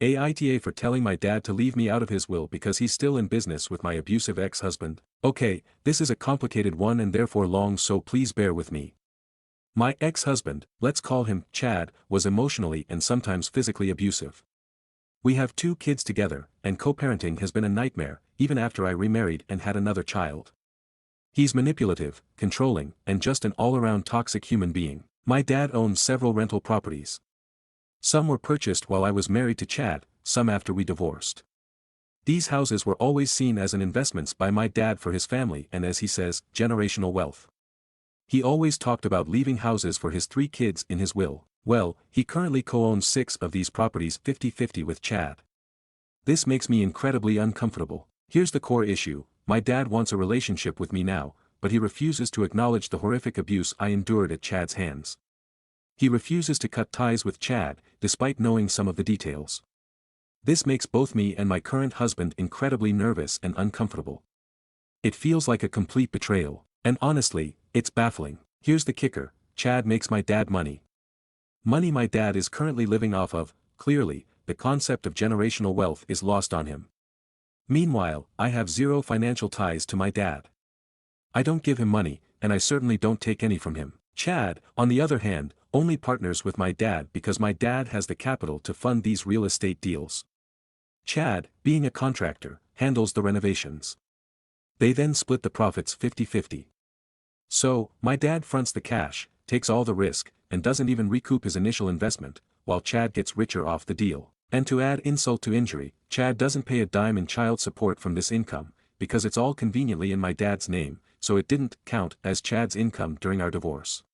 Aita for telling my dad to leave me out of his will because he's still in business with my abusive ex-husband. Okay, this is a complicated one and therefore long, so please bear with me. My ex-husband, let's call him Chad, was emotionally and sometimes physically abusive. We have 2 kids together, and co-parenting has been a nightmare, even after I remarried and had another child. He's manipulative, controlling, and just an all-around toxic human being. My dad owns several rental properties. Some were purchased while I was married to Chad, some after we divorced. These houses were always seen as an investment by my dad for his family and, as he says, generational wealth. He always talked about leaving houses for his 3 kids in his will. Well, he currently co-owns 6 of these properties 50-50 with Chad. This makes me incredibly uncomfortable. Here's the core issue: my dad wants a relationship with me now, but he refuses to acknowledge the horrific abuse I endured at Chad's hands. He refuses to cut ties with Chad, despite knowing some of the details. This makes both me and my current husband incredibly nervous and uncomfortable. It feels like a complete betrayal, and honestly, it's baffling. Here's the kicker: Chad makes my dad money. Money my dad is currently living off of. Clearly, the concept of generational wealth is lost on him. Meanwhile, I have zero financial ties to my dad. I don't give him money, and I certainly don't take any from him. Chad, on the other hand, only partners with my dad because my dad has the capital to fund these real estate deals. Chad, being a contractor, handles the renovations. They then split the profits 50-50. So, my dad fronts the cash, takes all the risk, and doesn't even recoup his initial investment, while Chad gets richer off the deal. And to add insult to injury, Chad doesn't pay a dime in child support from this income, because it's all conveniently in my dad's name, so it didn't count as Chad's income during our divorce.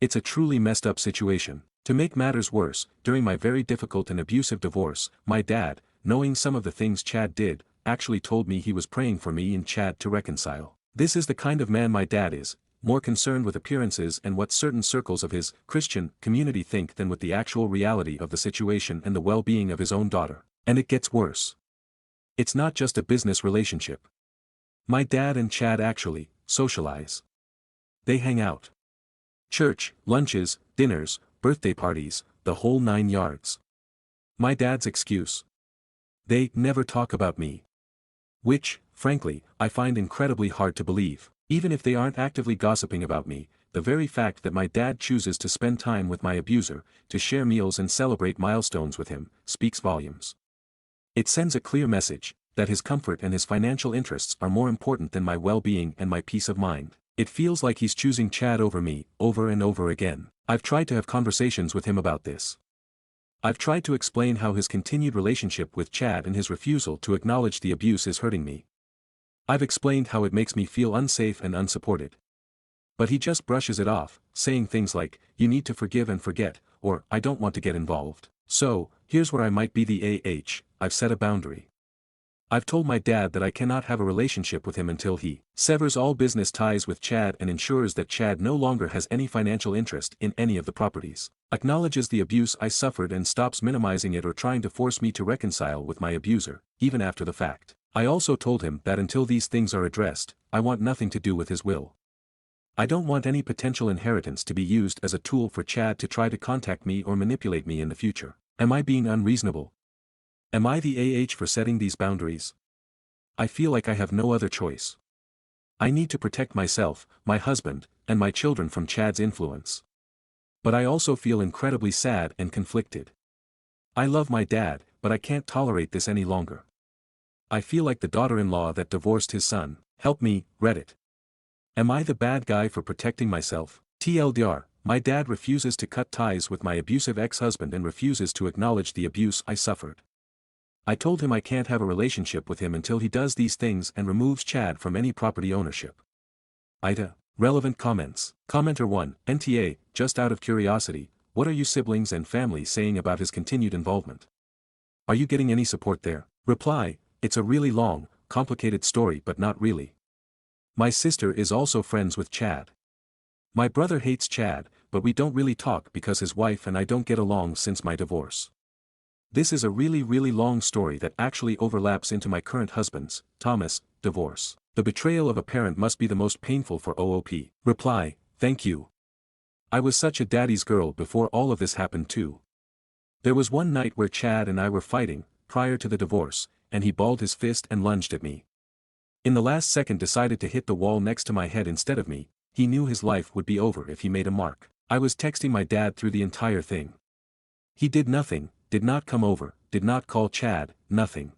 It's a truly messed up situation. To make matters worse, during my very difficult and abusive divorce, my dad, knowing some of the things Chad did, actually told me he was praying for me and Chad to reconcile. This is the kind of man my dad is, more concerned with appearances and what certain circles of his Christian community think than with the actual reality of the situation and the well-being of his own daughter. And it gets worse. It's not just a business relationship. My dad and Chad actually socialize. They hang out. Church, lunches, dinners, birthday parties, the whole 9 yards. My dad's excuse: they never talk about me. Which, frankly, I find incredibly hard to believe. Even if they aren't actively gossiping about me, the very fact that my dad chooses to spend time with my abuser, to share meals and celebrate milestones with him, speaks volumes. It sends a clear message that his comfort and his financial interests are more important than my well-being and my peace of mind. It feels like he's choosing Chad over me, over and over again. I've tried to have conversations with him about this. I've tried to explain how his continued relationship with Chad and his refusal to acknowledge the abuse is hurting me. I've explained how it makes me feel unsafe and unsupported. But he just brushes it off, saying things like, "You need to forgive and forget," or "I don't want to get involved." So, here's where I might be the I've set a boundary. I've told my dad that I cannot have a relationship with him until he severs all business ties with Chad and ensures that Chad no longer has any financial interest in any of the properties, acknowledges the abuse I suffered and stops minimizing it or trying to force me to reconcile with my abuser, even after the fact. I also told him that until these things are addressed, I want nothing to do with his will. I don't want any potential inheritance to be used as a tool for Chad to try to contact me or manipulate me in the future. Am I being unreasonable? Am I the for setting these boundaries? I feel like I have no other choice. I need to protect myself, my husband, and my children from Chad's influence. But I also feel incredibly sad and conflicted. I love my dad, but I can't tolerate this any longer. I feel like the daughter-in-law that divorced his son. Help me, Reddit. Am I the bad guy for protecting myself? TLDR, my dad refuses to cut ties with my abusive ex-husband and refuses to acknowledge the abuse I suffered. I told him I can't have a relationship with him until he does these things and removes Chad from any property ownership. Aita, relevant comments. Commenter 1, NTA, just out of curiosity, what are you siblings and family saying about his continued involvement? Are you getting any support there? Reply, it's a really long, complicated story but not really. My sister is also friends with Chad. My brother hates Chad, but we don't really talk because his wife and I don't get along since my divorce. This is a really long story that actually overlaps into my current husband's, Thomas, divorce. The betrayal of a parent must be the most painful for OOP. Reply, thank you. I was such a daddy's girl before all of this happened too. There was one night where Chad and I were fighting, prior to the divorce, and he balled his fist and lunged at me. In the last second decided to hit the wall next to my head instead of me. He knew his life would be over if he made a mark. I was texting my dad through the entire thing. He did nothing, did not come over, did not call Chad, nothing.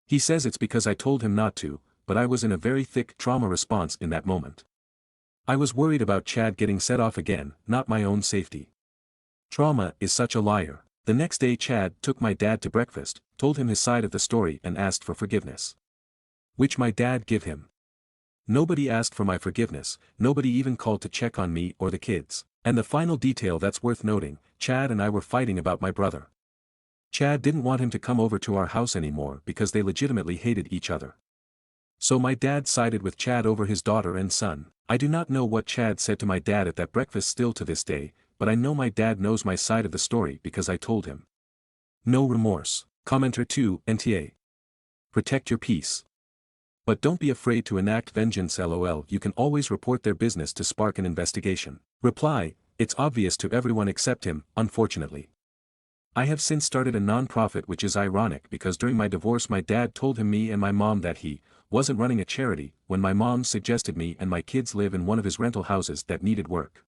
He says it's because I told him not to, but I was in a very thick trauma response in that moment. I was worried about Chad getting set off again, not my own safety. Trauma is such a liar. The next day Chad took my dad to breakfast, told him his side of the story and asked for forgiveness. Which my dad give him. Nobody asked for my forgiveness, nobody even called to check on me or the kids. And the final detail that's worth noting, Chad and I were fighting about my brother. Chad didn't want him to come over to our house anymore because they legitimately hated each other. So my dad sided with Chad over his daughter and son. I do not know what Chad said to my dad at that breakfast still to this day, but I know my dad knows my side of the story because I told him. No remorse. Commenter 2, NTA. Protect your peace. But don't be afraid to enact vengeance lol. You can always report their business to spark an investigation. Reply, it's obvious to everyone except him, unfortunately. I have since started a non-profit, which is ironic because during my divorce my dad told me and my mom that he wasn't running a charity when my mom suggested me and my kids live in one of his rental houses that needed work.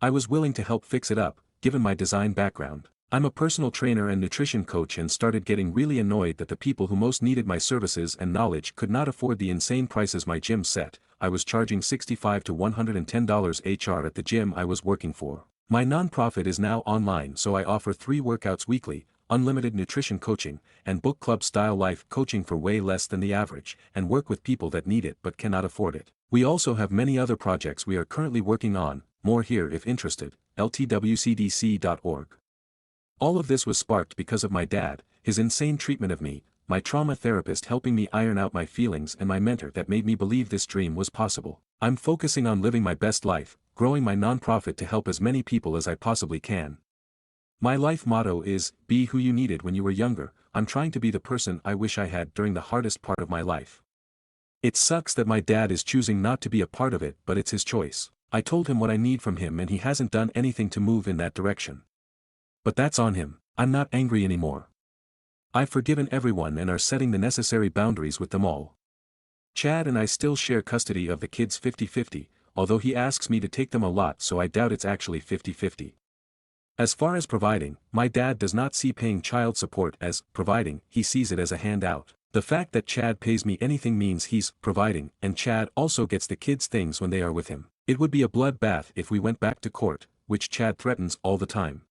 I was willing to help fix it up, given my design background. I'm a personal trainer and nutrition coach and started getting really annoyed that the people who most needed my services and knowledge could not afford the insane prices my gym set. I was charging $65 to $110 HR at the gym I was working for. My nonprofit is now online, so I offer 3 workouts weekly, unlimited nutrition coaching, and book club style life coaching for way less than the average, and work with people that need it but cannot afford it. We also have many other projects we are currently working on, more here if interested, ltwcdc.org. All of this was sparked because of my dad, his insane treatment of me, my trauma therapist helping me iron out my feelings, and my mentor that made me believe this dream was possible. I'm focusing on living my best life, growing my nonprofit to help as many people as I possibly can. My life motto is, be who you needed when you were younger. I'm trying to be the person I wish I had during the hardest part of my life. It sucks that my dad is choosing not to be a part of it, but it's his choice. I told him what I need from him and he hasn't done anything to move in that direction. But that's on him. I'm not angry anymore. I've forgiven everyone and are setting the necessary boundaries with them all. Chad and I still share custody of the kids 50-50, although he asks me to take them a lot, so I doubt it's actually 50-50. As far as providing, my dad does not see paying child support as providing, he sees it as a handout. The fact that Chad pays me anything means he's providing, and Chad also gets the kids things when they are with him. It would be a bloodbath if we went back to court, which Chad threatens all the time.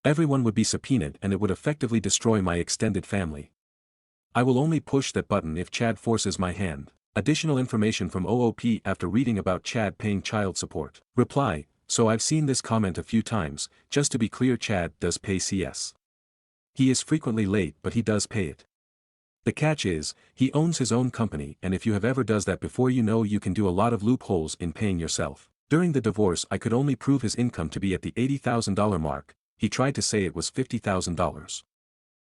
Everyone would be subpoenaed and it would effectively destroy my extended family. I will only push that button if Chad forces my hand. Additional information from OOP after reading about Chad paying child support. Reply, so I've seen this comment a few times. Just to be clear, Chad does pay CS. He is frequently late, but he does pay it. The catch is, he owns his own company, and if you have ever does that before, you know you can do a lot of loopholes in paying yourself. During the divorce I could only prove his income to be at the $80,000 mark. He tried to say it was $50,000.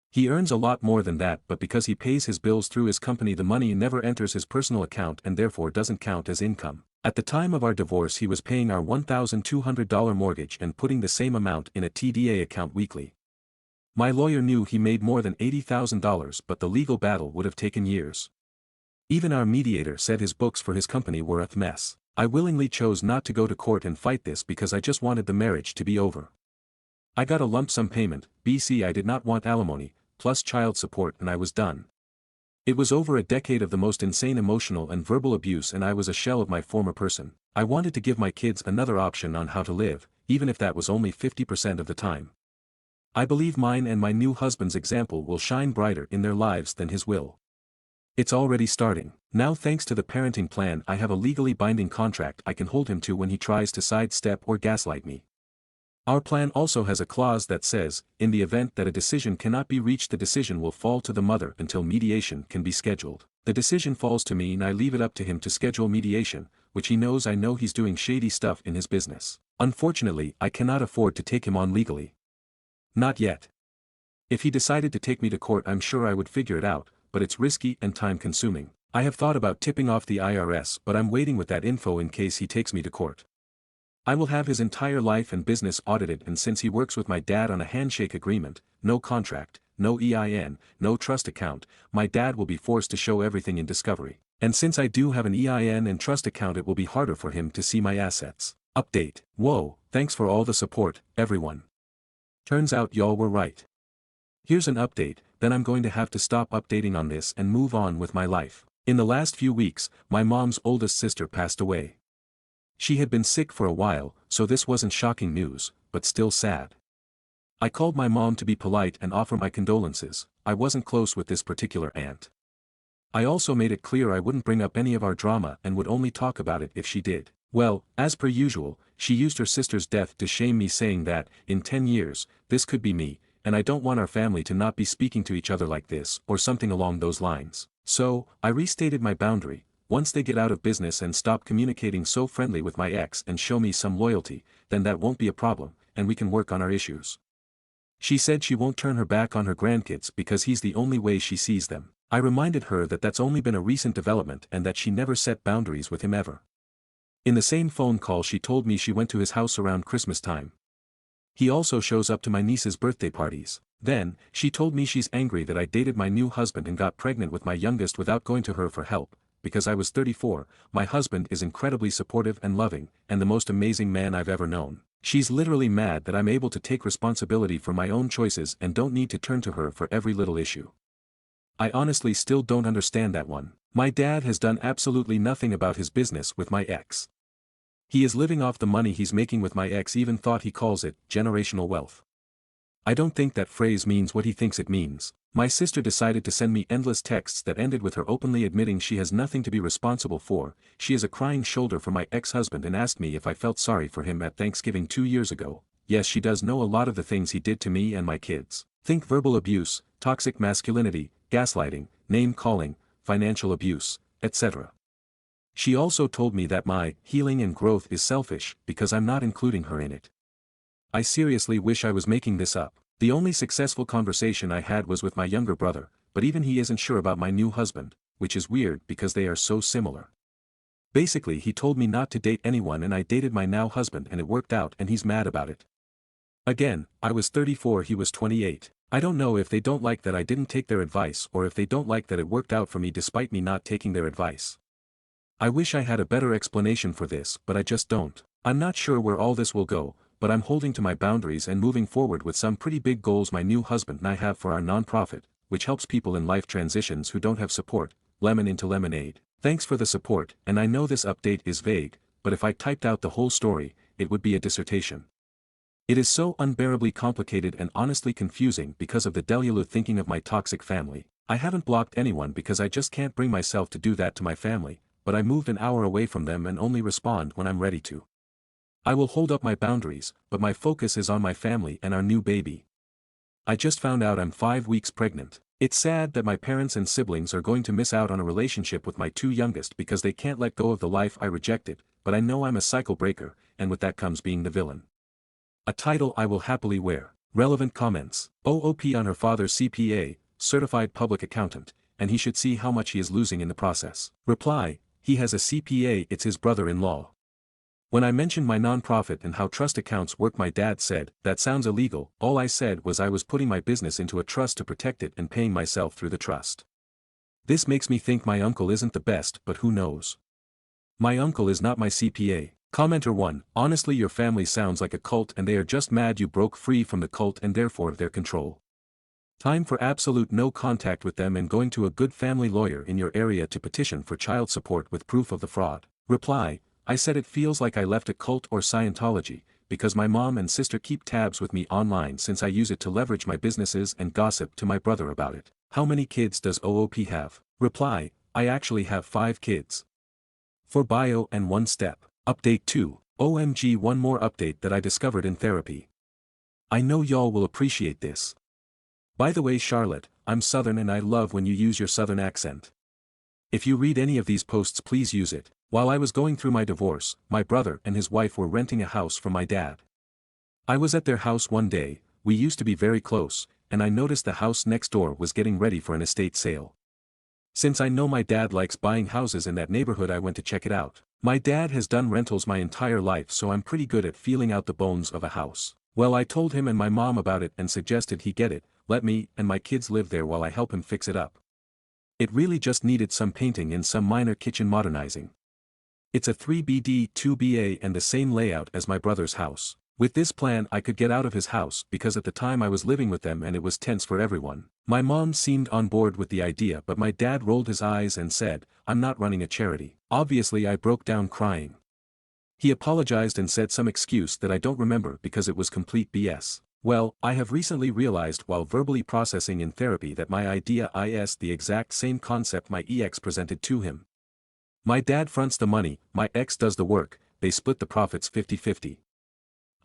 He earns a lot more than that, but because he pays his bills through his company the money never enters his personal account and therefore doesn't count as income. At the time of our divorce he was paying our $1,200 mortgage and putting the same amount in a TDA account weekly. My lawyer knew he made more than $80,000, but the legal battle would have taken years. Even our mediator said his books for his company were a mess. I willingly chose not to go to court and fight this because I just wanted the marriage to be over. I got a lump sum payment, BC. I did not want alimony, plus child support, and I was done. It was over a decade of the most insane emotional and verbal abuse, and I was a shell of my former person. I wanted to give my kids another option on how to live, even if that was only 50% of the time. I believe mine and my new husband's example will shine brighter in their lives than his will. It's already starting. Now, thanks to the parenting plan, I have a legally binding contract I can hold him to when he tries to sidestep or gaslight me. Our plan also has a clause that says, in the event that a decision cannot be reached, the decision will fall to the mother until mediation can be scheduled. The decision falls to me and I leave it up to him to schedule mediation, which he knows I know he's doing shady stuff in his business. Unfortunately, I cannot afford to take him on legally. Not yet. If he decided to take me to court, I'm sure I would figure it out, but it's risky and time-consuming. I have thought about tipping off the IRS, but I'm waiting with that info in case he takes me to court. I will have his entire life and business audited, and since he works with my dad on a handshake agreement, no contract, no EIN, no trust account, my dad will be forced to show everything in discovery. And since I do have an EIN and trust account, it will be harder for him to see my assets. Update. Whoa, thanks for all the support, everyone. Turns out y'all were right. Here's an update, then I'm going to have to stop updating on this and move on with my life. In the last few weeks, my mom's oldest sister passed away. She had been sick for a while, so this wasn't shocking news, but still sad. I called my mom to be polite and offer my condolences. I wasn't close with this particular aunt. I also made it clear I wouldn't bring up any of our drama and would only talk about it if she did. Well, as per usual, she used her sister's death to shame me, saying that, in 10 years, this could be me, and I don't want our family to not be speaking to each other like this, or something along those lines. So, I restated my boundary: once they get out of business and stop communicating so friendly with my ex and show me some loyalty, then that won't be a problem, and we can work on our issues. She said she won't turn her back on her grandkids because he's the only way she sees them. I reminded her that that's only been a recent development and that she never set boundaries with him ever. In the same phone call she told me she went to his house around Christmas time. He also shows up to my niece's birthday parties. Then, she told me she's angry that I dated my new husband and got pregnant with my youngest without going to her for help. Because I was 34, my husband is incredibly supportive and loving, and the most amazing man I've ever known. She's literally mad that I'm able to take responsibility for my own choices and don't need to turn to her for every little issue. I honestly still don't understand that one. My dad has done absolutely nothing about his business with my ex. He is living off the money he's making with my ex, even thought he calls it generational wealth. I don't think that phrase means what he thinks it means. My sister decided to send me endless texts that ended with her openly admitting she has nothing to be responsible for. She is a crying shoulder for my ex-husband and asked me if I felt sorry for him at Thanksgiving 2 years ago. Yes, she does know a lot of the things he did to me and my kids. Think verbal abuse, toxic masculinity, gaslighting, name-calling, financial abuse, etc. She also told me that my healing and growth is selfish because I'm not including her in it. I seriously wish I was making this up. The only successful conversation I had was with my younger brother, but even he isn't sure about my new husband, which is weird because they are so similar. Basically, he told me not to date anyone and I dated my now husband and it worked out and he's mad about it. Again, I was 34, he was 28. I don't know if they don't like that I didn't take their advice or if they don't like that it worked out for me despite me not taking their advice. I wish I had a better explanation for this, but I just don't. I'm not sure where all this will go, but I'm holding to my boundaries and moving forward with some pretty big goals my new husband and I have for our nonprofit, which helps people in life transitions who don't have support. Lemon into lemonade. Thanks for the support, and I know this update is vague, but if I typed out the whole story, it would be a dissertation. It is so unbearably complicated and honestly confusing because of the delulu thinking of my toxic family. I haven't blocked anyone because I just can't bring myself to do that to my family, but I moved an hour away from them and only respond when I'm ready to. I will hold up my boundaries, but my focus is on my family and our new baby. I just found out I'm 5 weeks pregnant. It's sad that my parents and siblings are going to miss out on a relationship with my two youngest because they can't let go of the life I rejected, but I know I'm a cycle breaker, and with that comes being the villain. A title I will happily wear. Relevant comments. OOP on her father's CPA, certified public accountant, and he should see how much he is losing in the process. Reply, he has a CPA, it's his brother-in-law. When I mentioned my nonprofit and how trust accounts work, my dad said, that sounds illegal. All I said was I was putting my business into a trust to protect it and paying myself through the trust. This makes me think my uncle isn't the best, but who knows. My uncle is not my CPA. Commenter 1, honestly your family sounds like a cult and they are just mad you broke free from the cult and therefore their control. Time for absolute no contact with them and going to a good family lawyer in your area to petition for child support with proof of the fraud. Reply, I said it feels like I left a cult or Scientology, because my mom and sister keep tabs with me online since I use it to leverage my businesses and gossip to my brother about it. How many kids does OOP have? Reply, I actually have 5 kids. For bio and 1 step. Update 2. OMG, one more update that I discovered in therapy. I know y'all will appreciate this. By the way, Charlotte, I'm Southern and I love when you use your Southern accent. If you read any of these posts, please use it. While I was going through my divorce, my brother and his wife were renting a house from my dad. I was at their house one day, we used to be very close, and I noticed the house next door was getting ready for an estate sale. Since I know my dad likes buying houses in that neighborhood, I went to check it out. My dad has done rentals my entire life, so I'm pretty good at feeling out the bones of a house. Well, I told him and my mom about it and suggested he get it, let me and my kids live there while I help him fix it up. It really just needed some painting and some minor kitchen modernizing. It's a 3BD 2BA and the same layout as my brother's house. With this plan I could get out of his house because at the time I was living with them and it was tense for everyone. My mom seemed on board with the idea, but my dad rolled his eyes and said, "I'm not running a charity." Obviously I broke down crying. He apologized and said some excuse that I don't remember because it was complete BS. Well, I have recently realized while verbally processing in therapy that my idea is the exact same concept my ex presented to him. My dad fronts the money, my ex does the work, they split the profits 50-50.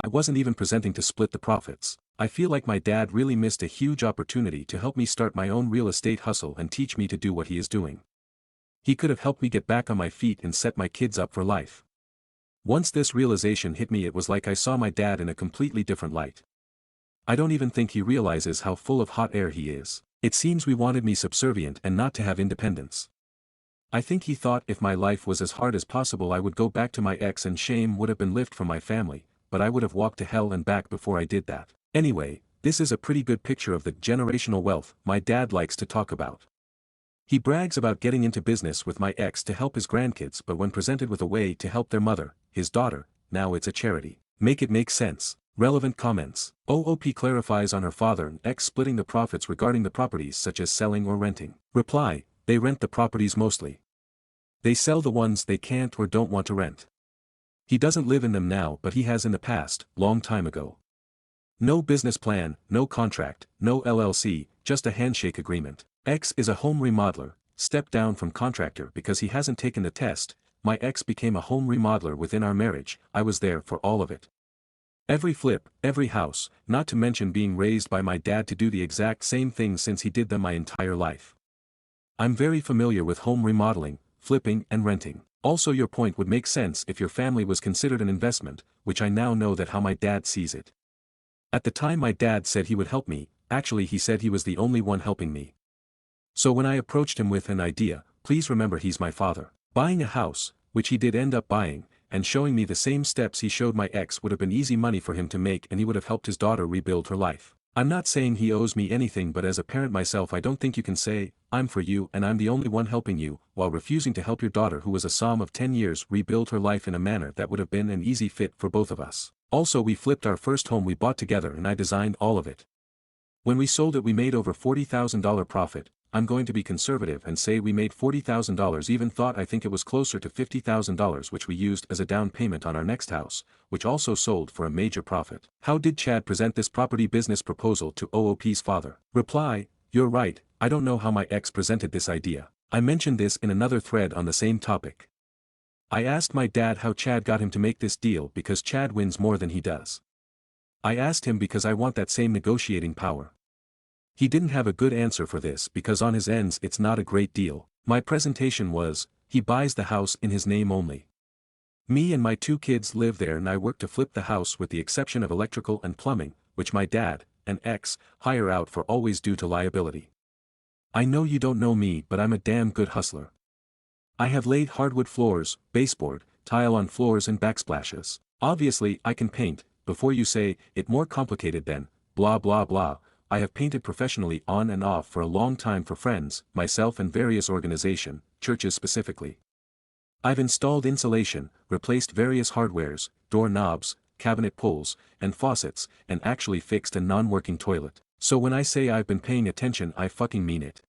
I wasn't even presenting to split the profits. I feel like my dad really missed a huge opportunity to help me start my own real estate hustle and teach me to do what he is doing. He could have helped me get back on my feet and set my kids up for life. Once this realization hit me, it was like I saw my dad in a completely different light. I don't even think he realizes how full of hot air he is. It seems we wanted me subservient and not to have independence. I think he thought if my life was as hard as possible I would go back to my ex and shame would have been lifted from my family, but I would have walked to hell and back before I did that. Anyway, this is a pretty good picture of the generational wealth my dad likes to talk about. He brags about getting into business with my ex to help his grandkids, but when presented with a way to help their mother, his daughter, now it's a charity. Make it make sense. Relevant comments. OOP clarifies on her father and ex splitting the profits regarding the properties such as selling or renting. Reply, they rent the properties mostly. They sell the ones they can't or don't want to rent. He doesn't live in them now, but he has in the past, long time ago. No business plan, no contract, no LLC, just a handshake agreement. Ex is a home remodeler, stepped down from contractor because he hasn't taken the test. My ex became a home remodeler within our marriage, I was there for all of it. Every flip, every house, not to mention being raised by my dad to do the exact same thing since he did them my entire life. I'm very familiar with home remodeling, flipping and renting. Also your point would make sense if your family was considered an investment, which I now know that how my dad sees it. At the time my dad said he would help me, actually he said he was the only one helping me. So when I approached him with an idea, please remember he's my father, buying a house, which he did end up buying, and showing me the same steps he showed my ex would have been easy money for him to make and he would have helped his daughter rebuild her life. I'm not saying he owes me anything, but as a parent myself I don't think you can say, I'm for you and I'm the only one helping you, while refusing to help your daughter who was a Psalm of 10 years rebuild her life in a manner that would have been an easy fit for both of us. Also we flipped our first home we bought together and I designed all of it. When we sold it we made over $40,000 profit. I'm going to be conservative and say we made $40,000, even thought I think it was closer to $50,000, which we used as a down payment on our next house, which also sold for a major profit. How did Chad present this property business proposal to OOP's father? Reply, you're right, I don't know how my ex presented this idea. I mentioned this in another thread on the same topic. I asked my dad how Chad got him to make this deal because Chad wins more than he does. I asked him because I want that same negotiating power. He didn't have a good answer for this because on his ends it's not a great deal. My presentation was, he buys the house in his name only. Me and my 2 kids live there and I work to flip the house with the exception of electrical and plumbing, which my dad, and ex, hire out for always due to liability. I know you don't know me, but I'm a damn good hustler. I have laid hardwood floors, baseboard, tile on floors and backsplashes. Obviously I can paint, before you say, it more complicated than, blah blah blah. I have painted professionally on and off for a long time for friends, myself and various organizations, churches specifically. I've installed insulation, replaced various hardwares, door knobs, cabinet pulls, and faucets, and actually fixed a non-working toilet. So when I say I've been paying attention I fucking mean it.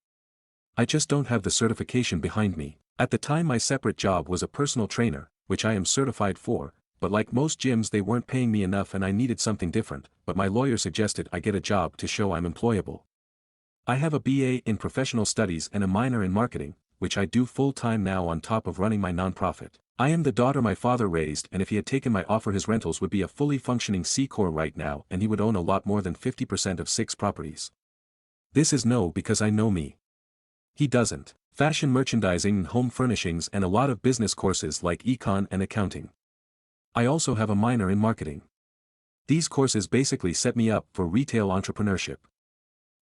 I just don't have the certification behind me. At the time my separate job was a personal trainer, which I am certified for, but like most gyms they weren't paying me enough and I needed something different, but my lawyer suggested I get a job to show I'm employable. I have a BA in professional studies and a minor in marketing, which I do full-time now on top of running my nonprofit. I am the daughter my father raised, and if he had taken my offer his rentals would be a fully functioning C-Corp right now and he would own a lot more than 50% of 6 properties. This is no because I know me. He doesn't. Fashion merchandising and home furnishings and a lot of business courses like econ and accounting. I also have a minor in marketing. These courses basically set me up for retail entrepreneurship.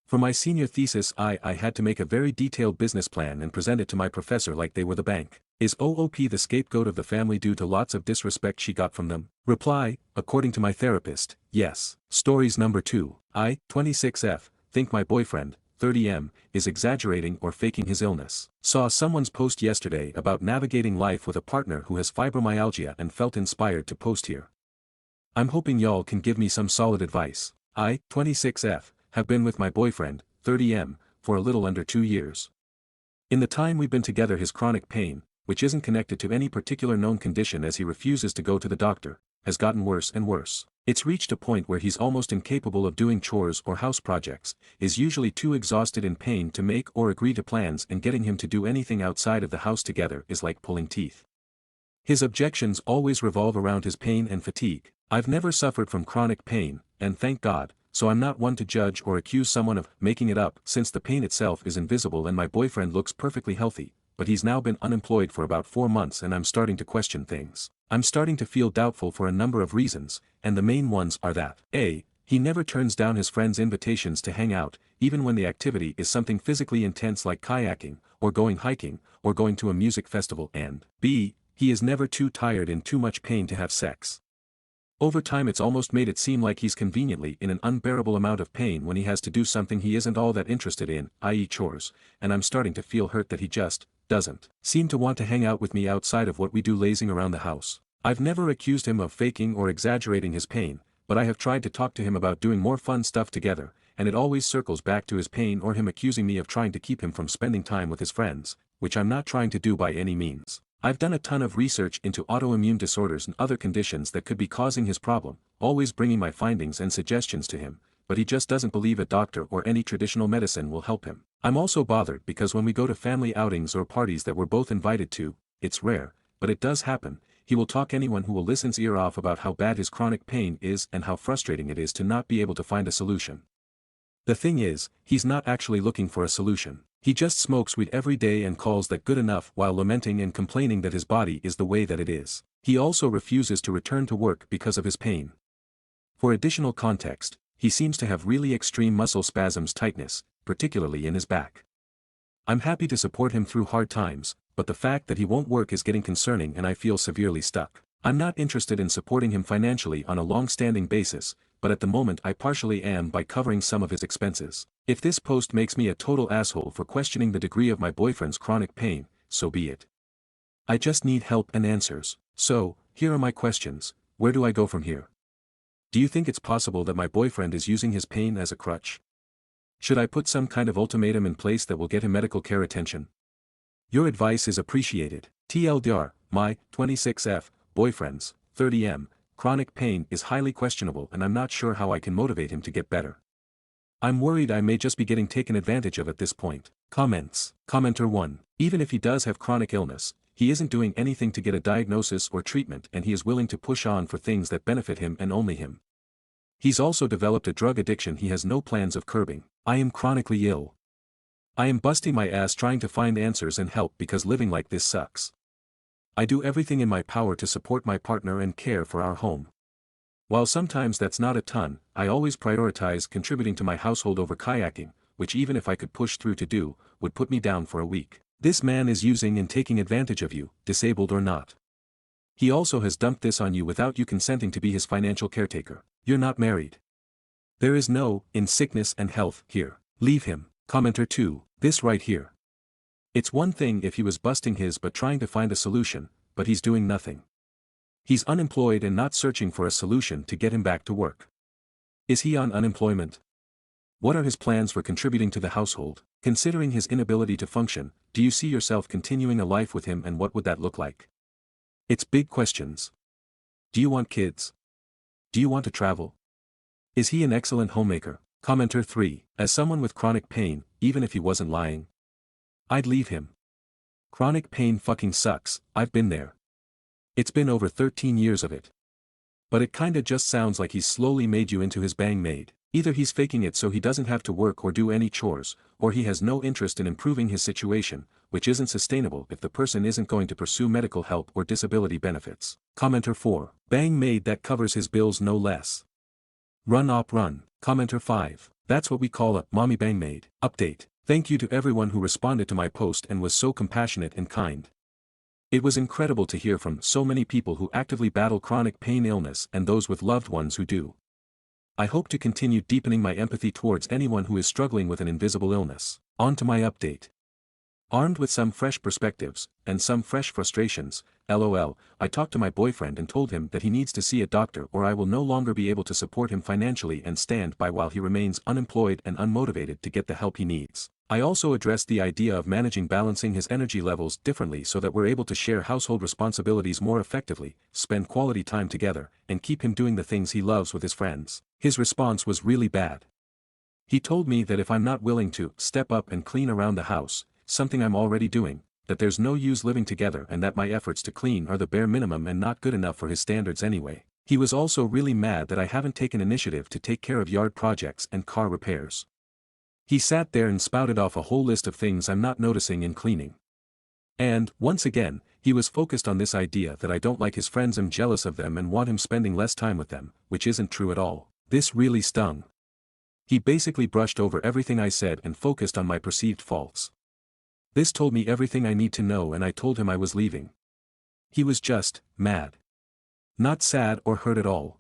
For my senior thesis I had to make a very detailed business plan and present it to my professor like they were the bank. Is OOP the scapegoat of the family due to lots of disrespect she got from them? Reply, according to my therapist, yes. Stories number 2. I, 26F, think my boyfriend, 30M, is exaggerating or faking his illness. Saw someone's post yesterday about navigating life with a partner who has fibromyalgia and felt inspired to post here. I'm hoping y'all can give me some solid advice. I, 26F, have been with my boyfriend, 30M, for a little under 2 years. In the time we've been together his chronic pain, which isn't connected to any particular known condition as he refuses to go to the doctor, has gotten worse and worse. It's reached a point where he's almost incapable of doing chores or house projects, is usually too exhausted in pain to make or agree to plans, and getting him to do anything outside of the house together is like pulling teeth. His objections always revolve around his pain and fatigue. I've never suffered from chronic pain, and thank God, so I'm not one to judge or accuse someone of making it up since the pain itself is invisible and my boyfriend looks perfectly healthy, but he's now been unemployed for about 4 months and I'm starting to question things. I'm starting to feel doubtful for a number of reasons, and the main ones are that A. He never turns down his friends' invitations to hang out, even when the activity is something physically intense like kayaking, or going hiking, or going to a music festival, and B. He is never too tired and too much pain to have sex. Over time it's almost made it seem like he's conveniently in an unbearable amount of pain when he has to do something he isn't all that interested in, i.e. chores, and I'm starting to feel hurt that he just doesn't seem to want to hang out with me outside of what we do lazing around the house. I've never accused him of faking or exaggerating his pain, but I have tried to talk to him about doing more fun stuff together, and it always circles back to his pain or him accusing me of trying to keep him from spending time with his friends, which I'm not trying to do by any means. I've done a ton of research into autoimmune disorders and other conditions that could be causing his problem, always bringing my findings and suggestions to him, but he just doesn't believe a doctor or any traditional medicine will help him. I'm also bothered because when we go to family outings or parties that we're both invited to, it's rare, but it does happen, he will talk anyone who will listen's ear off about how bad his chronic pain is and how frustrating it is to not be able to find a solution. The thing is, he's not actually looking for a solution. He just smokes weed every day and calls that good enough while lamenting and complaining that his body is the way that it is. He also refuses to return to work because of his pain. For additional context, he seems to have really extreme muscle spasms tightness, particularly in his back. I'm happy to support him through hard times, but the fact that he won't work is getting concerning and I feel severely stuck. I'm not interested in supporting him financially on a long-standing basis, but at the moment I partially am by covering some of his expenses. If this post makes me a total asshole for questioning the degree of my boyfriend's chronic pain, so be it. I just need help and answers. So, here are my questions. Where do I go from here? Do you think it's possible that my boyfriend is using his pain as a crutch? Should I put some kind of ultimatum in place that will get him medical care attention? Your advice is appreciated. TLDR, my 26F boyfriend's 30M chronic pain is highly questionable and I'm not sure how I can motivate him to get better. I'm worried I may just be getting taken advantage of at this point. Comments. Commenter 1. Even if he does have chronic illness, he isn't doing anything to get a diagnosis or treatment and he is willing to push on for things that benefit him and only him. He's also developed a drug addiction he has no plans of curbing. I am chronically ill. I am busting my ass trying to find answers and help because living like this sucks. I do everything in my power to support my partner and care for our home. While sometimes that's not a ton, I always prioritize contributing to my household over kayaking, which even if I could push through to do, would put me down for a week. This man is using and taking advantage of you, disabled or not. He also has dumped this on you without you consenting to be his financial caretaker. You're not married. There is no, in sickness and health, here. Leave him. Commenter 2, this right here. It's one thing if he was busting his butt trying to find a solution, but he's doing nothing. He's unemployed and not searching for a solution to get him back to work. Is he on unemployment? What are his plans for contributing to the household? Considering his inability to function, do you see yourself continuing a life with him and what would that look like? It's big questions. Do you want kids? Do you want to travel? Is he an excellent homemaker? Commenter 3, as someone with chronic pain, even if he wasn't lying, I'd leave him. Chronic pain fucking sucks, I've been there. It's been over 13 years of it. But it kinda just sounds like he's slowly made you into his bang maid. Either he's faking it so he doesn't have to work or do any chores, or he has no interest in improving his situation, which isn't sustainable if the person isn't going to pursue medical help or disability benefits. Commenter 4, bang maid that covers his bills no less. Run op run. Commenter 5. That's what we call a mommy bang maid. Update. Thank you to everyone who responded to my post and was so compassionate and kind. It was incredible to hear from so many people who actively battle chronic pain illness and those with loved ones who do. I hope to continue deepening my empathy towards anyone who is struggling with an invisible illness. On to my update. Armed with some fresh perspectives, and some fresh frustrations, LOL, I talked to my boyfriend and told him that he needs to see a doctor or I will no longer be able to support him financially and stand by while he remains unemployed and unmotivated to get the help he needs. I also addressed the idea of managing balancing his energy levels differently so that we're able to share household responsibilities more effectively, spend quality time together, and keep him doing the things he loves with his friends. His response was really bad. He told me that if I'm not willing to step up and clean around the house, something I'm already doing, that there's no use living together and that my efforts to clean are the bare minimum and not good enough for his standards anyway. He was also really mad that I haven't taken initiative to take care of yard projects and car repairs. He sat there and spouted off a whole list of things I'm not noticing in cleaning. And, once again, he was focused on this idea that I don't like his friends, I'm jealous of them and want him spending less time with them, which isn't true at all. This really stung. He basically brushed over everything I said and focused on my perceived faults. This told me everything I need to know and I told him I was leaving. He was just mad. Not sad or hurt at all.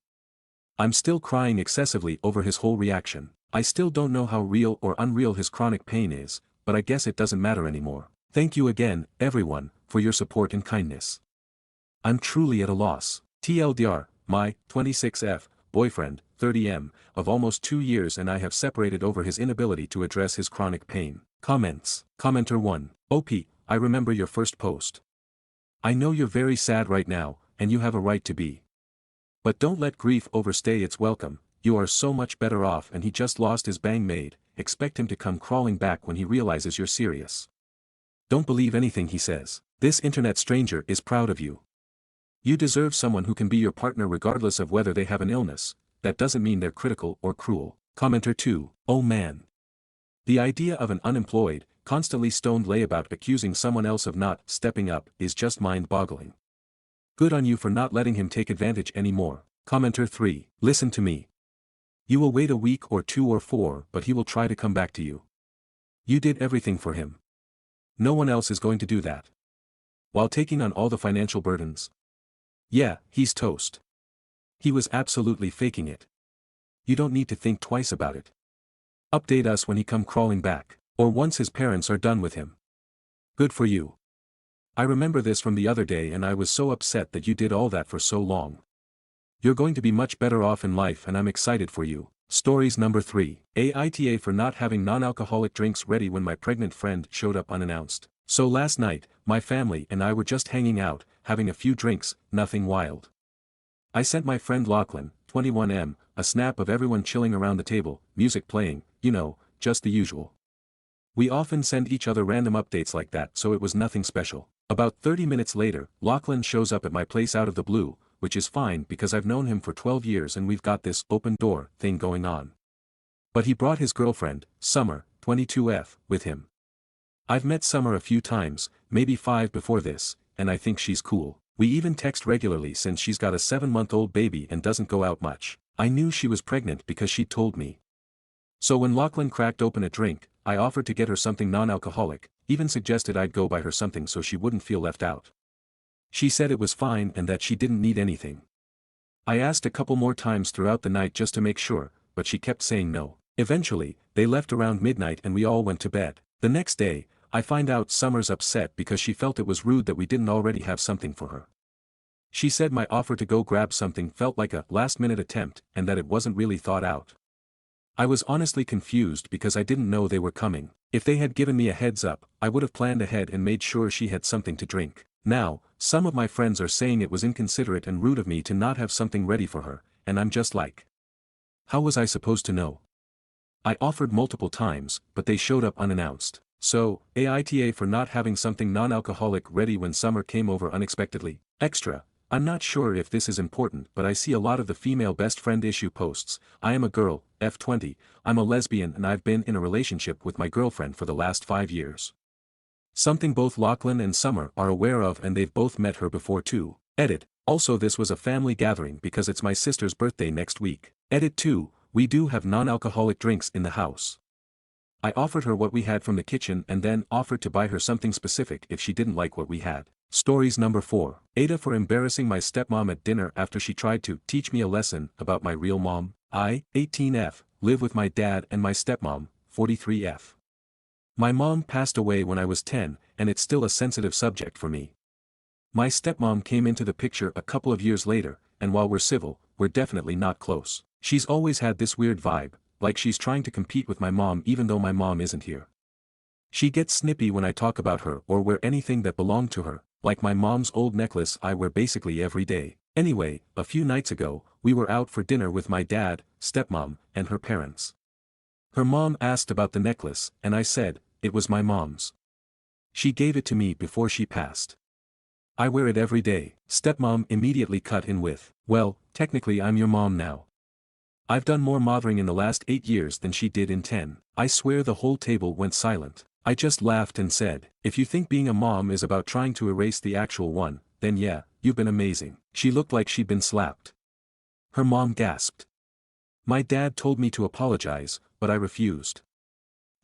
I'm still crying excessively over his whole reaction. I still don't know how real or unreal his chronic pain is, but I guess it doesn't matter anymore. Thank you again, everyone, for your support and kindness. I'm truly at a loss. TLDR, my 26F boyfriend, 30M, of almost 2 years and I have separated over his inability to address his chronic pain. Comments. Commenter 1. OP, I remember your first post. I know you're very sad right now, and you have a right to be. But don't let grief overstay its welcome, you are so much better off and he just lost his bang maid, expect him to come crawling back when he realizes you're serious. Don't believe anything he says. This internet stranger is proud of you. You deserve someone who can be your partner regardless of whether they have an illness, that doesn't mean they're critical or cruel. Commenter 2. Oh man. The idea of an unemployed, constantly stoned layabout accusing someone else of not stepping up is just mind-boggling. Good on you for not letting him take advantage anymore. Commenter 3. Listen to me. You will wait a week or 2 or 4 but he will try to come back to you. You did everything for him. No one else is going to do that. While taking on all the financial burdens. Yeah, he's toast. He was absolutely faking it. You don't need to think twice about it. Update us when he come crawling back, or once his parents are done with him. Good for you. I remember this from the other day and I was so upset that you did all that for so long. You're going to be much better off in life and I'm excited for you. Stories number 3. Aita for not having non-alcoholic drinks ready when my pregnant friend showed up unannounced. So last night, my family and I were just hanging out, having a few drinks, nothing wild. I sent my friend Lachlan, 21M, a snap of everyone chilling around the table, music playing, you know, just the usual. We often send each other random updates like that so it was nothing special. About 30 minutes later, Lachlan shows up at my place out of the blue, which is fine because I've known him for 12 years and we've got this open door thing going on. But he brought his girlfriend, Summer, 22F, with him. I've met Summer a few times, maybe 5 before this, and I think she's cool. We even text regularly since she's got a 7-month-old baby and doesn't go out much. I knew she was pregnant because she told me. So when Lachlan cracked open a drink, I offered to get her something non-alcoholic, even suggested I'd go buy her something so she wouldn't feel left out. She said it was fine and that she didn't need anything. I asked a couple more times throughout the night just to make sure, but she kept saying no. Eventually, they left around midnight and we all went to bed. The next day, I find out Summer's upset because she felt it was rude that we didn't already have something for her. She said my offer to go grab something felt like a last-minute attempt and that it wasn't really thought out. I was honestly confused because I didn't know they were coming. If they had given me a heads up, I would have planned ahead and made sure she had something to drink. Now, some of my friends are saying it was inconsiderate and rude of me to not have something ready for her, and I'm just like, how was I supposed to know? I offered multiple times, but they showed up unannounced. So, AITA for not having something non-alcoholic ready when Summer came over unexpectedly. Extra, I'm not sure if this is important but I see a lot of the female best friend issue posts. I am a girl, F20, I'm a lesbian and I've been in a relationship with my girlfriend for the last 5 years. Something both Lachlan and Summer are aware of and they've both met her before too. Edit, Also this was a family gathering because it's my sister's birthday next week. Edit 2, we do have non-alcoholic drinks in the house. I offered her what we had from the kitchen and then offered to buy her something specific if she didn't like what we had. Stories number 4. Aita for embarrassing my stepmom at dinner after she tried to teach me a lesson about my real mom. I, 18F, live with my dad and my stepmom, 43F. My mom passed away when I was 10, and it's still a sensitive subject for me. My stepmom came into the picture a couple of years later, and while we're civil, we're definitely not close. She's always had this weird vibe, like she's trying to compete with my mom even though my mom isn't here. She gets snippy when I talk about her or wear anything that belonged to her, like my mom's old necklace I wear basically every day. Anyway, a few nights ago, we were out for dinner with my dad, stepmom, and her parents. Her mom asked about the necklace, and I said, it was my mom's. She gave it to me before she passed. I wear it every day. Stepmom immediately cut in with, well, technically I'm your mom now. I've done more mothering in the last 8 years than she did in 10. I swear the whole table went silent. I just laughed and said, if you think being a mom is about trying to erase the actual one, then yeah, you've been amazing. She looked like she'd been slapped. Her mom gasped. My dad told me to apologize, but I refused.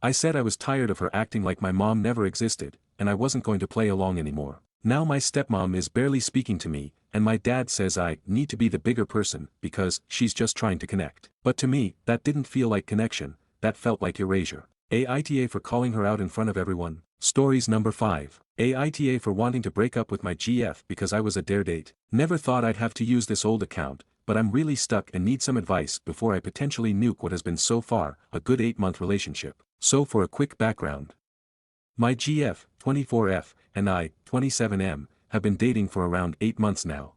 I said I was tired of her acting like my mom never existed, and I wasn't going to play along anymore. Now my stepmom is barely speaking to me, and my dad says I need to be the bigger person because she's just trying to connect. But to me, that didn't feel like connection, that felt like erasure. Aita for calling her out in front of everyone. Stories number 5. Aita for wanting to break up with my GF because I was a dare date. Never thought I'd have to use this old account, but I'm really stuck and need some advice before I potentially nuke what has been so far a good 8-month relationship. So for a quick background. My GF, 24F, and I, 27M, have been dating for around 8 months now.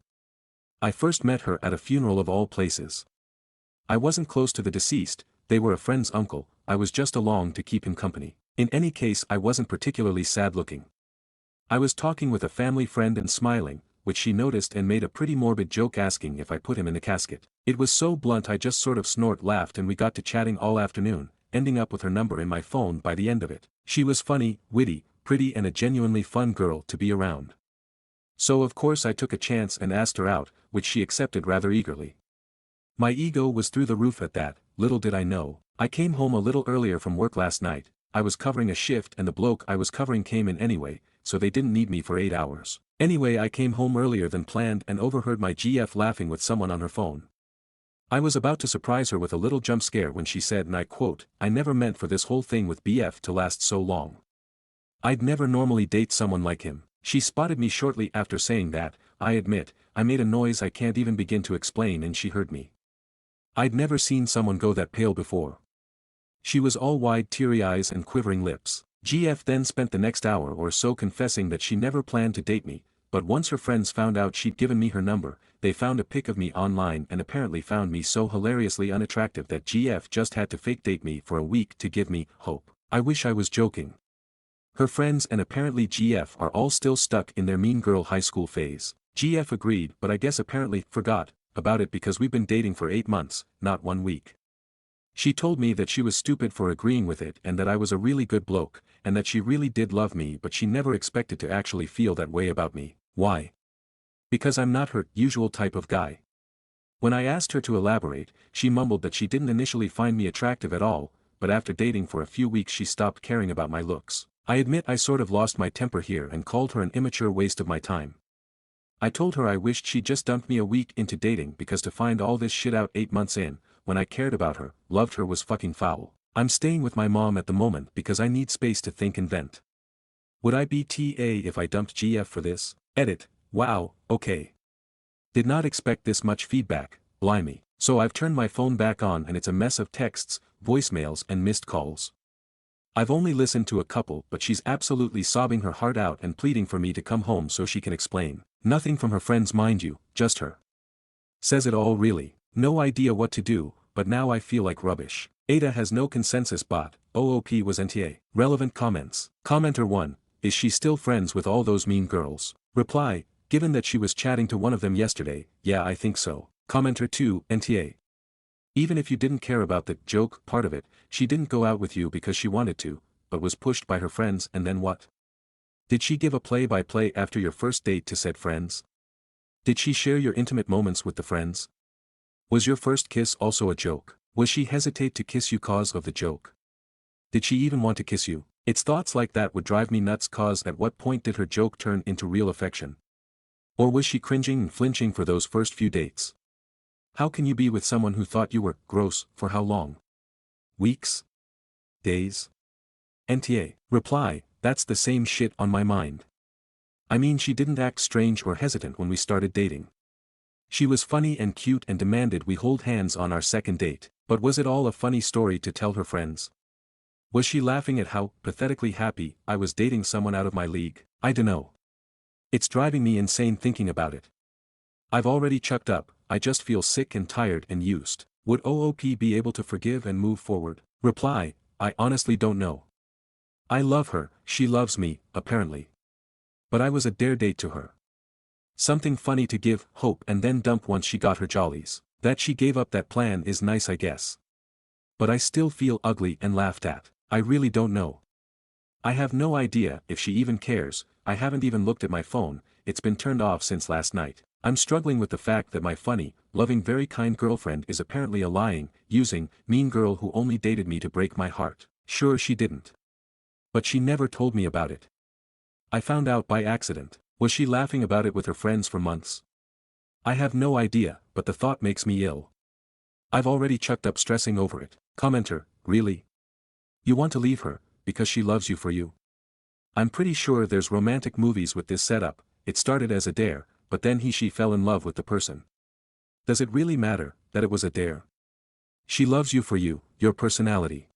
I first met her at a funeral of all places. I wasn't close to the deceased, they were a friend's uncle, I was just along to keep him company. In any case I wasn't particularly sad looking. I was talking with a family friend and smiling, which she noticed and made a pretty morbid joke asking if I put him in the casket. It was so blunt I just sort of laughed and we got to chatting all afternoon, ending up with her number in my phone by the end of it. She was funny, witty, pretty and a genuinely fun girl to be around. So of course I took a chance and asked her out, which she accepted rather eagerly. My ego was through the roof at that, little did I know. I came home a little earlier from work last night, I was covering a shift and the bloke I was covering came in anyway, so they didn't need me for 8 hours. Anyway I came home earlier than planned and overheard my GF laughing with someone on her phone. I was about to surprise her with a little jump scare when she said and I quote, I never meant for this whole thing with BF to last so long. I'd never normally date someone like him. She spotted me shortly after saying that, I admit, I made a noise I can't even begin to explain and she heard me. I'd never seen someone go that pale before. She was all wide teary eyes and quivering lips. GF then spent the next hour or so confessing that she never planned to date me, but once her friends found out she'd given me her number, they found a pic of me online and apparently found me so hilariously unattractive that GF just had to fake date me for a week to give me hope. I wish I was joking. Her friends and apparently GF are all still stuck in their mean girl high school phase. GF agreed but I guess apparently forgot about it because we've been dating for 8 months, not 1 week. She told me that she was stupid for agreeing with it and that I was a really good bloke, and that she really did love me but she never expected to actually feel that way about me. Why? Because I'm not her usual type of guy. When I asked her to elaborate, she mumbled that she didn't initially find me attractive at all, but after dating for a few weeks she stopped caring about my looks. I admit I sort of lost my temper here and called her an immature waste of my time. I told her I wished she'd just dumped me a week into dating because to find all this shit out 8 months in, when I cared about her, loved her was fucking foul. I'm staying with my mom at the moment because I need space to think and vent. Would I be TA if I dumped GF for this? Edit, wow, okay. Did not expect this much feedback, blimey. So I've turned my phone back on and it's a mess of texts, voicemails and missed calls. I've only listened to a couple but she's absolutely sobbing her heart out and pleading for me to come home so she can explain. Nothing from her friends mind you, just her. Says it all really. No idea what to do, but now I feel like rubbish. Aita has no consensus bot, OOP was NTA. Relevant comments. Commenter 1, is she still friends with all those mean girls? Reply, given that she was chatting to one of them yesterday, yeah I think so. Commenter 2, NTA. Even if you didn't care about the joke part of it, she didn't go out with you because she wanted to, but was pushed by her friends and then what? Did she give a play-by-play after your first date to said friends? Did she share your intimate moments with the friends? Was your first kiss also a joke? Was she hesitate to kiss you cause of the joke? Did she even want to kiss you? It's thoughts like that would drive me nuts cause at what point did her joke turn into real affection? Or was she cringing and flinching for those first few dates? How can you be with someone who thought you were gross for how long? Weeks? Days? NTA. Reply, that's the same shit on my mind. I mean, she didn't act strange or hesitant when we started dating. She was funny and cute and demanded we hold hands on our second date, but was it all a funny story to tell her friends? Was she laughing at how pathetically happy I was dating someone out of my league? I dunno. It's driving me insane thinking about it. I've already chucked up, I just feel sick and tired and used. Would OOP be able to forgive and move forward? Reply, I honestly don't know. I love her, she loves me, apparently. But I was a dare date to her. Something funny to give hope and then dump once she got her jollies. That she gave up that plan is nice, I guess. But I still feel ugly and laughed at. I really don't know. I have no idea if she even cares. I haven't even looked at my phone, it's been turned off since last night. I'm struggling with the fact that my funny, loving, very kind girlfriend is apparently a lying, using, mean girl who only dated me to break my heart. Sure, she didn't. But she never told me about it. I found out by accident. Was she laughing about it with her friends for months? I have no idea, but the thought makes me ill. I've already chucked up stressing over it. Commenter, really? You want to leave her, because she loves you for you? I'm pretty sure there's romantic movies with this setup. It started as a dare, but then she fell in love with the person. Does it really matter that it was a dare? She loves you for you, your personality.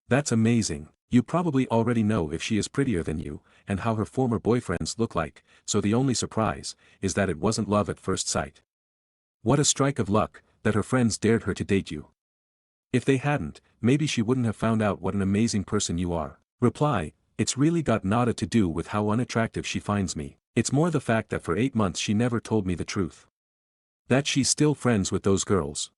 That's amazing. You probably already know if she is prettier than you, and how her former boyfriends look like, so the only surprise is that it wasn't love at first sight. What a strike of luck, that her friends dared her to date you. If they hadn't, maybe she wouldn't have found out what an amazing person you are. Reply, it's really got nada to do with how unattractive she finds me. It's more the fact that for 8 months she never told me the truth. That she's still friends with those girls.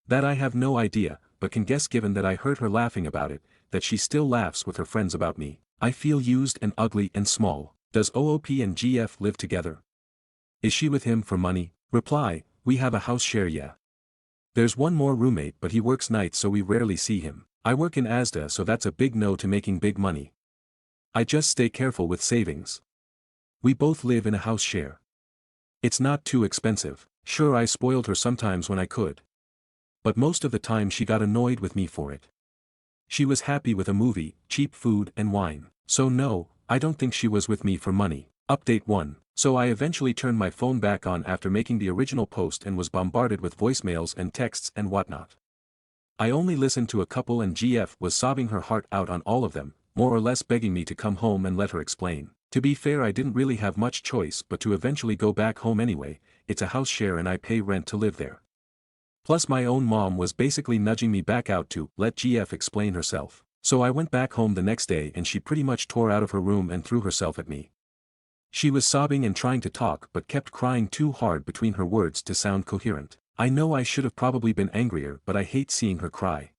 That I have no idea, but can guess given that I heard her laughing about it, that she still laughs with her friends about me. I feel used and ugly and small. Does OOP and GF live together? Is she with him for money? Reply, we have a house share, yeah. There's one more roommate but he works nights so we rarely see him. I work in ASDA so that's a big no to making big money. I just stay careful with savings. We both live in a house share. It's not too expensive. Sure, I spoiled her sometimes when I could. But most of the time she got annoyed with me for it. She was happy with a movie, cheap food and wine. So no, I don't think she was with me for money. Update 1. So I eventually turned my phone back on after making the original post and was bombarded with voicemails and texts and whatnot. I only listened to a couple and GF was sobbing her heart out on all of them, more or less begging me to come home and let her explain. To be fair, I didn't really have much choice but to eventually go back home anyway. It's a house share and I pay rent to live there. Plus my own mom was basically nudging me back out to let GF explain herself. So I went back home the next day and she pretty much tore out of her room and threw herself at me. She was sobbing and trying to talk but kept crying too hard between her words to sound coherent. I know I should have probably been angrier, but I hate seeing her cry.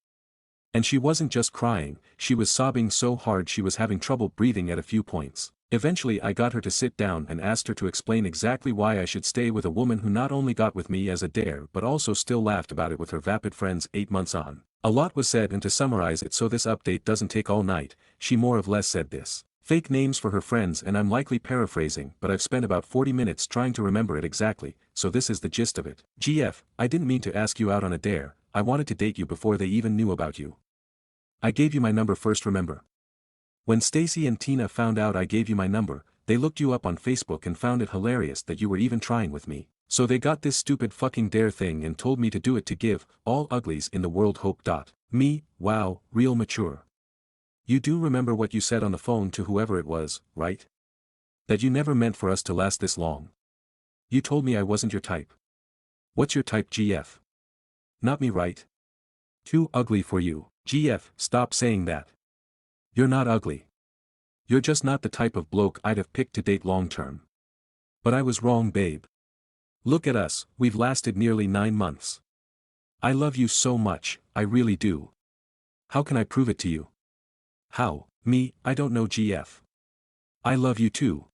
And she wasn't just crying, she was sobbing so hard she was having trouble breathing at a few points. Eventually I got her to sit down and asked her to explain exactly why I should stay with a woman who not only got with me as a dare but also still laughed about it with her vapid friends 8 months on. A lot was said, and to summarize it so this update doesn't take all night, she more or less said this. Fake names for her friends, and I'm likely paraphrasing, but I've spent about 40 minutes trying to remember it exactly, so this is the gist of it. GF, I didn't mean to ask you out on a dare, I wanted to date you before they even knew about you. I gave you my number first, remember? When Stacy and Tina found out I gave you my number, they looked you up on Facebook and found it hilarious that you were even trying with me. So they got this stupid fucking dare thing and told me to do it to give all uglies in the world hope. Me, wow, real mature. You do remember what you said on the phone to whoever it was, right? That you never meant for us to last this long. You told me I wasn't your type. What's your type, GF? Not me, right? Too ugly for you. GF, stop saying that. You're not ugly. You're just not the type of bloke I'd have picked to date long term. But I was wrong, babe. Look at us, we've lasted nearly 9 months. I love you so much, I really do. How can I prove it to you? How? Me, I don't know, GF. I love you too.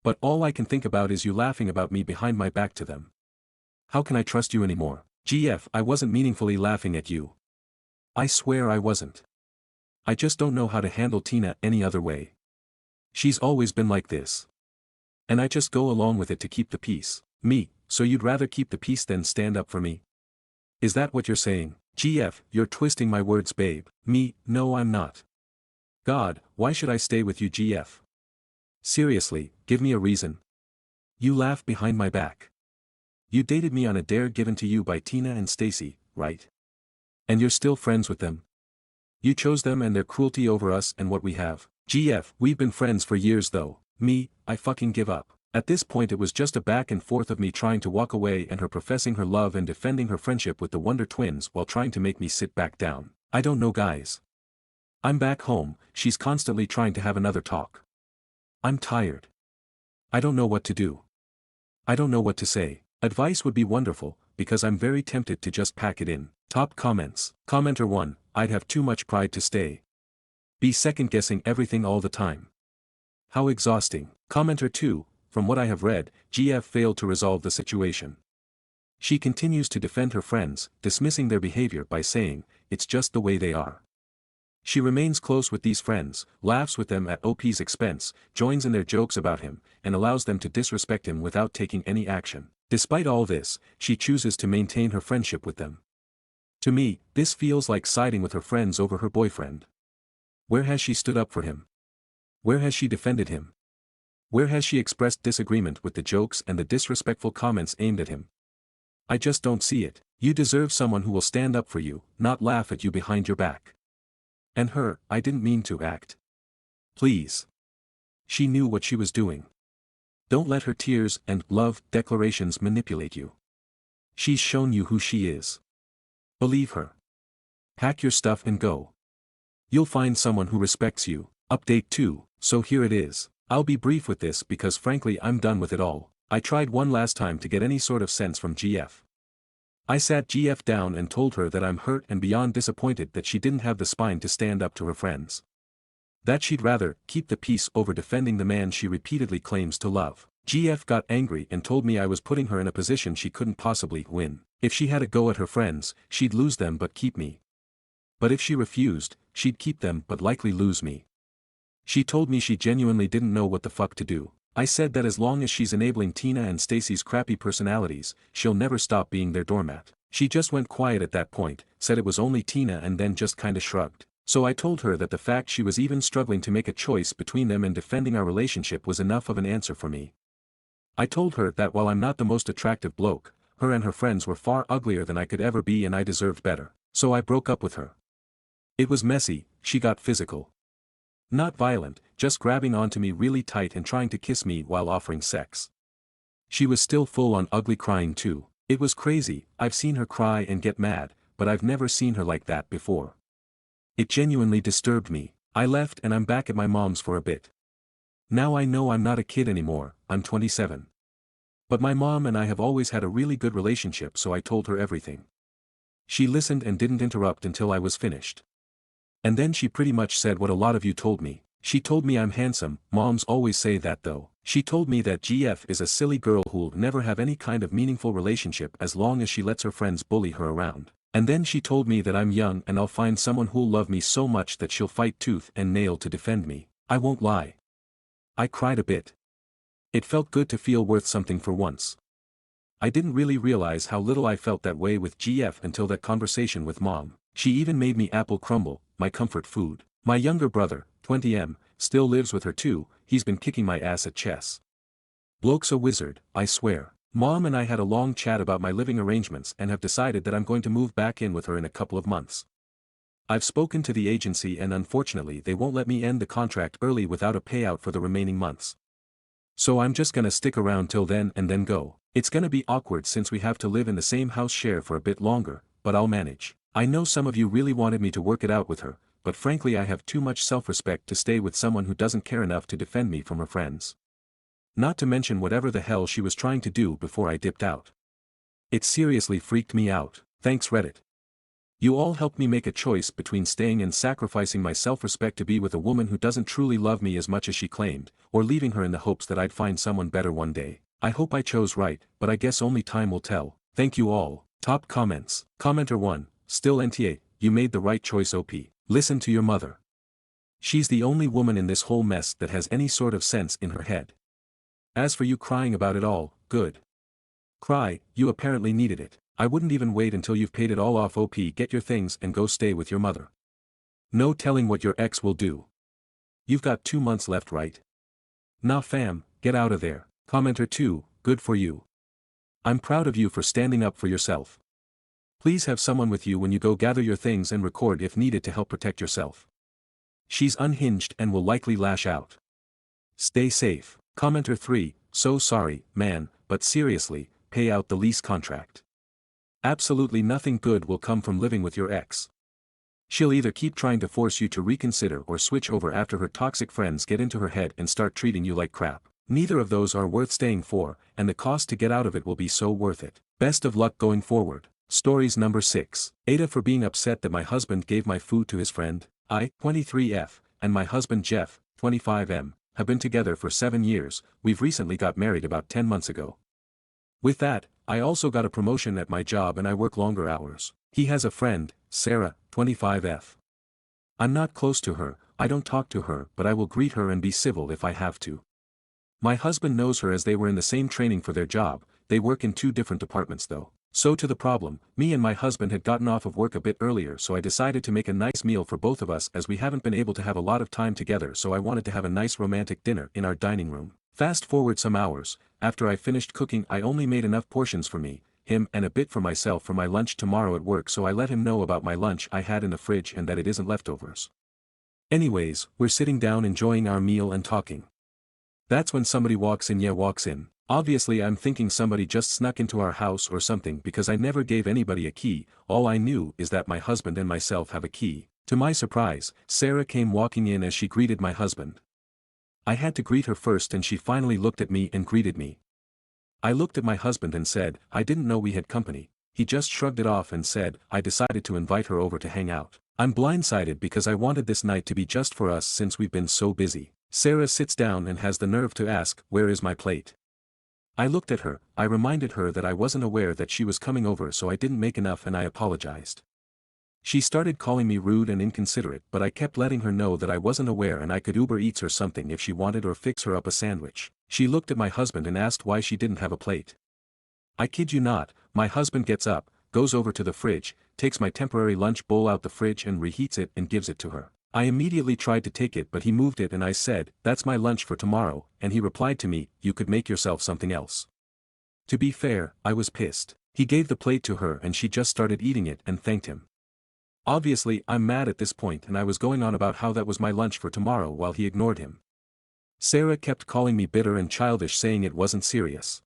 But all I can think about is you laughing about me behind my back to them. How can I trust you anymore? GF, I wasn't meaningfully laughing at you. I swear I wasn't. I just don't know how to handle Tina any other way. She's always been like this. And I just go along with it to keep the peace. Me, so you'd rather keep the peace than stand up for me? Is that what you're saying? GF, you're twisting my words, babe. Me, no I'm not. God, why should I stay with you, GF? Seriously, give me a reason. You laugh behind my back. You dated me on a dare given to you by Tina and Stacy, right? And you're still friends with them? You chose them and their cruelty over us and what we have. GF, we've been friends for years though. Me, I fucking give up. At this point it was just a back and forth of me trying to walk away and her professing her love and defending her friendship with the Wonder Twins while trying to make me sit back down. I don't know guys. I'm back home, she's constantly trying to have another talk. I'm tired. I don't know what to do. I don't know what to say. Advice would be wonderful, because I'm very tempted to just pack it in. Top comments. Commenter 1, I'd have too much pride to stay. Be second-guessing everything all the time. How exhausting. Commenter 2, from what I have read, GF failed to resolve the situation. She continues to defend her friends, dismissing their behavior by saying, it's just the way they are. She remains close with these friends, laughs with them at OP's expense, joins in their jokes about him, and allows them to disrespect him without taking any action. Despite all this, she chooses to maintain her friendship with them. To me, this feels like siding with her friends over her boyfriend. Where has she stood up for him? Where has she defended him? Where has she expressed disagreement with the jokes and the disrespectful comments aimed at him? I just don't see it. You deserve someone who will stand up for you, not laugh at you behind your back. And her, I didn't mean to act. Please. She knew what she was doing. Don't let her tears and love declarations manipulate you. She's shown you who she is. Believe her. Pack your stuff and go. You'll find someone who respects you. Update 2, so here it is. I'll be brief with this because frankly I'm done with it all. I tried one last time to get any sort of sense from GF. I sat GF down and told her that I'm hurt and beyond disappointed that she didn't have the spine to stand up to her friends. That she'd rather keep the peace over defending the man she repeatedly claims to love. GF got angry and told me I was putting her in a position she couldn't possibly win. If she had a go at her friends, she'd lose them but keep me. But if she refused, she'd keep them but likely lose me. She told me she genuinely didn't know what the fuck to do. I said that as long as she's enabling Tina and Stacy's crappy personalities, she'll never stop being their doormat. She just went quiet at that point, said it was only Tina and then just kinda shrugged. So I told her that the fact she was even struggling to make a choice between them and defending our relationship was enough of an answer for me. I told her that while I'm not the most attractive bloke, her and her friends were far uglier than I could ever be and I deserved better. So I broke up with her. It was messy, she got physical. Not violent, just grabbing onto me really tight and trying to kiss me while offering sex. She was still full on ugly crying too. It was crazy, I've seen her cry and get mad, but I've never seen her like that before. It genuinely disturbed me. I left and I'm back at my mom's for a bit. Now I know I'm not a kid anymore, I'm 27. But my mom and I have always had a really good relationship, so I told her everything. She listened and didn't interrupt until I was finished. And then she pretty much said what a lot of you told me. She told me I'm handsome. Moms always say that though. She told me that GF is a silly girl who'll never have any kind of meaningful relationship as long as she lets her friends bully her around. And then she told me that I'm young and I'll find someone who'll love me so much that she'll fight tooth and nail to defend me. I won't lie. I cried a bit. It felt good to feel worth something for once. I didn't really realize how little I felt that way with GF until that conversation with Mom. She even made me apple crumble, my comfort food. My younger brother, 20M, still lives with her too. He's been kicking my ass at chess. Bloke's a wizard, I swear. Mom and I had a long chat about my living arrangements and have decided that I'm going to move back in with her in a couple of months. I've spoken to the agency and unfortunately they won't let me end the contract early without a payout for the remaining months. So I'm just gonna stick around till then and then go. It's gonna be awkward since we have to live in the same house share for a bit longer, but I'll manage. I know some of you really wanted me to work it out with her, but frankly I have too much self-respect to stay with someone who doesn't care enough to defend me from her friends. Not to mention whatever the hell she was trying to do before I dipped out. It seriously freaked me out. Thanks Reddit. You all helped me make a choice between staying and sacrificing my self-respect to be with a woman who doesn't truly love me as much as she claimed, or leaving her in the hopes that I'd find someone better one day. I hope I chose right, but I guess only time will tell. Thank you all. Top comments. Commenter 1, still NTA, you made the right choice OP. Listen to your mother. She's the only woman in this whole mess that has any sort of sense in her head. As for you crying about it all, good. Cry, you apparently needed it. I wouldn't even wait until you've paid it all off OP. Get your things and go stay with your mother. No telling what your ex will do. You've got 2 months left, right? Nah fam, get out of there. Commenter 2, good for you. I'm proud of you for standing up for yourself. Please have someone with you when you go gather your things and record if needed to help protect yourself. She's unhinged and will likely lash out. Stay safe. Commenter 3, so sorry, man, but seriously, pay out the lease contract. Absolutely nothing good will come from living with your ex. She'll either keep trying to force you to reconsider or switch over after her toxic friends get into her head and start treating you like crap. Neither of those are worth staying for, and the cost to get out of it will be so worth it. Best of luck going forward. Stories number 6. Aita for being upset that my husband gave my food to his friend. I, 23F, and my husband Jeff, 25M, have been together for 7 years. We've recently got married about 10 months ago. With that, I also got a promotion at my job and I work longer hours. He has a friend, Sarah, 25F. I'm not close to her, I don't talk to her, but I will greet her and be civil if I have to. My husband knows her as they were in the same training for their job. They work in 2 different departments though. So to the problem, me and my husband had gotten off of work a bit earlier, so I decided to make a nice meal for both of us as we haven't been able to have a lot of time together, so I wanted to have a nice romantic dinner in our dining room. Fast forward some hours, after I finished cooking I only made enough portions for me, him and a bit for myself for my lunch tomorrow at work, so I let him know about my lunch I had in the fridge and that it isn't leftovers. Anyways, we're sitting down enjoying our meal and talking. That's when somebody walks in. Obviously I'm thinking somebody just snuck into our house or something because I never gave anybody a key. All I knew is that my husband and myself have a key. To my surprise, Sarah came walking in as she greeted my husband. I had to greet her first and she finally looked at me and greeted me. I looked at my husband and said, I didn't know we had company. He just shrugged it off and said, I decided to invite her over to hang out. I'm blindsided because I wanted this night to be just for us since we've been so busy. Sarah sits down and has the nerve to ask, where is my plate? I looked at her, I reminded her that I wasn't aware that she was coming over, so I didn't make enough and I apologized. She started calling me rude and inconsiderate, but I kept letting her know that I wasn't aware and I could Uber Eats or something if she wanted or fix her up a sandwich. She looked at my husband and asked why she didn't have a plate. I kid you not, my husband gets up, goes over to the fridge, takes my temporary lunch bowl out the fridge and reheats it and gives it to her. I immediately tried to take it but he moved it and I said, that's my lunch for tomorrow, and he replied to me, you could make yourself something else. To be fair, I was pissed. He gave the plate to her and she just started eating it and thanked him. Obviously I'm mad at this point and I was going on about how that was my lunch for tomorrow while he ignored him. Sarah kept calling me bitter and childish, saying it wasn't serious.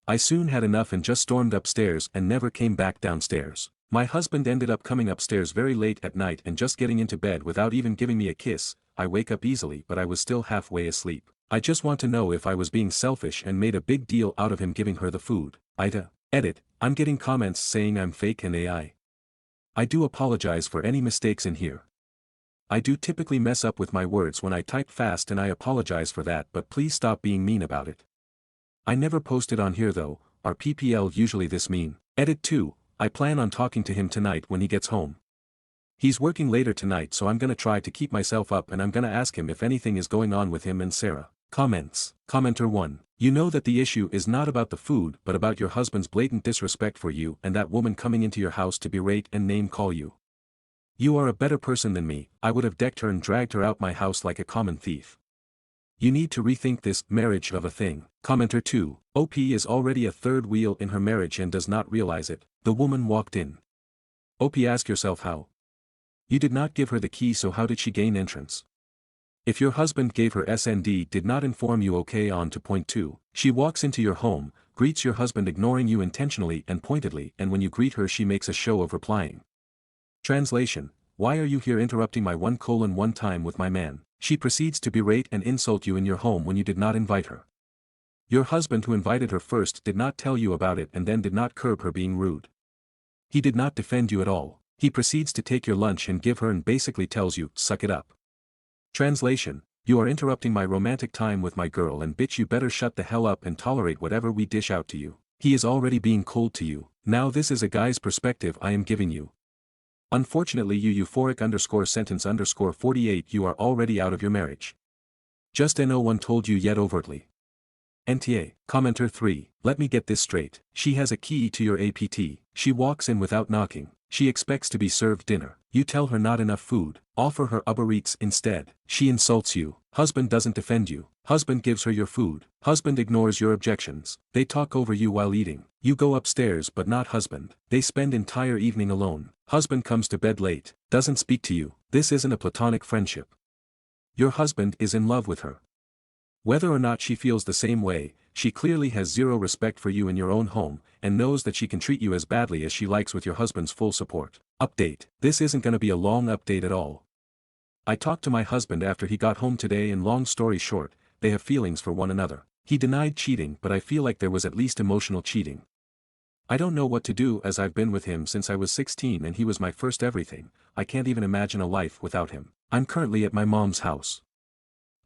I soon had enough and just stormed upstairs and never came back downstairs. My husband ended up coming upstairs very late at night and just getting into bed without even giving me a kiss. I wake up easily but I was still halfway asleep. I just want to know if I was being selfish and made a big deal out of him giving her the food. Aita Reddit, I'm getting comments saying I'm fake and AI. I do apologize for any mistakes in here. I do typically mess up with my words when I type fast and I apologize for that, but please stop being mean about it. I never posted on here though, are PPL usually this mean? Edit 2. I plan on talking to him tonight when he gets home. He's working later tonight, so I'm gonna try to keep myself up and I'm gonna ask him if anything is going on with him and Sarah. Comments. Commenter 1. You know that the issue is not about the food but about your husband's blatant disrespect for you and that woman coming into your house to berate and name call you. You are a better person than me. I would have decked her and dragged her out my house like a common thief. You need to rethink this marriage of a thing. Commenter 2. OP is already a third wheel in her marriage and does not realize it. The woman walked in. OP, ask yourself how. You did not give her the key, so how did she gain entrance? If your husband gave her SND, did not inform you. Okay, on to point 2. She walks into your home, greets your husband ignoring you intentionally and pointedly, and when you greet her she makes a show of replying. Translation. Why are you here interrupting my 1:1 time with my man? She proceeds to berate and insult you in your home when you did not invite her. Your husband, who invited her first, did not tell you about it and then did not curb her being rude. He did not defend you at all. He proceeds to take your lunch and give her and basically tells you, suck it up. Translation: you are interrupting my romantic time with my girl and bitch, you better shut the hell up and tolerate whatever we dish out to you. He is already being cold to you. Now this is a guy's perspective I am giving you. Unfortunately you euphoric _sentence 48 you are already out of your marriage. Just no one told you yet overtly. NTA. Commenter 3. Let me get this straight. She has a key to your APT. She walks in without knocking. She expects to be served dinner. You tell her not enough food. Offer her Uber Eats instead. She insults you. Husband doesn't defend you. Husband gives her your food. Husband ignores your objections. They talk over you while eating. You go upstairs but not husband. They spend entire evening alone. Husband comes to bed late. Doesn't speak to you. This isn't a platonic friendship. Your husband is in love with her. Whether or not she feels the same way, she clearly has zero respect for you in your own home, and knows that she can treat you as badly as she likes with your husband's full support. Update. This isn't gonna be a long update at all. I talked to my husband after he got home today and long story short, they have feelings for one another. He denied cheating but I feel like there was at least emotional cheating. I don't know what to do as I've been with him since I was 16 and he was my first everything. I can't even imagine a life without him. I'm currently at my mom's house.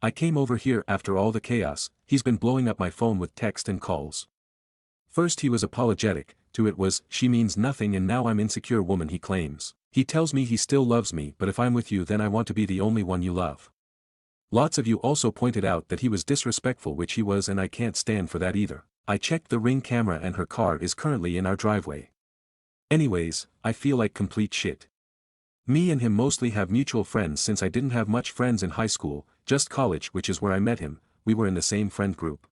I came over here after all the chaos. He's been blowing up my phone with text and calls. First he was apologetic, to it was, she means nothing and now I'm insecure woman he claims. He tells me he still loves me but if I'm with you then I want to be the only one you love. Lots of you also pointed out that he was disrespectful, which he was, and I can't stand for that either. I checked the Ring camera and her car is currently in our driveway. Anyways, I feel like complete shit. Me and him mostly have mutual friends since I didn't have much friends in high school, just college, which is where I met him. We were in the same friend group.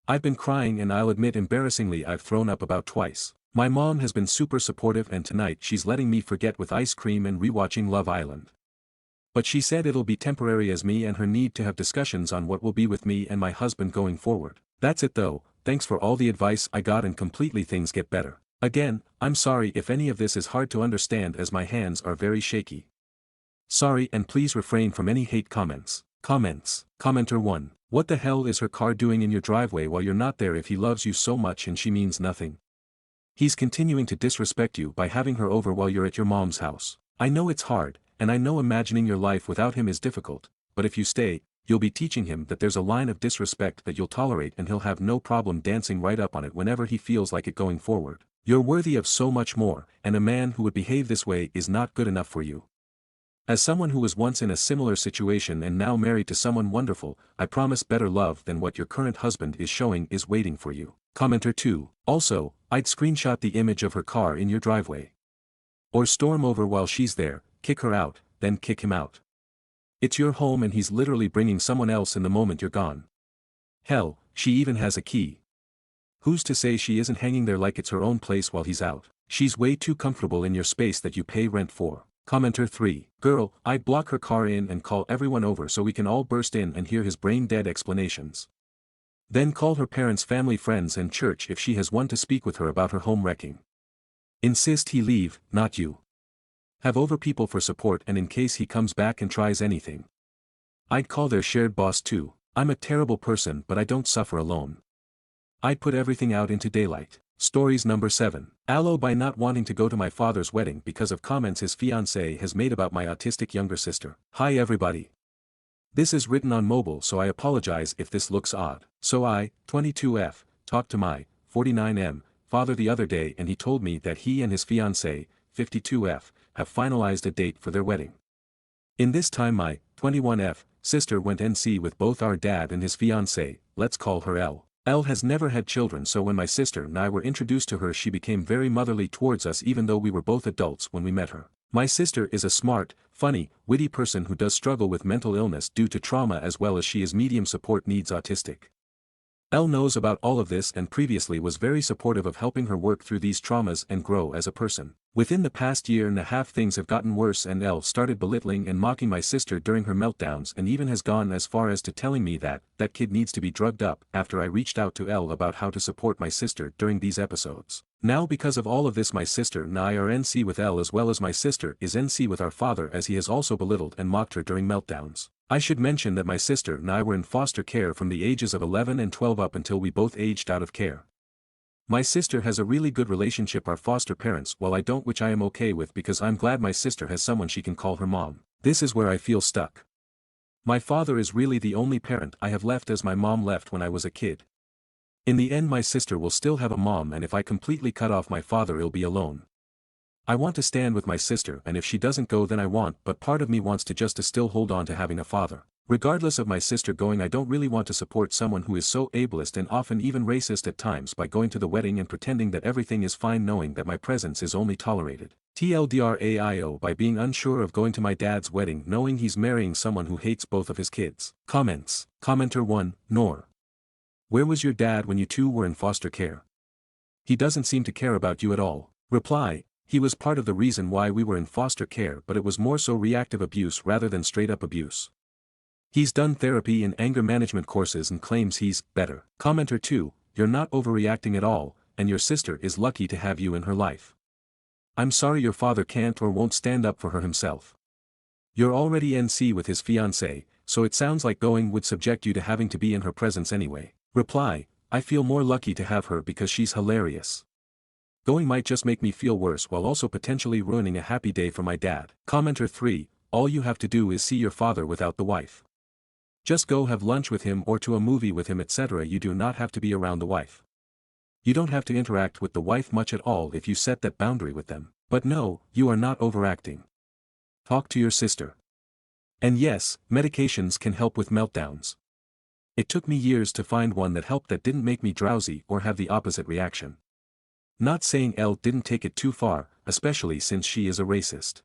I've been crying and I'll admit embarrassingly I've thrown up about twice. My mom has been super supportive and tonight she's letting me forget with ice cream and rewatching Love Island. But she said it'll be temporary as me and her need to have discussions on what will be with me and my husband going forward. That's it though, thanks for all the advice I got and completely things get better. Again, I'm sorry if any of this is hard to understand as my hands are very shaky. Sorry and please refrain from any hate comments. Commenter 1. What the hell is her car doing in your driveway while you're not there if he loves you so much and she means nothing? He's continuing to disrespect you by having her over while you're at your mom's house. I know it's hard, and I know imagining your life without him is difficult, but if you stay, you'll be teaching him that there's a line of disrespect that you'll tolerate and he'll have no problem dancing right up on it whenever he feels like it going forward. You're worthy of so much more, and a man who would behave this way is not good enough for you. As someone who was once in a similar situation and now married to someone wonderful, I promise better love than what your current husband is showing is waiting for you. Commenter 2. Also, I'd screenshot the image of her car in your driveway. Or storm over while she's there, kick her out, then kick him out. It's your home and he's literally bringing someone else in the moment you're gone. Hell, she even has a key. Who's to say she isn't hanging there like it's her own place while he's out? She's way too comfortable in your space that you pay rent for. Commenter 3. Girl, I'd block her car in and call everyone over so we can all burst in and hear his brain-dead explanations. Then call her parents, family, friends and church if she has one to speak with her about her home wrecking. Insist he leave, not you. Have over people for support and in case he comes back and tries anything. I'd call their shared boss too. I'm a terrible person but I don't suffer alone. I'd put everything out into daylight. Stories number 7. Aloe by not wanting to go to my father's wedding because of comments his fiancé has made about my autistic younger sister. Hi everybody. This is written on mobile so I apologize if this looks odd. So I, 22F, talked to my, 49M, father the other day and he told me that he and his fiancé, 52F, have finalized a date for their wedding. In this time my, 21F, sister went NC with both our dad and his fiancé, let's call her L. Elle has never had children so when my sister and I were introduced to her she became very motherly towards us even though we were both adults when we met her. My sister is a smart, funny, witty person who does struggle with mental illness due to trauma as well as she is medium support needs autistic. Elle knows about all of this and previously was very supportive of helping her work through these traumas and grow as a person. Within the past year and a half things have gotten worse and Elle started belittling and mocking my sister during her meltdowns and even has gone as far as to telling me that kid needs to be drugged up after I reached out to Elle about how to support my sister during these episodes. Now because of all of this my sister and I are NC with Elle as well as my sister is NC with our father as he has also belittled and mocked her during meltdowns. I should mention that my sister and I were in foster care from the ages of 11 and 12 up until we both aged out of care. My sister has a really good relationship our foster parents while I don't, which I am okay with because I'm glad my sister has someone she can call her mom. This is where I feel stuck. My father is really the only parent I have left as my mom left when I was a kid. In the end my sister will still have a mom, and if I completely cut off my father I'll be alone. I want to stand with my sister, and if she doesn't go then I want, but part of me wants to still hold on to having a father. Regardless of my sister going, I don't really want to support someone who is so ableist and often even racist at times by going to the wedding and pretending that everything is fine knowing that my presence is only tolerated. TLDRAIO by being unsure of going to my dad's wedding knowing he's marrying someone who hates both of his kids. Comments. Commenter 1, Nor. Where was your dad when you two were in foster care? He doesn't seem to care about you at all. Reply. He was part of the reason why we were in foster care, but it was more so reactive abuse rather than straight up abuse. He's done therapy and anger management courses and claims he's better. Commenter 2, you're not overreacting at all, and your sister is lucky to have you in her life. I'm sorry your father can't or won't stand up for her himself. You're already NC with his fiancé, so it sounds like going would subject you to having to be in her presence anyway. Reply, I feel more lucky to have her because she's hilarious. Going might just make me feel worse while also potentially ruining a happy day for my dad. Commenter 3, all you have to do is see your father without the wife. Just go have lunch with him or to a movie with him, etc. You do not have to be around the wife. You don't have to interact with the wife much at all if you set that boundary with them. But no, you are not overacting. Talk to your sister. And yes, medications can help with meltdowns. It took me years to find one that helped, that didn't make me drowsy or have the opposite reaction. Not saying Elle didn't take it too far, especially since she is a racist.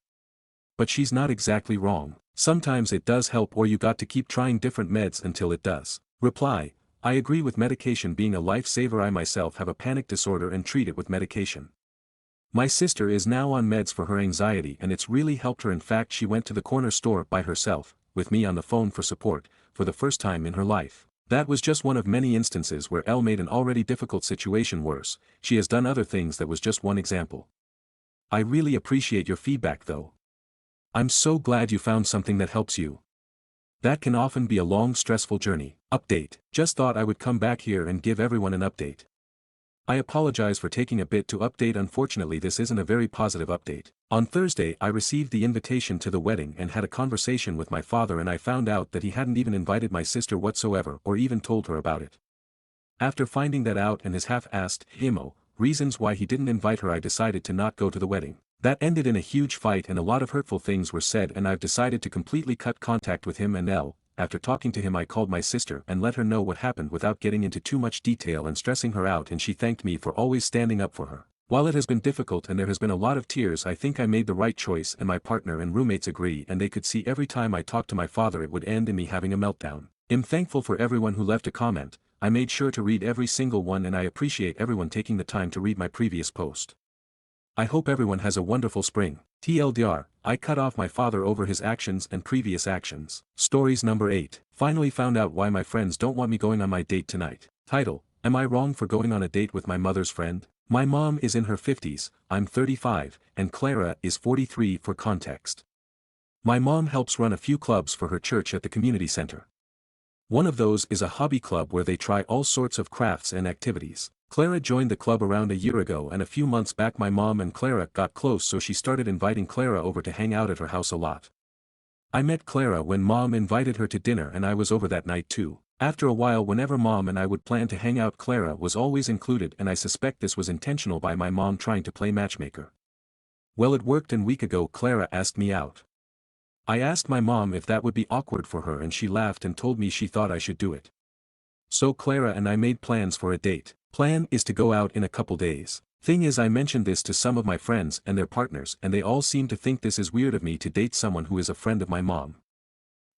But she's not exactly wrong. Sometimes it does help, or you got to keep trying different meds until it does. Reply, I agree with medication being a lifesaver. I myself have a panic disorder and treat it with medication. My sister is now on meds for her anxiety and it's really helped her. In fact, she went to the corner store by herself, with me on the phone for support, for the first time in her life. That was just one of many instances where Elle made an already difficult situation worse. She has done other things, that was just one example. I really appreciate your feedback though. I'm so glad you found something that helps you. That can often be a long stressful journey. Update. Just thought I would come back here and give everyone an update. I apologize for taking a bit to update. Unfortunately this isn't a very positive update. On Thursday I received the invitation to the wedding and had a conversation with my father, and I found out that he hadn't even invited my sister whatsoever or even told her about it. After finding that out and his half-assed reasons why he didn't invite her, I decided to not go to the wedding. That ended in a huge fight and a lot of hurtful things were said, and I've decided to completely cut contact with him and Elle. After talking to him I called my sister and let her know what happened without getting into too much detail and stressing her out, and she thanked me for always standing up for her. While it has been difficult and there has been a lot of tears, I think I made the right choice, and my partner and roommates agree, and they could see every time I talked to my father it would end in me having a meltdown. I'm thankful for everyone who left a comment. I made sure to read every single one, and I appreciate everyone taking the time to read my previous post. I hope everyone has a wonderful spring. TLDR, I cut off my father over his actions and previous actions. Stories number 8. Finally found out why my friends don't want me going on my date tonight. Title, Am I wrong for going on a date with my mother's friend? My mom is in her 50s, I'm 35, and Clara is 43 for context. My mom helps run a few clubs for her church at the community center. One of those is a hobby club where they try all sorts of crafts and activities. Clara joined the club around a year ago, and a few months back my mom and Clara got close, so she started inviting Clara over to hang out at her house a lot. I met Clara when mom invited her to dinner and I was over that night too. After a while, whenever mom and I would plan to hang out, Clara was always included, and I suspect this was intentional by my mom trying to play matchmaker. Well, it worked, and a week ago Clara asked me out. I asked my mom if that would be awkward for her and she laughed and told me she thought I should do it. So Clara and I made plans for a date. Plan is to go out in a couple days. Thing is, I mentioned this to some of my friends and their partners, and they all seem to think this is weird of me to date someone who is a friend of my mom.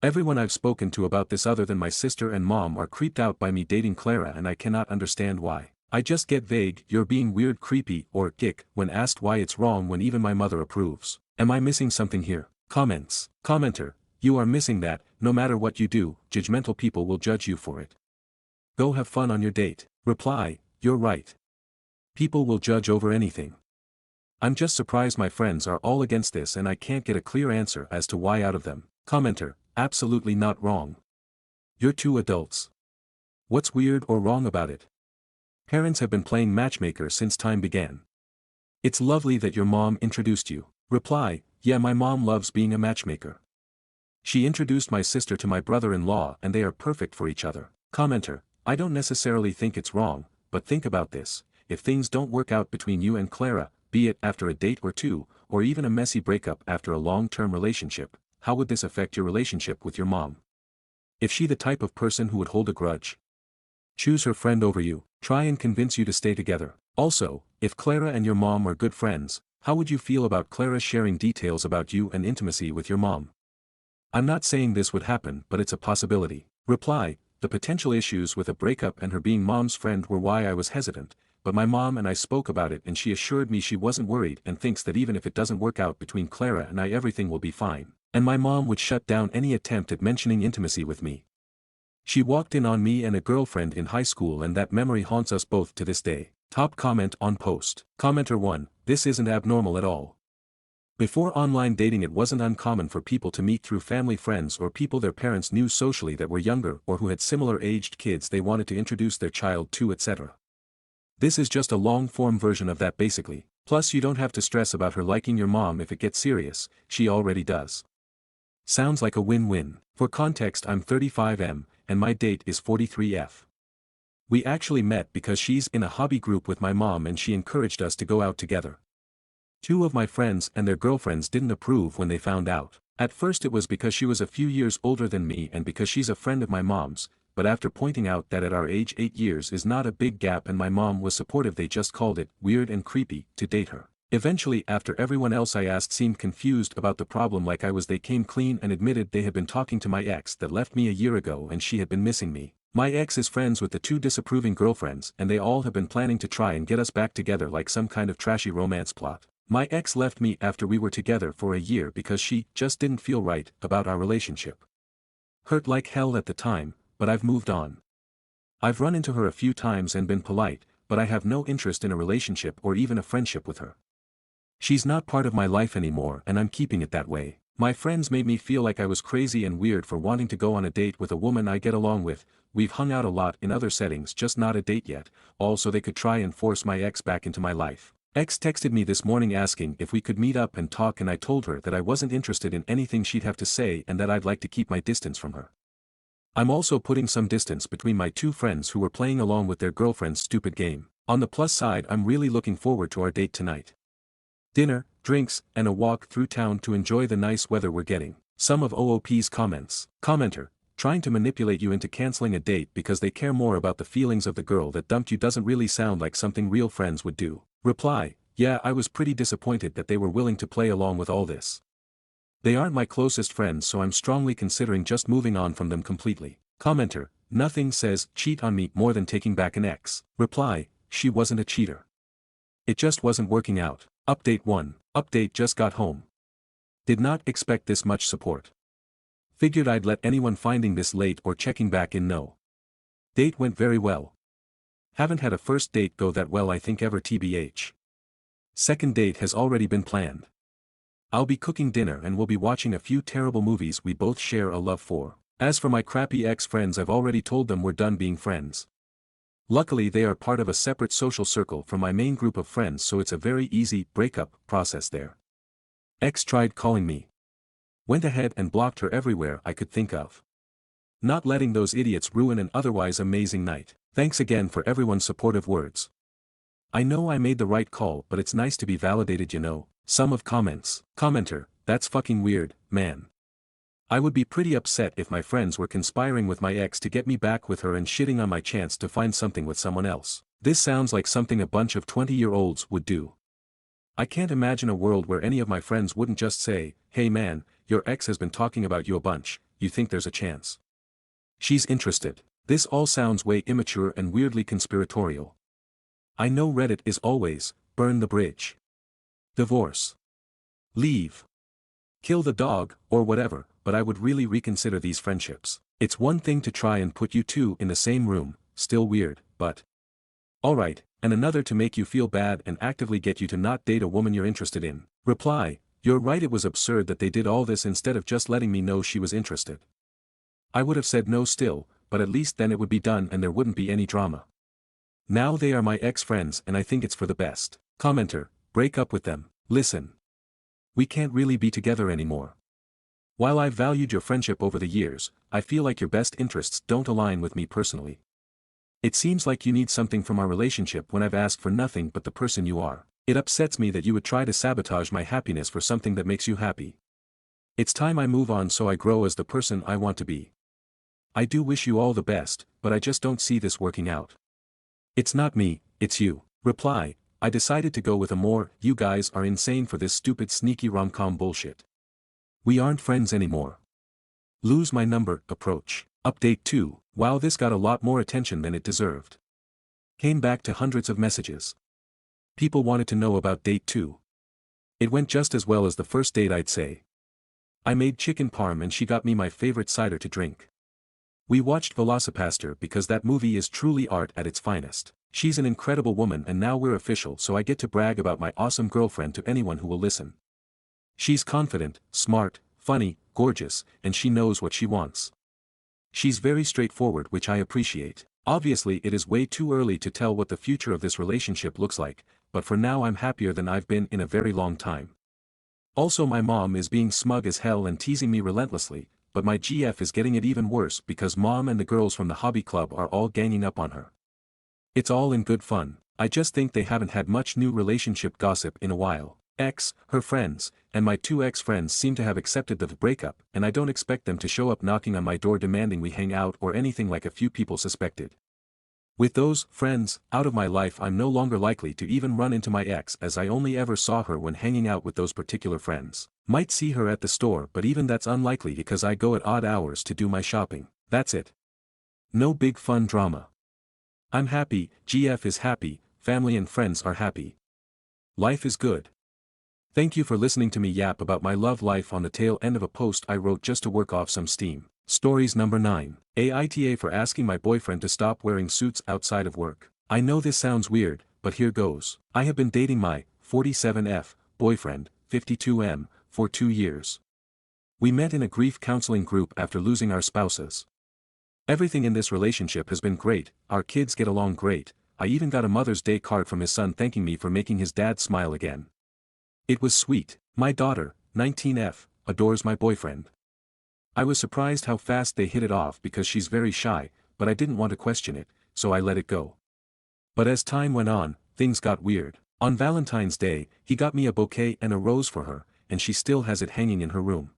Everyone I've spoken to about this other than my sister and mom are creeped out by me dating Clara, and I cannot understand why. I just get vague, "You're being weird, creepy," or "kick" when asked why it's wrong when even my mother approves. Am I missing something here? Comments. Commenter, you are missing that. No matter what you do, judgmental people will judge you for it. Go have fun on your date. Reply, you're right. People will judge over anything. I'm just surprised my friends are all against this and I can't get a clear answer as to why out of them. Commenter, absolutely not wrong. You're two adults. What's weird or wrong about it? Parents have been playing matchmaker since time began. It's lovely that your mom introduced you. Reply, yeah, my mom loves being a matchmaker. She introduced my sister to my brother-in-law and they are perfect for each other. Commenter, I don't necessarily think it's wrong, but think about this, if things don't work out between you and Clara, be it after a date or two, or even a messy breakup after a long-term relationship, how would this affect your relationship with your mom? Is she the type of person who would hold a grudge? Choose her friend over you, try and convince you to stay together. Also, if Clara and your mom are good friends, how would you feel about Clara sharing details about you and intimacy with your mom? I'm not saying this would happen, but it's a possibility. Reply, the potential issues with a breakup and her being mom's friend were why I was hesitant, but my mom and I spoke about it and she assured me she wasn't worried and thinks that even if it doesn't work out between Clara and I everything will be fine, and my mom would shut down any attempt at mentioning intimacy with me. She walked in on me and a girlfriend in high school and that memory haunts us both to this day. Top comment on post. Commenter 1, this isn't abnormal at all. Before online dating it wasn't uncommon for people to meet through family friends or people their parents knew socially that were younger or who had similar aged kids they wanted to introduce their child to etc. This is just a long-form version of that basically, plus you don't have to stress about her liking your mom if it gets serious, she already does. Sounds like a win-win. For context I'm 35M, and my date is 43F. We actually met because she's in a hobby group with my mom and she encouraged us to go out together. Two of my friends and their girlfriends didn't approve when they found out. At first it was because she was a few years older than me and because she's a friend of my mom's, but after pointing out that at our age 8 years is not a big gap and my mom was supportive they just called it weird and creepy to date her. Eventually after everyone else I asked seemed confused about the problem like I was they came clean and admitted they had been talking to my ex that left me a year ago and she had been missing me. My ex is friends with the two disapproving girlfriends and they all have been planning to try and get us back together like some kind of trashy romance plot. My ex left me after we were together for a year because she just didn't feel right about our relationship. Hurt like hell at the time, but I've moved on. I've run into her a few times and been polite, but I have no interest in a relationship or even a friendship with her. She's not part of my life anymore and I'm keeping it that way. My friends made me feel like I was crazy and weird for wanting to go on a date with a woman I get along with. We've hung out a lot in other settings, just not a date yet, all so they could try and force my ex back into my life. Ex texted me this morning asking if we could meet up and talk and I told her that I wasn't interested in anything she'd have to say and that I'd like to keep my distance from her. I'm also putting some distance between my two friends who were playing along with their girlfriend's stupid game. On the plus side I'm really looking forward to our date tonight. Dinner, drinks, and a walk through town to enjoy the nice weather we're getting. Some of OOP's comments. Commenter, trying to manipulate you into canceling a date because they care more about the feelings of the girl that dumped you doesn't really sound like something real friends would do. Reply, yeah, I was pretty disappointed that they were willing to play along with all this. They aren't my closest friends so I'm strongly considering just moving on from them completely. Commenter, nothing says cheat on me more than taking back an ex. Reply, she wasn't a cheater. It just wasn't working out. Update 1. Update just got home. Did not expect this much support. Figured I'd let anyone finding this late or checking back in know. Date went very well. Haven't had a first date go that well I think ever tbh. Second date has already been planned. I'll be cooking dinner and we'll be watching a few terrible movies we both share a love for. As for my crappy ex-friends I've already told them we're done being friends. Luckily they are part of a separate social circle from my main group of friends so it's a very easy breakup process there. Ex tried calling me. Went ahead and blocked her everywhere I could think of. Not letting those idiots ruin an otherwise amazing night. Thanks again for everyone's supportive words. I know I made the right call but it's nice to be validated you know. Some of comments. Commenter, that's fucking weird, man. I would be pretty upset if my friends were conspiring with my ex to get me back with her and shitting on my chance to find something with someone else. This sounds like something a bunch of 20-year-olds would do. I can't imagine a world where any of my friends wouldn't just say, hey man, your ex has been talking about you a bunch, you think there's a chance? She's interested. This all sounds way immature and weirdly conspiratorial. I know Reddit is always, burn the bridge. Divorce. Leave. Kill the dog, or whatever, but I would really reconsider these friendships. It's one thing to try and put you two in the same room, still weird, but alright, and another to make you feel bad and actively get you to not date a woman you're interested in. Reply, you're right it was absurd that they did all this instead of just letting me know she was interested. I would have said no still, but at least then it would be done and there wouldn't be any drama. Now they are my ex-friends and I think it's for the best. Commenter, break up with them. Listen. We can't really be together anymore. While I've valued your friendship over the years, I feel like your best interests don't align with me personally. It seems like you need something from our relationship when I've asked for nothing but the person you are. It upsets me that you would try to sabotage my happiness for something that makes you happy. It's time I move on so I grow as the person I want to be. I do wish you all the best, but I just don't see this working out. It's not me, it's you. Reply, I decided to go with a more, you guys are insane for this stupid sneaky rom-com bullshit. We aren't friends anymore. Lose my number, approach. Update 2, wow, this got a lot more attention than it deserved. Came back to hundreds of messages. People wanted to know about date 2. It went just as well as the first date, I'd say. I made chicken parm and she got me my favorite cider to drink. We watched Velocipaster because that movie is truly art at its finest. She's an incredible woman and now we're official, so I get to brag about my awesome girlfriend to anyone who will listen. She's confident, smart, funny, gorgeous, and she knows what she wants. She's very straightforward, which I appreciate. Obviously it is way too early to tell what the future of this relationship looks like, but for now I'm happier than I've been in a very long time. Also, my mom is being smug as hell and teasing me relentlessly, but my GF is getting it even worse because mom and the girls from the hobby club are all ganging up on her. It's all in good fun. I just think they haven't had much new relationship gossip in a while. Her friends, and my 2 ex-friends seem to have accepted the breakup, and I don't expect them to show up knocking on my door demanding we hang out or anything like a few people suspected. With those friends out of my life, I'm no longer likely to even run into my ex, as I only ever saw her when hanging out with those particular friends. Might see her at the store, but even that's unlikely because I go at odd hours to do my shopping. That's it. No big fun drama. I'm happy, GF is happy, family and friends are happy. Life is good. Thank you for listening to me yap about my love life on the tail end of a post I wrote just to work off some steam. Stories number 9. Aita for asking my boyfriend to stop wearing suits outside of work. I know this sounds weird, but here goes. I have been dating my 47F boyfriend, 52M, for 2 years. We met in a grief counseling group after losing our spouses. Everything in this relationship has been great, our kids get along great, I even got a Mother's Day card from his son thanking me for making his dad smile again. It was sweet. My daughter, 19F, adores my boyfriend. I was surprised how fast they hit it off because she's very shy, but I didn't want to question it, so I let it go. But as time went on, things got weird. On Valentine's Day, he got me a bouquet and a rose for her, and she still has it hanging in her room.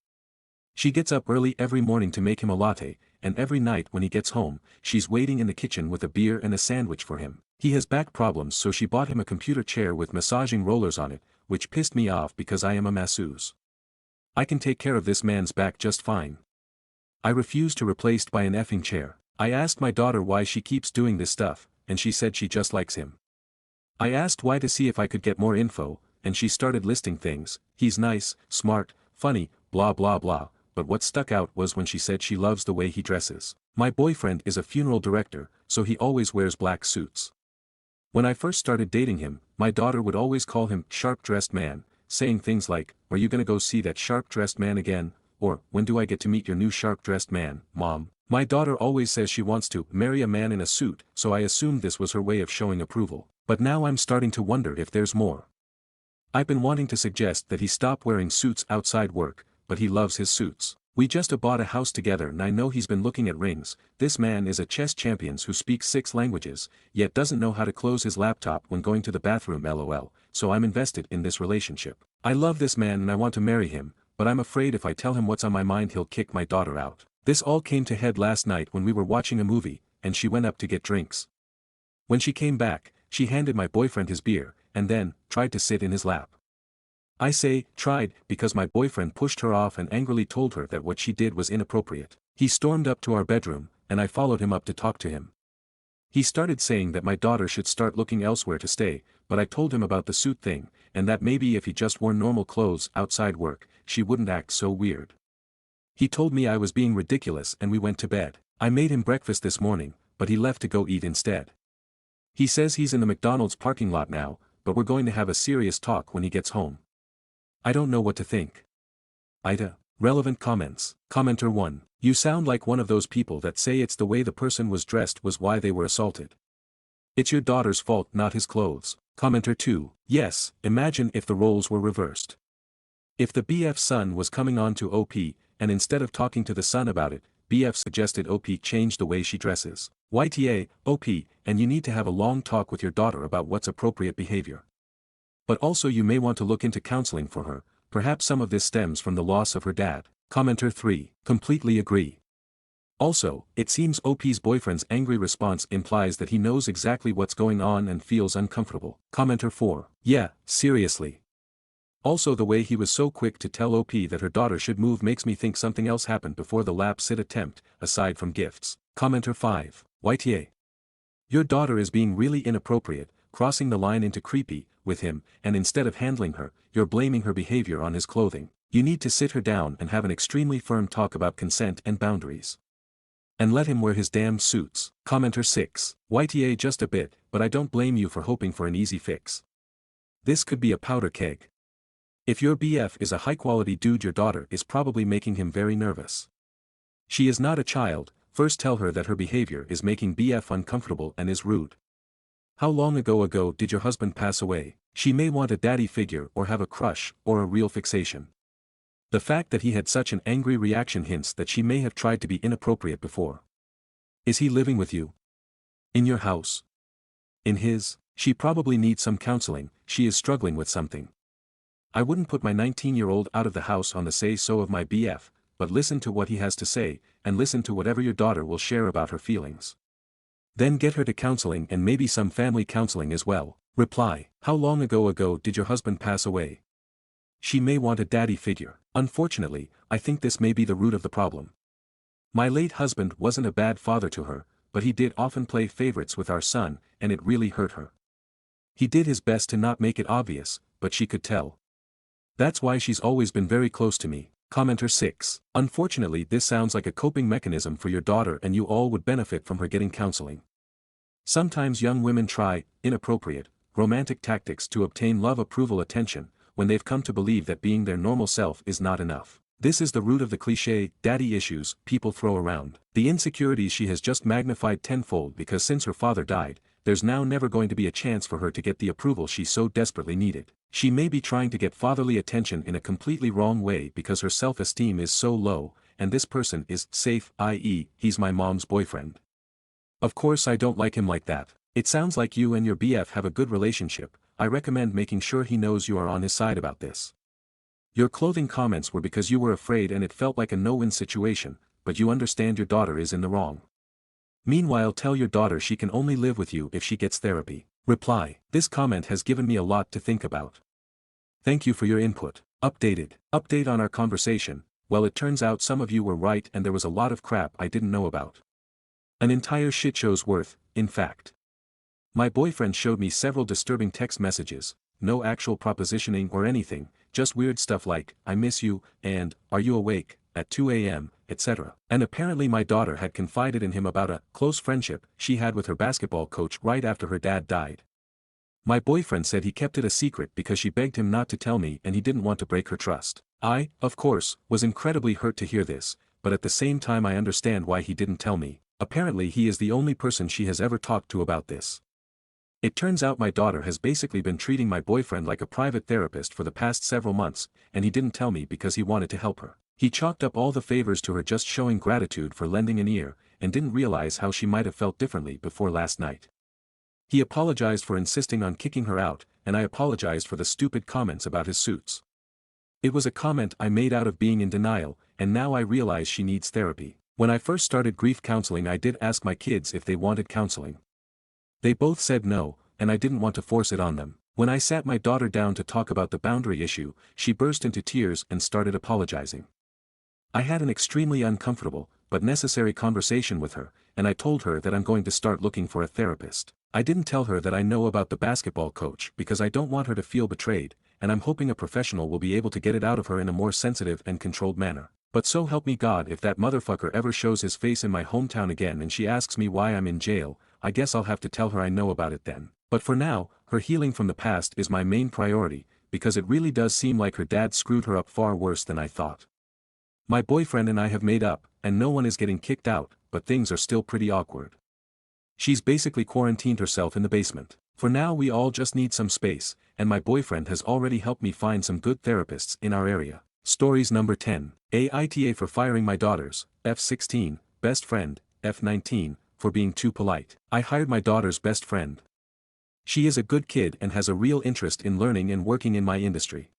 She gets up early every morning to make him a latte, and every night when he gets home, she's waiting in the kitchen with a beer and a sandwich for him. He has back problems, so she bought him a computer chair with massaging rollers on it, which pissed me off because I am a masseuse. I can take care of this man's back just fine. I refuse to replaced by an effing chair. I asked my daughter why she keeps doing this stuff, and she said she just likes him. I asked why to see if I could get more info, and she started listing things. He's nice, smart, funny, blah blah blah, but what stuck out was when she said she loves the way he dresses. My boyfriend is a funeral director, so he always wears black suits. When I first started dating him, my daughter would always call him sharp-dressed man, saying things like, "Are you gonna go see that sharp-dressed man again?" Or, "When do I get to meet your new sharp-dressed man, Mom?" My daughter always says she wants to marry a man in a suit, so I assumed this was her way of showing approval. But now I'm starting to wonder if there's more. I've been wanting to suggest that he stop wearing suits outside work, but he loves his suits. We just bought a house together and I know he's been looking at rings. This man is a chess champion who speaks 6 languages, yet doesn't know how to close his laptop when going to the bathroom, lol, so I'm invested in this relationship. I love this man and I want to marry him, but I'm afraid if I tell him what's on my mind he'll kick my daughter out. This all came to head last night when we were watching a movie, and she went up to get drinks. When she came back, she handed my boyfriend his beer, and then, tried to sit in his lap. I say, tried, because my boyfriend pushed her off and angrily told her that what she did was inappropriate. He stormed up to our bedroom, and I followed him up to talk to him. He started saying that my daughter should start looking elsewhere to stay, but I told him about the suit thing, and that maybe if he just wore normal clothes outside work, she wouldn't act so weird. He told me I was being ridiculous and we went to bed. I made him breakfast this morning, but he left to go eat instead. He says he's in the McDonald's parking lot now, but we're going to have a serious talk when he gets home. I don't know what to think. Aita. Relevant comments. Commenter 1. You sound like one of those people that say it's the way the person was dressed was why they were assaulted. It's your daughter's fault, not his clothes. Commenter 2. Yes, imagine if the roles were reversed. If the BF's son was coming on to OP, and instead of talking to the son about it, BF suggested OP change the way she dresses. YTA, OP, and you need to have a long talk with your daughter about what's appropriate behavior. But also you may want to look into counseling for her, perhaps some of this stems from the loss of her dad. Commenter 3. Completely agree. Also, it seems OP's boyfriend's angry response implies that he knows exactly what's going on and feels uncomfortable. Commenter 4. Yeah, seriously. Also the way he was so quick to tell OP that her daughter should move makes me think something else happened before the lap sit attempt, aside from gifts. Commenter 5. YTA. Your daughter is being really inappropriate, crossing the line into creepy, with him, and instead of handling her, you're blaming her behavior on his clothing. You need to sit her down and have an extremely firm talk about consent and boundaries. And let him wear his damn suits. Commenter 6. YTA just a bit, but I don't blame you for hoping for an easy fix. This could be a powder keg. If your BF is a high-quality dude, your daughter is probably making him very nervous. She is not a child. First tell her that her behavior is making BF uncomfortable and is rude. How long ago did your husband pass away? She may want a daddy figure or have a crush or a real fixation. The fact that he had such an angry reaction hints that she may have tried to be inappropriate before. Is he living with you? In your house? In his? She probably needs some counseling. She is struggling with something. I wouldn't put my 19-year-old out of the house on the say-so of my BF, but listen to what he has to say, and listen to whatever your daughter will share about her feelings. Then get her to counseling and maybe some family counseling as well. Reply. How long ago did your husband pass away? She may want a daddy figure. Unfortunately, I think this may be the root of the problem. My late husband wasn't a bad father to her, but he did often play favorites with our son, and it really hurt her. He did his best to not make it obvious, but she could tell. That's why she's always been very close to me. Commenter 6. Unfortunately, this sounds like a coping mechanism for your daughter, and you all would benefit from her getting counseling. Sometimes young women try inappropriate, romantic tactics to obtain love, approval, attention, when they've come to believe that being their normal self is not enough. This is the root of the cliché, daddy issues, people throw around. The insecurities she has just magnified tenfold because since her father died, there's now never going to be a chance for her to get the approval she so desperately needed. She may be trying to get fatherly attention in a completely wrong way because her self-esteem is so low, and this person is safe, i.e., he's my mom's boyfriend. Of course I don't like him like that. It sounds like you and your BF have a good relationship. I recommend making sure he knows you are on his side about this. Your clothing comments were because you were afraid and it felt like a no-win situation, but you understand your daughter is in the wrong. Meanwhile, tell your daughter she can only live with you if she gets therapy. Reply. This comment has given me a lot to think about. Thank you for your input. Update on our conversation. Well, it turns out some of you were right and there was a lot of crap I didn't know about. An entire shitshow's worth, in fact. My boyfriend showed me several disturbing text messages, no actual propositioning or anything, just weird stuff like, I miss you, and, are you awake, at 2 a.m., etc. And apparently my daughter had confided in him about a close friendship she had with her basketball coach right after her dad died. My boyfriend said he kept it a secret because she begged him not to tell me and he didn't want to break her trust. I, of course, was incredibly hurt to hear this, but at the same time I understand why he didn't tell me. Apparently he is the only person she has ever talked to about this. It turns out my daughter has basically been treating my boyfriend like a private therapist for the past several months, and he didn't tell me because he wanted to help her. He chalked up all the favors to her just showing gratitude for lending an ear, and didn't realize how she might have felt differently before last night. He apologized for insisting on kicking her out, and I apologized for the stupid comments about his suits. It was a comment I made out of being in denial, and now I realize she needs therapy. When I first started grief counseling, I did ask my kids if they wanted counseling. They both said no, and I didn't want to force it on them. When I sat my daughter down to talk about the boundary issue, she burst into tears and started apologizing. I had an extremely uncomfortable, but necessary conversation with her, and I told her that I'm going to start looking for a therapist. I didn't tell her that I know about the basketball coach because I don't want her to feel betrayed, and I'm hoping a professional will be able to get it out of her in a more sensitive and controlled manner. But so help me God, if that motherfucker ever shows his face in my hometown again and she asks me why I'm in jail, I guess I'll have to tell her I know about it then. But for now, her healing from the past is my main priority, because it really does seem like her dad screwed her up far worse than I thought. My boyfriend and I have made up, and no one is getting kicked out, but things are still pretty awkward. She's basically quarantined herself in the basement. For now we all just need some space, and my boyfriend has already helped me find some good therapists in our area. Stories number 10. Aita for firing my daughters, F16, best friend, F19, for being too polite. I hired my daughter's best friend. She is a good kid and has a real interest in learning and working in my industry.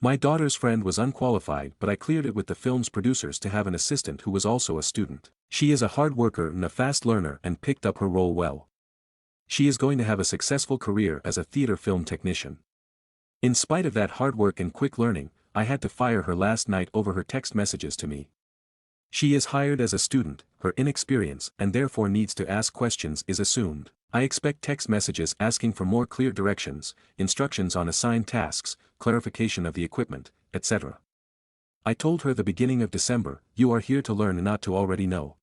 My daughter's friend was unqualified, but I cleared it with the film's producers to have an assistant who was also a student. She is a hard worker and a fast learner and picked up her role well. She is going to have a successful career as a theater film technician. In spite of that hard work and quick learning, I had to fire her last night over her text messages to me. She is hired as a student, her inexperience and therefore needs to ask questions is assumed. I expect text messages asking for more clear directions, instructions on assigned tasks, clarification of the equipment, etc. I told her the beginning of December, you are here to learn and not to already know.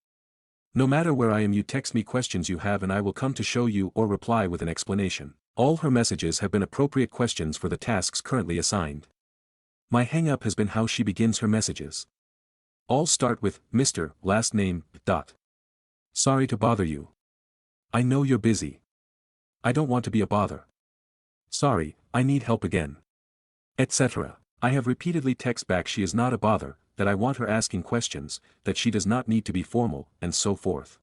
No matter where I am, you text me questions you have and I will come to show you or reply with an explanation. All her messages have been appropriate questions for the tasks currently assigned. My hang-up has been how she begins her messages. All start with, Mr. last name, ... Sorry to bother you. I know you're busy. I don't want to be a bother. Sorry, I need help again. Etc. I have repeatedly text back she is not a bother, that I want her asking questions, that she does not need to be formal, and so forth.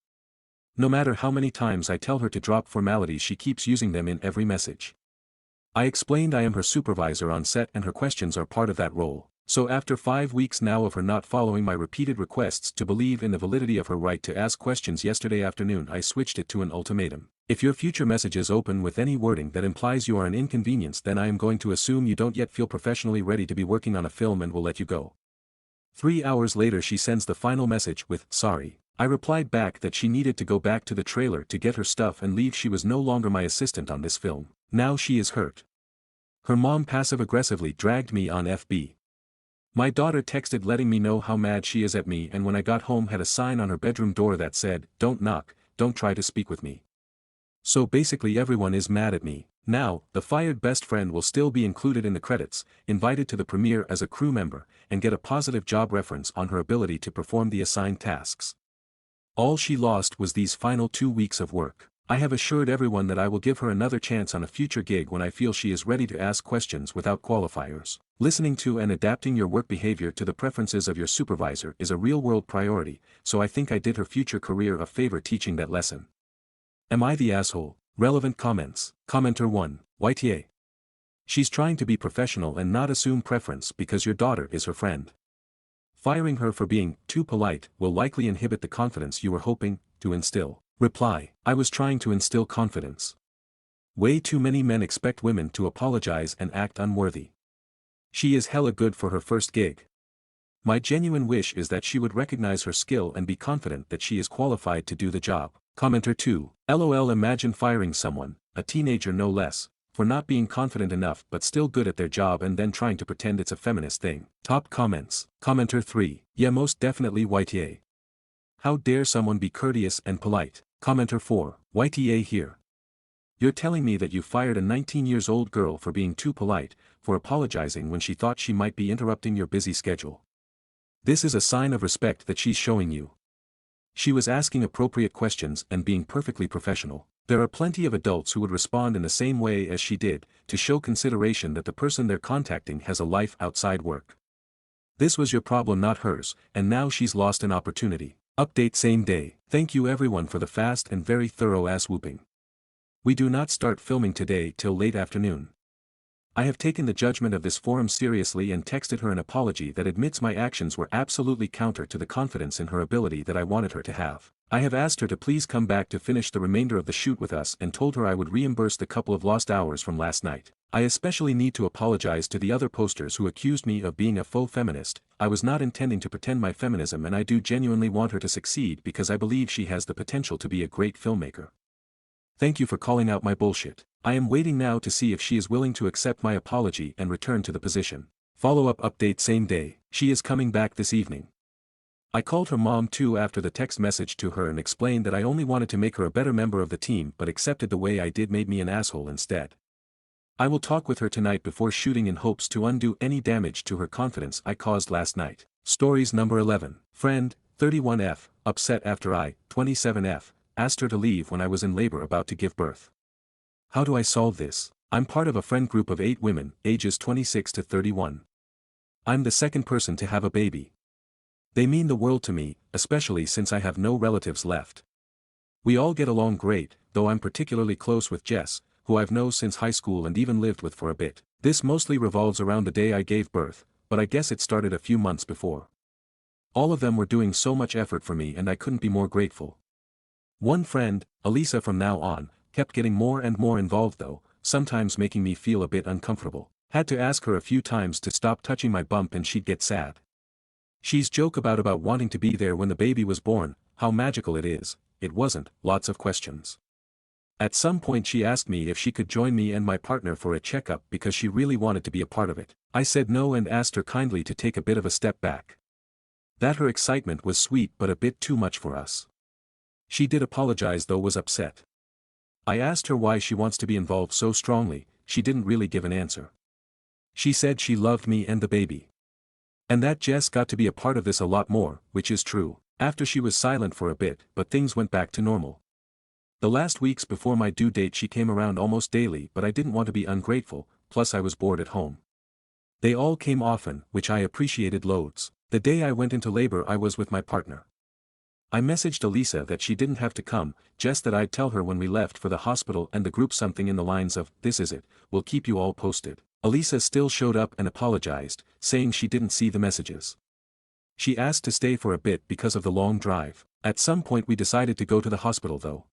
No matter how many times I tell her to drop formalities, she keeps using them in every message. I explained I am her supervisor on set and her questions are part of that role. So after 5 weeks now of her not following my repeated requests to believe in the validity of her right to ask questions, yesterday afternoon I switched it to an ultimatum. If your future messages open with any wording that implies you are an inconvenience, then I am going to assume you don't yet feel professionally ready to be working on a film and will let you go. 3 hours later she sends the final message with, sorry. I replied back that she needed to go back to the trailer to get her stuff and leave. She was no longer my assistant on this film. Now she is hurt. Her mom passive-aggressively dragged me on FB. My daughter texted letting me know how mad she is at me, and when I got home had a sign on her bedroom door that said, don't knock, don't try to speak with me. So basically everyone is mad at me. Now, the fired best friend will still be included in the credits, invited to the premiere as a crew member, and get a positive job reference on her ability to perform the assigned tasks. All she lost was these final 2 weeks of work. I have assured everyone that I will give her another chance on a future gig when I feel she is ready to ask questions without qualifiers. Listening to and adapting your work behavior to the preferences of your supervisor is a real-world priority, so I think I did her future career a favor teaching that lesson. Am I the asshole? Relevant comments. Commenter 1, YTA. She's trying to be professional and not assume preference because your daughter is her friend. Firing her for being too polite will likely inhibit the confidence you were hoping to instill. Reply, I was trying to instill confidence. Way too many men expect women to apologize and act unworthy. She is hella good for her first gig. My genuine wish is that she would recognize her skill and be confident that she is qualified to do the job. Commenter 2, LOL, imagine firing someone, a teenager no less, for not being confident enough but still good at their job and then trying to pretend it's a feminist thing. Top comments. Commenter 3, yeah, most definitely YTA. How dare someone be courteous and polite. Commenter 4, YTA here. You're telling me that you fired a 19-year-old girl for being too polite, for apologizing when she thought she might be interrupting your busy schedule. This is a sign of respect that she's showing you. She was asking appropriate questions and being perfectly professional. There are plenty of adults who would respond in the same way as she did, to show consideration that the person they're contacting has a life outside work. This was your problem, not hers, and now she's lost an opportunity. Update same day. Thank you everyone for the fast and very thorough ass whooping. We do not start filming today till late afternoon. I have taken the judgment of this forum seriously and texted her an apology that admits my actions were absolutely counter to the confidence in her ability that I wanted her to have. I have asked her to please come back to finish the remainder of the shoot with us and told her I would reimburse the couple of lost hours from last night. I especially need to apologize to the other posters who accused me of being a faux feminist. I was not intending to pretend my feminism, and I do genuinely want her to succeed because I believe she has the potential to be a great filmmaker. Thank you for calling out my bullshit. I am waiting now to see if she is willing to accept my apology and return to the position. Follow-up update same day. She is coming back this evening. I called her mom too after the text message to her and explained that I only wanted to make her a better member of the team, but accepted the way I did made me an asshole instead. I will talk with her tonight before shooting in hopes to undo any damage to her confidence I caused last night. Stories number 11. Friend, 31F, upset after I, 27F, asked her to leave when I was in labor about to give birth. How do I solve this? I'm part of a friend group of 8 women, ages 26 to 31. I'm the second person to have a baby. They mean the world to me, especially since I have no relatives left. We all get along great, though I'm particularly close with Jess, who I've known since high school and even lived with for a bit. This mostly revolves around the day I gave birth, but I guess it started a few months before. All of them were doing so much effort for me and I couldn't be more grateful. One friend, Elisa from now on, kept getting more and more involved though, sometimes making me feel a bit uncomfortable. Had to ask her a few times to stop touching my bump and she'd get sad. She's joke about wanting to be there when the baby was born, how magical it is. It wasn't, lots of questions. At some point she asked me if she could join me and my partner for a checkup because she really wanted to be a part of it. I said no and asked her kindly to take a bit of a step back. That her excitement was sweet but a bit too much for us. She did apologize though was upset. I asked her why she wants to be involved so strongly, she didn't really give an answer. She said she loved me and the baby. And that Jess got to be a part of this a lot more, which is true. After she was silent for a bit, but things went back to normal. The last weeks before my due date she came around almost daily but I didn't want to be ungrateful, plus I was bored at home. They all came often, which I appreciated loads. The day I went into labor I was with my partner. I messaged Elisa that she didn't have to come, just that I'd tell her when we left for the hospital and the group something in the lines of, "This is it, we'll keep you all posted." Elisa still showed up and apologized, saying she didn't see the messages. She asked to stay for a bit because of the long drive. At some point we decided to go to the hospital though.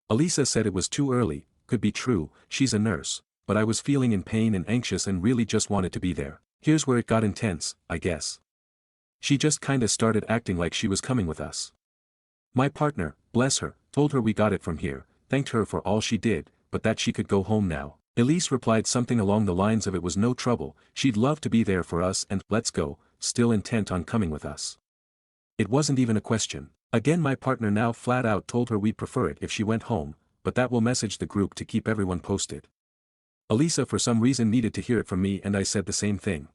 Elisa said it was too early, could be true, she's a nurse, but I was feeling in pain and anxious and really just wanted to be there. Here's where it got intense, I guess. She just kinda started acting like she was coming with us. My partner, bless her, told her we got it from here, thanked her for all she did, but that she could go home now. Elise replied something along the lines of it was no trouble, she'd love to be there for us and, let's go, still intent on coming with us. It wasn't even a question. Again my partner now flat out told her we'd prefer it if she went home, but that will message the group to keep everyone posted. Elisa for some reason needed to hear it from me and I said the same thing.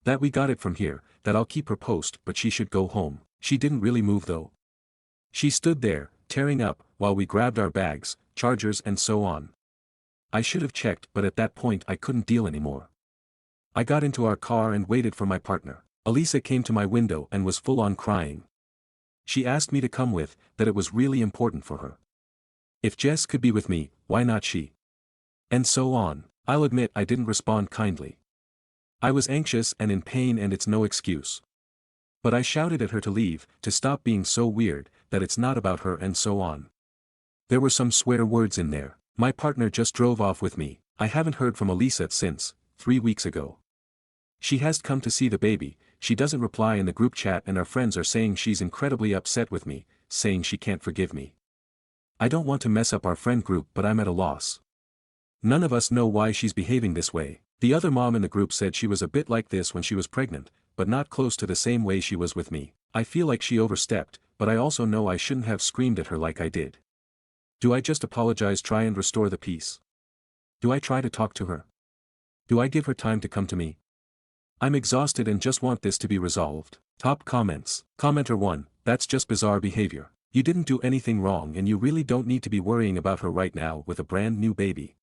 That we got it from here, that I'll keep her post but she should go home. She didn't really move though. She stood there, tearing up, while we grabbed our bags, chargers and so on. I should have checked but at that point I couldn't deal anymore. I got into our car and waited for my partner. Elisa came to my window and was full on crying. She asked me to come with, that it was really important for her. If Jess could be with me, why not she? And so on. I'll admit I didn't respond kindly. I was anxious and in pain and it's no excuse. But I shouted at her to leave, to stop being so weird, that it's not about her and so on. There were some swear words in there. My partner just drove off with me. I haven't heard from Elisa since, 3 weeks ago. She has come to see the baby, she doesn't reply in the group chat and our friends are saying she's incredibly upset with me, saying she can't forgive me. I don't want to mess up our friend group but I'm at a loss. None of us know why she's behaving this way. The other mom in the group said she was a bit like this when she was pregnant, but not close to the same way she was with me. I feel like she overstepped, but I also know I shouldn't have screamed at her like I did. Do I just apologize, try and restore the peace? Do I try to talk to her? Do I give her time to come to me? I'm exhausted and just want this to be resolved. Top comments. Commenter 1, that's just bizarre behavior. You didn't do anything wrong and you really don't need to be worrying about her right now with a brand new baby.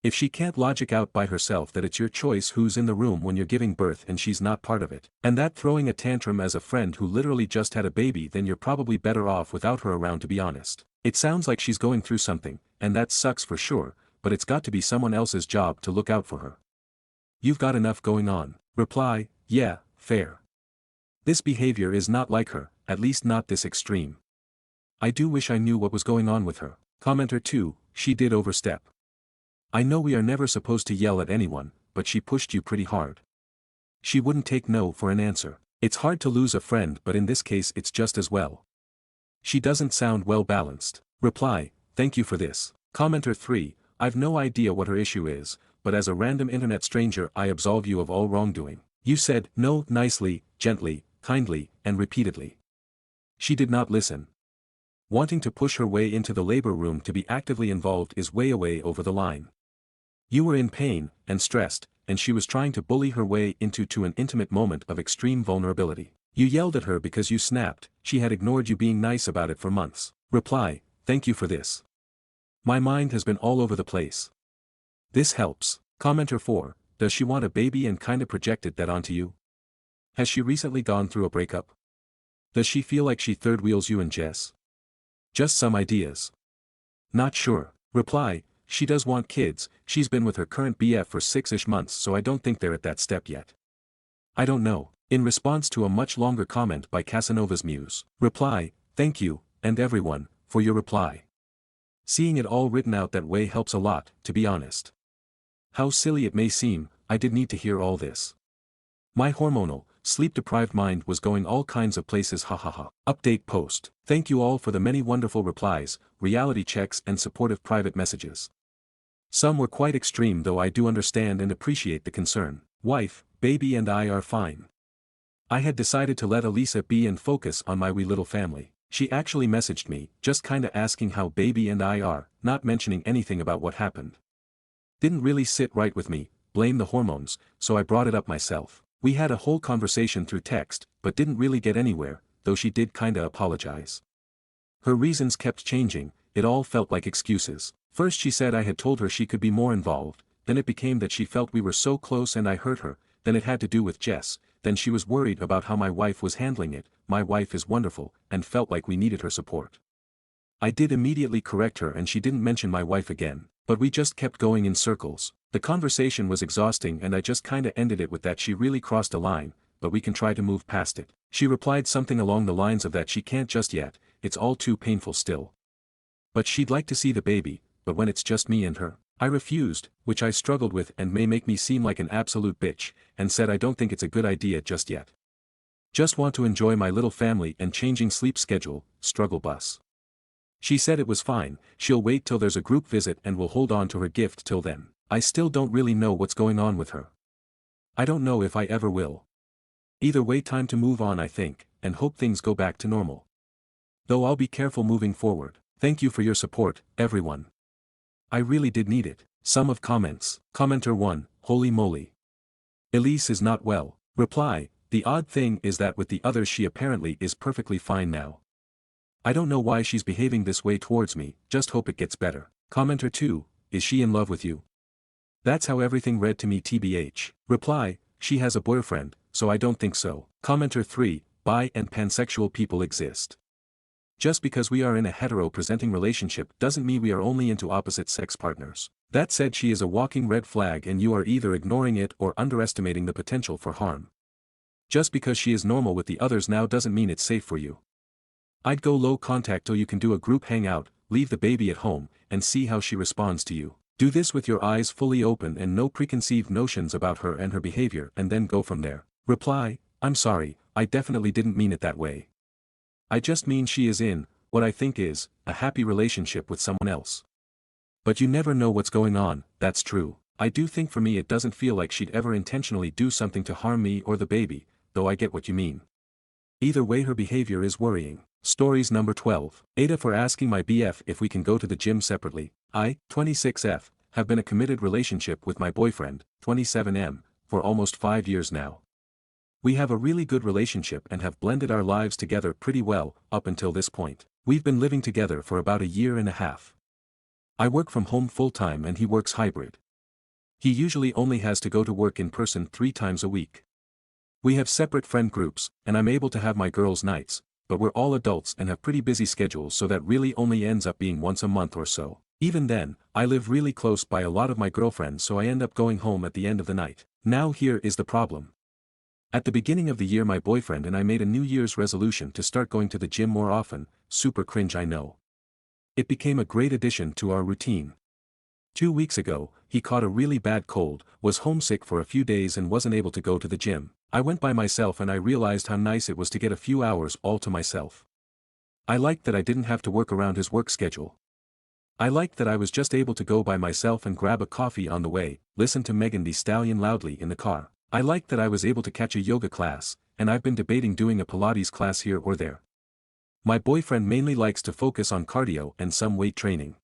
If she can't logic out by herself that it's your choice who's in the room when you're giving birth and she's not part of it, and that throwing a tantrum as a friend who literally just had a baby, then you're probably better off without her around, to be honest. It sounds like she's going through something, and that sucks for sure, but it's got to be someone else's job to look out for her. You've got enough going on. Reply, yeah, fair. This behavior is not like her, at least not this extreme. I do wish I knew what was going on with her. Commenter 2, she did overstep. I know we are never supposed to yell at anyone, but she pushed you pretty hard. She wouldn't take no for an answer. It's hard to lose a friend but in this case it's just as well. She doesn't sound well balanced. Reply, thank you for this. Commenter 3, I've no idea what her issue is, but as a random internet stranger I absolve you of all wrongdoing. You said no nicely, gently, kindly, and repeatedly. She did not listen. Wanting to push her way into the labor room to be actively involved is way away over the line. You were in pain, and stressed, and she was trying to bully her way into an intimate moment of extreme vulnerability. You yelled at her because you snapped, she had ignored you being nice about it for months. Reply, thank you for this. My mind has been all over the place. This helps. Commenter 4, does she want a baby and kinda projected that onto you? Has she recently gone through a breakup? Does she feel like she third wheels you and Jess? Just some ideas. Not sure. Reply, she does want kids, she's been with her current BF for 6-ish months so I don't think they're at that step yet. I don't know. In response to a much longer comment by Casanova's Muse. Reply, thank you, and everyone, for your reply. Seeing it all written out that way helps a lot, to be honest. How silly it may seem, I did need to hear all this. My hormonal, sleep-deprived mind was going all kinds of places hahaha. Update post. Thank you all for the many wonderful replies, reality checks and supportive private messages. Some were quite extreme though I do understand and appreciate the concern. Wife, baby and I are fine. I had decided to let Elisa be and focus on my wee little family. She actually messaged me, just kinda asking how baby and I are, not mentioning anything about what happened. Didn't really sit right with me, blame the hormones, so I brought it up myself. We had a whole conversation through text, but didn't really get anywhere, though she did kinda apologize. Her reasons kept changing, it all felt like excuses. First she said I had told her she could be more involved, then it became that she felt we were so close and I hurt her, then it had to do with Jess, then she was worried about how my wife was handling it, my wife is wonderful, and felt like we needed her support. I did immediately correct her and she didn't mention my wife again, but we just kept going in circles. The conversation was exhausting and I just kinda ended it with that she really crossed a line, but we can try to move past it. She replied something along the lines of that she can't just yet, it's all too painful still. But she'd like to see the baby, but when it's just me and her. I refused, which I struggled with and may make me seem like an absolute bitch, and said I don't think it's a good idea just yet. Just want to enjoy my little family and changing sleep schedule, struggle bus. She said it was fine, she'll wait till there's a group visit and will hold on to her gift till then. I still don't really know what's going on with her. I don't know if I ever will. Either way, time to move on I think, and hope things go back to normal. Though I'll be careful moving forward. Thank you for your support, everyone. I really did need it. Sum of comments. Commenter 1, holy moly. Elise is not well. Reply, the odd thing is that with the others she apparently is perfectly fine now. I don't know why she's behaving this way towards me, just hope it gets better. Commenter 2, is she in love with you? That's how everything read to me tbh. Reply, she has a boyfriend, so I don't think so. Commenter 3, bi and pansexual people exist. Just because we are in a hetero-presenting relationship doesn't mean we are only into opposite sex partners. That said, she is a walking red flag and you are either ignoring it or underestimating the potential for harm. Just because she is normal with the others now doesn't mean it's safe for you. I'd go low contact till you can do a group hangout, leave the baby at home, and see how she responds to you. Do this with your eyes fully open and no preconceived notions about her and her behavior and then go from there. Reply, I'm sorry, I definitely didn't mean it that way. I just mean she is in, what I think is, a happy relationship with someone else. But you never know what's going on, that's true. I do think for me it doesn't feel like she'd ever intentionally do something to harm me or the baby, though I get what you mean. Either way her behavior is worrying. Stories number 12. Aita for asking my BF if we can go to the gym separately. I, 26F, have been a committed relationship with my boyfriend, 27M, for almost 5 years now. We have a really good relationship and have blended our lives together pretty well, up until this point. We've been living together for about a year and a half. I work from home full-time and he works hybrid. He usually only has to go to work in person 3 times a week. We have separate friend groups, and I'm able to have my girls' nights, but we're all adults and have pretty busy schedules so that really only ends up being once a month or so. Even then, I live really close by a lot of my girlfriends so I end up going home at the end of the night. Now here is the problem. At the beginning of the year my boyfriend and I made a New Year's resolution to start going to the gym more often, super cringe I know. It became a great addition to our routine. 2 weeks ago, he caught a really bad cold, was homesick for a few days and wasn't able to go to the gym. I went by myself and I realized how nice it was to get a few hours all to myself. I liked that I didn't have to work around his work schedule. I liked that I was just able to go by myself and grab a coffee on the way, listen to Megan Thee Stallion loudly in the car. I liked that I was able to catch a yoga class, and I've been debating doing a Pilates class here or there. My boyfriend mainly likes to focus on cardio and some weight training.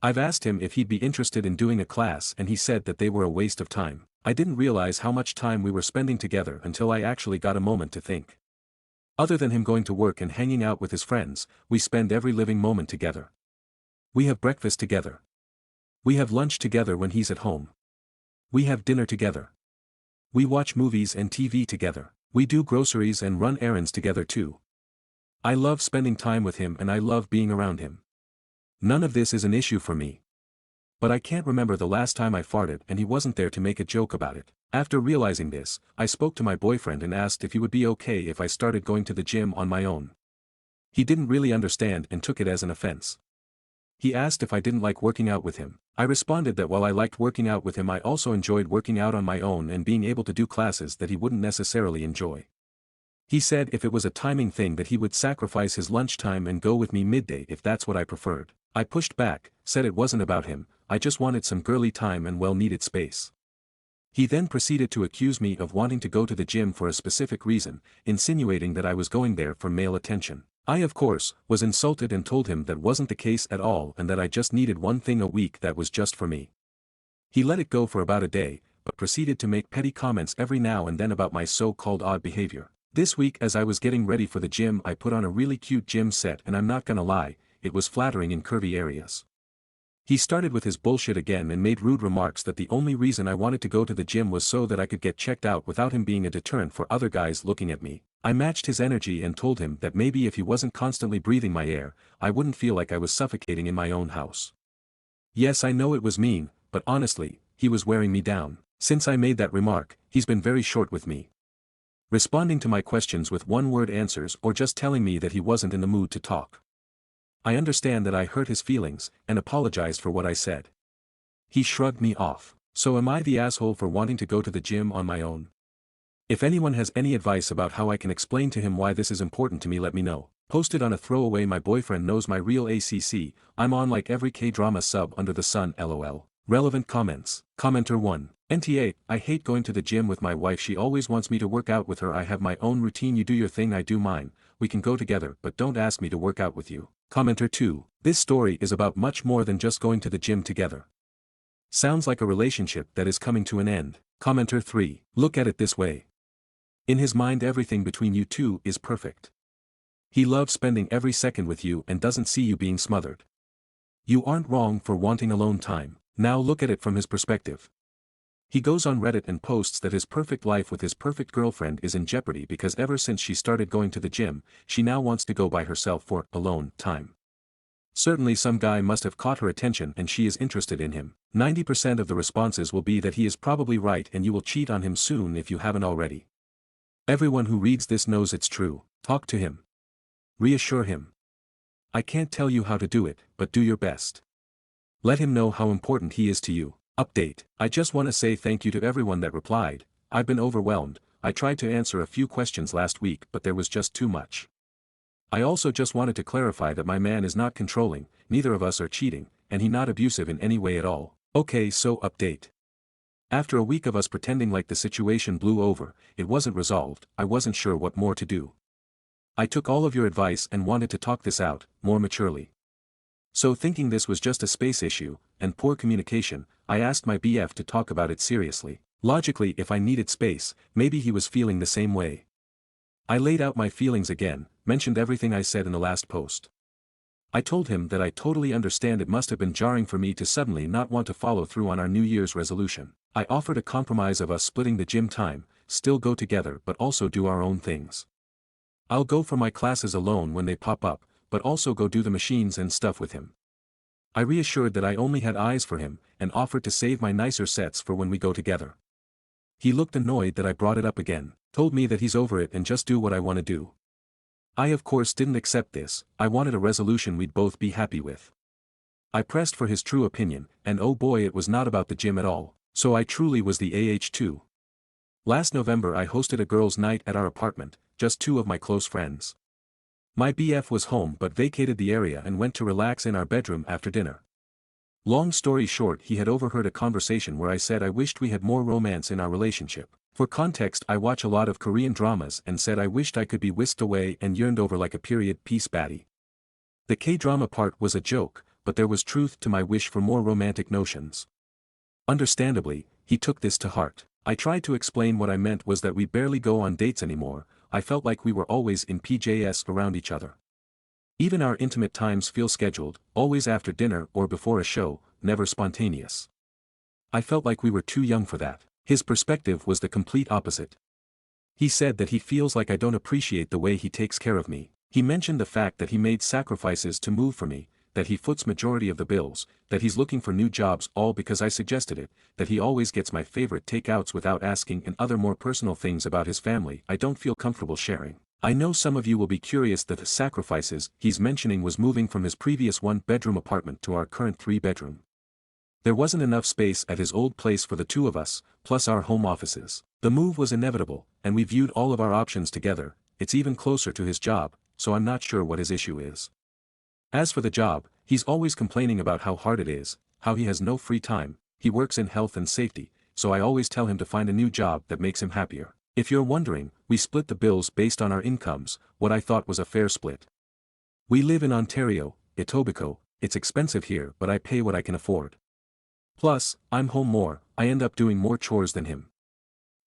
I've asked him if he'd be interested in doing a class and he said that they were a waste of time. I didn't realize how much time we were spending together until I actually got a moment to think. Other than him going to work and hanging out with his friends, we spend every living moment together. We have breakfast together. We have lunch together when he's at home. We have dinner together. We watch movies and TV together. We do groceries and run errands together too. I love spending time with him and I love being around him. None of this is an issue for me. But I can't remember the last time I farted and he wasn't there to make a joke about it. After realizing this, I spoke to my boyfriend and asked if he would be okay if I started going to the gym on my own. He didn't really understand and took it as an offense. He asked if I didn't like working out with him. I responded that while I liked working out with him, I also enjoyed working out on my own and being able to do classes that he wouldn't necessarily enjoy. He said if it was a timing thing that he would sacrifice his lunchtime and go with me midday if that's what I preferred. I pushed back, said it wasn't about him, I just wanted some girly time and well-needed space. He then proceeded to accuse me of wanting to go to the gym for a specific reason, insinuating that I was going there for male attention. I of course, was insulted and told him that wasn't the case at all and that I just needed one thing a week that was just for me. He let it go for about a day, but proceeded to make petty comments every now and then about my so-called odd behavior. This week as I was getting ready for the gym I put on a really cute gym set and I'm not gonna lie, it was flattering in curvy areas. He started with his bullshit again and made rude remarks that the only reason I wanted to go to the gym was so that I could get checked out without him being a deterrent for other guys looking at me. I matched his energy and told him that maybe if he wasn't constantly breathing my air, I wouldn't feel like I was suffocating in my own house. Yes, I know it was mean, but honestly, he was wearing me down. Since I made that remark, he's been very short with me. Responding to my questions with one-word answers or just telling me that he wasn't in the mood to talk. I understand that I hurt his feelings, and apologized for what I said. He shrugged me off. So am I the asshole for wanting to go to the gym on my own? If anyone has any advice about how I can explain to him why this is important to me, let me know. Posted on a throwaway. My boyfriend knows my real ACC, I'm on like every K-drama sub under the sun lol. Relevant comments. Commenter 1. NTA, I hate going to the gym with my wife, she always wants me to work out with her, I have my own routine, you do your thing, I do mine, we can go together but don't ask me to work out with you. Commenter 2. This story is about much more than just going to the gym together. Sounds like a relationship that is coming to an end. Commenter 3. Look at it this way. In his mind everything between you two is perfect. He loves spending every second with you and doesn't see you being smothered. You aren't wrong for wanting alone time. Now look at it from his perspective. He goes on Reddit and posts that his perfect life with his perfect girlfriend is in jeopardy because ever since she started going to the gym, she now wants to go by herself for alone time. Certainly some guy must have caught her attention and she is interested in him. 90% of the responses will be that he is probably right and you will cheat on him soon if you haven't already. Everyone who reads this knows it's true. Talk to him. Reassure him. I can't tell you how to do it, but do your best. Let him know how important he is to you. Update. I just want to say thank you to everyone that replied. I've been overwhelmed. I tried to answer a few questions last week but there was just too much. I also just wanted to clarify that my man is not controlling, neither of us are cheating, and he not abusive in any way at all. Okay, so update. After a week of us pretending like the situation blew over, it wasn't resolved, I wasn't sure what more to do. I took all of your advice and wanted to talk this out, more maturely. So thinking this was just a space issue, and poor communication, I asked my BF to talk about it seriously. Logically if I needed space, maybe he was feeling the same way. I laid out my feelings again, mentioned everything I said in the last post. I told him that I totally understand it must have been jarring for me to suddenly not want to follow through on our New Year's resolution. I offered a compromise of us splitting the gym time, still go together but also do our own things. I'll go for my classes alone when they pop up, but also go do the machines and stuff with him. I reassured that I only had eyes for him, and offered to save my nicer sets for when we go together. He looked annoyed that I brought it up again, told me that he's over it and just do what I want to do. I of course didn't accept this, I wanted a resolution we'd both be happy with. I pressed for his true opinion, and oh boy it was not about the gym at all, so I truly was the AH2. Last November I hosted a girls' night at our apartment, just two of my close friends. My BF was home but vacated the area and went to relax in our bedroom after dinner. Long story short, he had overheard a conversation where I said I wished we had more romance in our relationship. For context, I watch a lot of Korean dramas and said I wished I could be whisked away and yearned over like a period piece baddie. The K-drama part was a joke, but there was truth to my wish for more romantic notions. Understandably, he took this to heart. I tried to explain what I meant was that we barely go on dates anymore, I felt like we were always in PJs around each other. Even our intimate times feel scheduled, always after dinner or before a show, never spontaneous. I felt like we were too young for that. His perspective was the complete opposite. He said that he feels like I don't appreciate the way he takes care of me. He mentioned the fact that he made sacrifices to move for me, that he foots majority of the bills, that he's looking for new jobs all because I suggested it, that he always gets my favorite takeouts without asking, and other more personal things about his family I don't feel comfortable sharing. I know some of you will be curious that the sacrifices he's mentioning was moving from his previous one-bedroom apartment to our current three-bedroom. There wasn't enough space at his old place for the two of us, plus our home offices. The move was inevitable, and we viewed all of our options together. It's even closer to his job, so I'm not sure what his issue is. As for the job, he's always complaining about how hard it is, how he has no free time. He works in health and safety, so I always tell him to find a new job that makes him happier. If you're wondering, we split the bills based on our incomes, what I thought was a fair split. We live in Ontario, Etobicoke. It's expensive here, but I pay what I can afford. Plus, I'm home more, I end up doing more chores than him.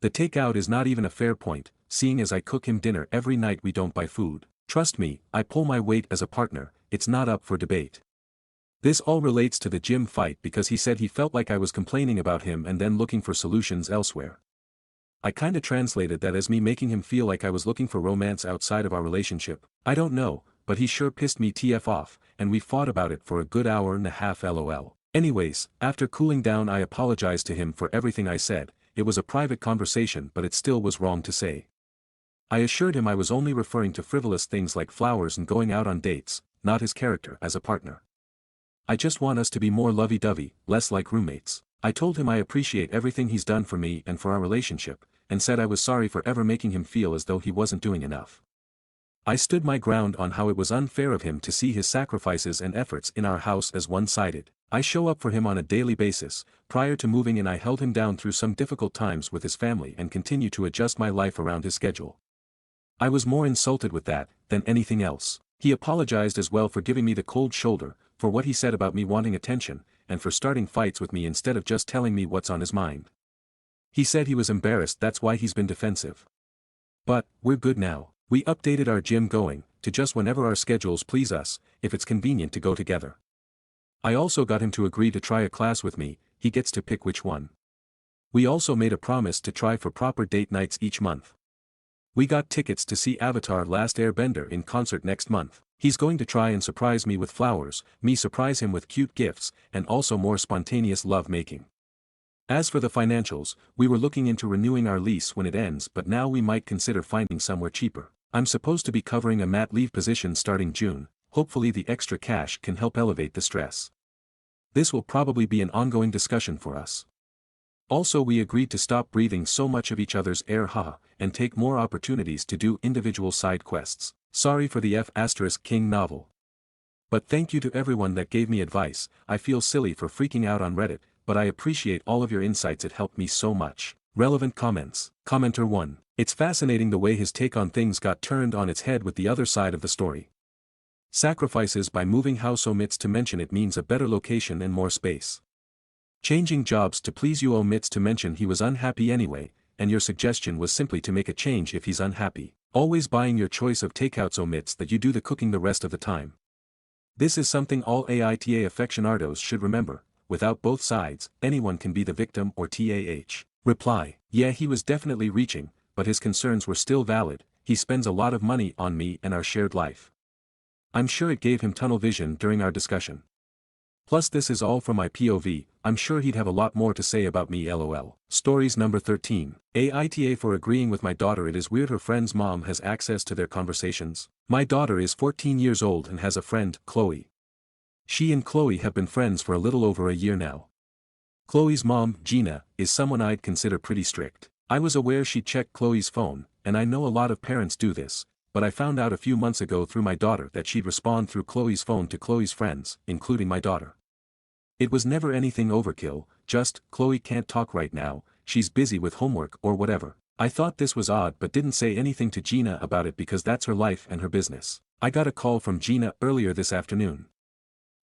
The takeout is not even a fair point, seeing as I cook him dinner every night. We don't buy food. Trust me, I pull my weight as a partner, it's not up for debate. This all relates to the gym fight because he said he felt like I was complaining about him and then looking for solutions elsewhere. I kinda translated that as me making him feel like I was looking for romance outside of our relationship. I don't know, but he sure pissed me TF off, and we fought about it for a good hour and a half lol. Anyways, after cooling down I apologized to him for everything I said. It was a private conversation, but it still was wrong to say. I assured him I was only referring to frivolous things like flowers and going out on dates, not his character as a partner. I just want us to be more lovey-dovey, less like roommates. I told him I appreciate everything he's done for me and for our relationship, and said I was sorry for ever making him feel as though he wasn't doing enough. I stood my ground on how it was unfair of him to see his sacrifices and efforts in our house as one-sided. I show up for him on a daily basis. Prior to moving in I held him down through some difficult times with his family and continue to adjust my life around his schedule. I was more insulted with that than anything else. He apologized as well for giving me the cold shoulder, for what he said about me wanting attention, and for starting fights with me instead of just telling me what's on his mind. He said he was embarrassed, that's why he's been defensive. But, we're good now. We updated our gym going to just whenever our schedules please us, if it's convenient to go together. I also got him to agree to try a class with me. He gets to pick which one. We also made a promise to try for proper date nights each month. We got tickets to see Avatar: Last Airbender in concert next month. He's going to try and surprise me with flowers, me surprise him with cute gifts, and also more spontaneous love making. As for the financials, we were looking into renewing our lease when it ends, but now we might consider finding somewhere cheaper. I'm supposed to be covering a mat leave position starting June. Hopefully the extra cash can help elevate the stress. This will probably be an ongoing discussion for us. Also, we agreed to stop breathing so much of each other's air and take more opportunities to do individual side quests. Sorry for the King novel. But thank you to everyone that gave me advice. I feel silly for freaking out on Reddit, but I appreciate all of your insights, it helped me so much. Relevant comments. Commenter 1. It's fascinating the way his take on things got turned on its head with the other side of the story. Sacrifices by moving house, omits to mention it means a better location and more space. Changing jobs to please you, omits to mention he was unhappy anyway, and your suggestion was simply to make a change if he's unhappy. Always buying your choice of takeouts, omits that you do the cooking the rest of the time. This is something all Aita aficionados should remember. Without both sides, anyone can be the victim or TAH. Reply. Yeah, he was definitely reaching, but his concerns were still valid. He spends a lot of money on me and our shared life. I'm sure it gave him tunnel vision during our discussion. Plus this is all from my POV, I'm sure he'd have a lot more to say about me lol. Stories number 13. Aita for agreeing with my daughter. It is weird her friend's mom has access to their conversations. My daughter is 14 years old and has a friend, Chloe. She and Chloe have been friends for a little over a year now. Chloe's mom, Gina, is someone I'd consider pretty strict. I was aware she checked Chloe's phone, and I know a lot of parents do this, but I found out a few months ago through my daughter that she'd respond through Chloe's phone to Chloe's friends, including my daughter. It was never anything overkill, just, Chloe can't talk right now, she's busy with homework or whatever. I thought this was odd but didn't say anything to Gina about it because that's her life and her business. I got a call from Gina earlier this afternoon.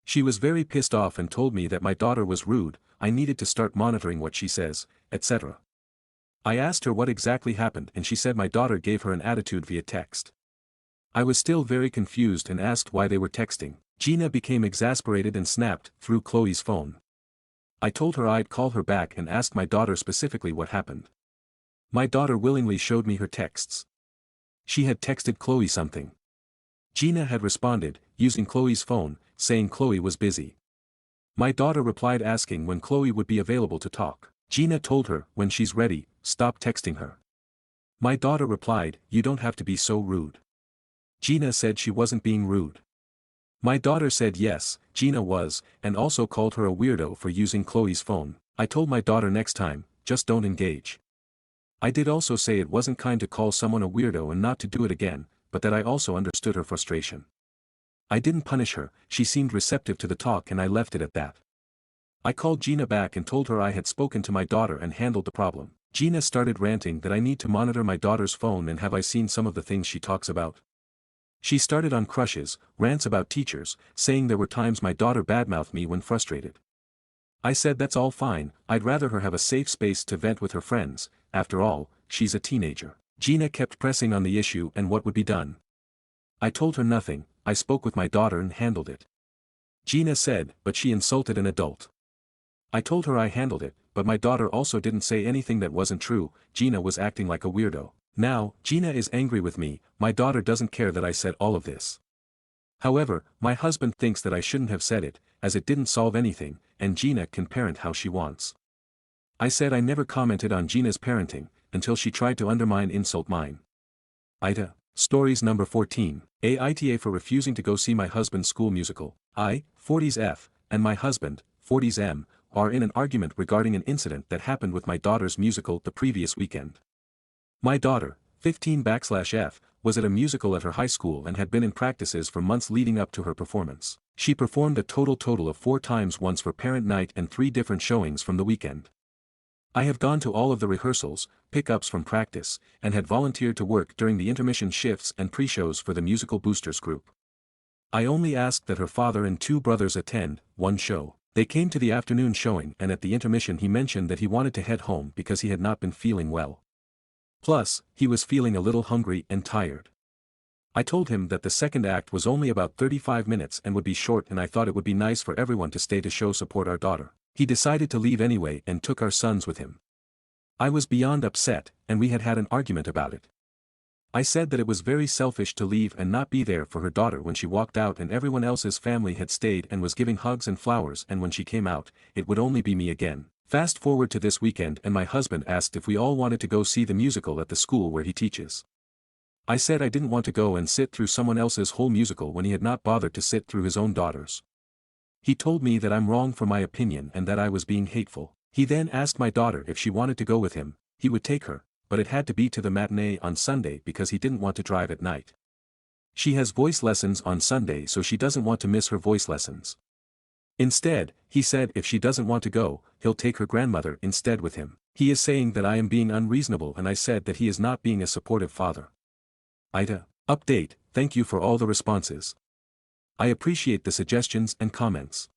She was very pissed off and told me that my daughter was rude, I needed to start monitoring what she says, etc. I asked her what exactly happened and she said my daughter gave her an attitude via text. I was still very confused and asked why they were texting. Gina became exasperated and snapped through Chloe's phone. I told her I'd call her back and ask my daughter specifically what happened. My daughter willingly showed me her texts. She had texted Chloe something. Gina had responded, using Chloe's phone, saying Chloe was busy. My daughter replied asking when Chloe would be available to talk. Gina told her, when she's ready, stop texting her. My daughter replied, you don't have to be so rude. Gina said she wasn't being rude. My daughter said yes, Gina was, and also called her a weirdo for using Chloe's phone. I told my daughter next time, just don't engage. I did also say it wasn't kind to call someone a weirdo and not to do it again, but that I also understood her frustration. I didn't punish her, she seemed receptive to the talk and I left it at that. I called Gina back and told her I had spoken to my daughter and handled the problem. Gina started ranting that I need to monitor my daughter's phone and have I seen some of the things she talks about. She started on crushes, rants about teachers, saying there were times my daughter badmouthed me when frustrated. I said that's all fine, I'd rather her have a safe space to vent with her friends, after all, she's a teenager. Gina kept pressing on the issue and what would be done. I told her nothing, I spoke with my daughter and handled it. Gina said, but she insulted an adult. I told her I handled it, but my daughter also didn't say anything that wasn't true. Gina was acting like a weirdo. Now, Gina is angry with me, my daughter doesn't care that I said all of this. However, my husband thinks that I shouldn't have said it, as it didn't solve anything, and Gina can parent how she wants. I said I never commented on Gina's parenting, until she tried to insult mine. Aita. Stories number 14. Aita for refusing to go see my husband's school musical. I, 40s F, and my husband, 40s M, are in an argument regarding an incident that happened with my daughter's musical the previous weekend. My daughter, 15/F, was at a musical at her high school and had been in practices for months leading up to her performance. She performed a total of 4 times, once for parent night and 3 different showings from the weekend. I have gone to all of the rehearsals, pickups from practice, and had volunteered to work during the intermission shifts and pre-shows for the musical boosters group. I only asked that her father and 2 brothers attend one show. They came to the afternoon showing and at the intermission he mentioned that he wanted to head home because he had not been feeling well. Plus, he was feeling a little hungry and tired. I told him that the second act was only about 35 minutes and would be short and I thought it would be nice for everyone to stay to show support our daughter. He decided to leave anyway and took our sons with him. I was beyond upset, and we had an argument about it. I said that it was very selfish to leave and not be there for her daughter when she walked out and everyone else's family had stayed and was giving hugs and flowers, and when she came out, it would only be me again. Fast forward to this weekend and my husband asked if we all wanted to go see the musical at the school where he teaches. I said I didn't want to go and sit through someone else's whole musical when he had not bothered to sit through his own daughter's. He told me that I'm wrong for my opinion and that I was being hateful. He then asked my daughter if she wanted to go with him, he would take her, but it had to be to the matinee on Sunday because he didn't want to drive at night. She has voice lessons on Sunday so she doesn't want to miss her voice lessons. Instead, he said if she doesn't want to go, he'll take her grandmother instead with him. He is saying that I am being unreasonable and I said that he is not being a supportive father. Aita. Update, thank you for all the responses. I appreciate the suggestions and comments.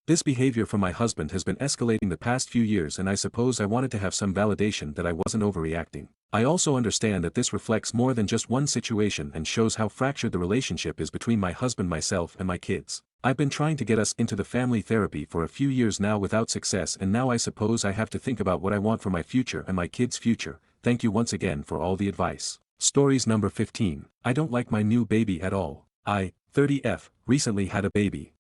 This behavior from my husband has been escalating the past few years and I suppose I wanted to have some validation that I wasn't overreacting. I also understand that this reflects more than just one situation and shows how fractured the relationship is between my husband, myself and my kids. I've been trying to get us into the family therapy for a few years now without success and now I suppose I have to think about what I want for my future and my kids' future. Thank you once again for all the advice. Stories number 15. I don't like my new baby at all. I, 30F, recently had a baby.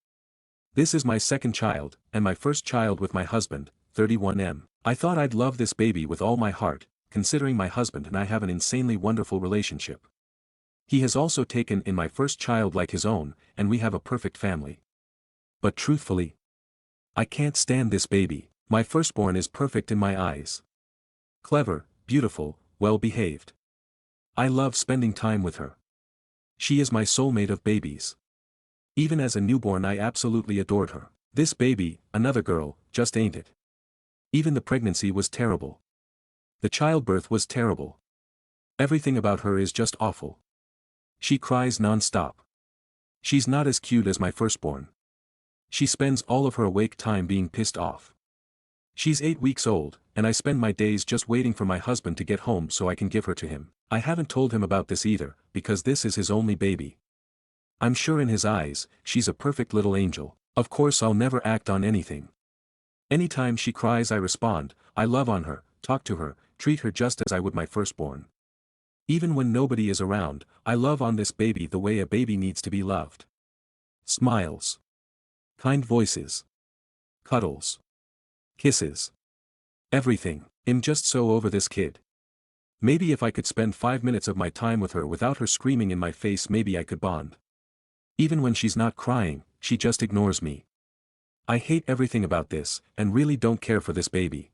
This is my second child, and my first child with my husband, 31M. I thought I'd love this baby with all my heart, considering my husband and I have an insanely wonderful relationship. He has also taken in my first child like his own, and we have a perfect family. But truthfully, I can't stand this baby. My firstborn is perfect in my eyes. Clever, beautiful, well-behaved. I love spending time with her. She is my soulmate of babies. Even as a newborn I absolutely adored her. This baby, another girl, just ain't it. Even the pregnancy was terrible. The childbirth was terrible. Everything about her is just awful. She cries non-stop. She's not as cute as my firstborn. She spends all of her awake time being pissed off. She's 8 weeks old, and I spend my days just waiting for my husband to get home so I can give her to him. I haven't told him about this either, because this is his only baby. I'm sure in his eyes, she's a perfect little angel. Of course I'll never act on anything. Anytime she cries I respond, I love on her, talk to her, treat her just as I would my firstborn. Even when nobody is around, I love on this baby the way a baby needs to be loved. Smiles. Kind voices. Cuddles. Kisses. Everything. I'm just so over this kid. Maybe if I could spend 5 minutes of my time with her without her screaming in my face, maybe I could bond. Even when she's not crying, she just ignores me. I hate everything about this, and really don't care for this baby.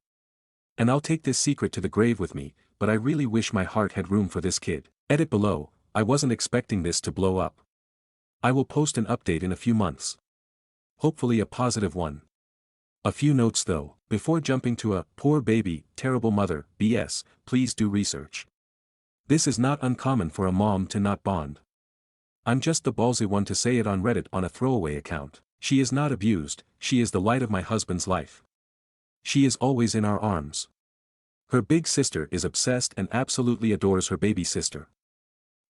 And I'll take this secret to the grave with me, but I really wish my heart had room for this kid. Edit below, I wasn't expecting this to blow up. I will post an update in a few months. Hopefully a positive one. A few notes though, before jumping to a poor baby, terrible mother, BS, please do research. This is not uncommon for a mom to not bond. I'm just the ballsy one to say it on Reddit on a throwaway account. She is not abused, she is the light of my husband's life. She is always in our arms. Her big sister is obsessed and absolutely adores her baby sister.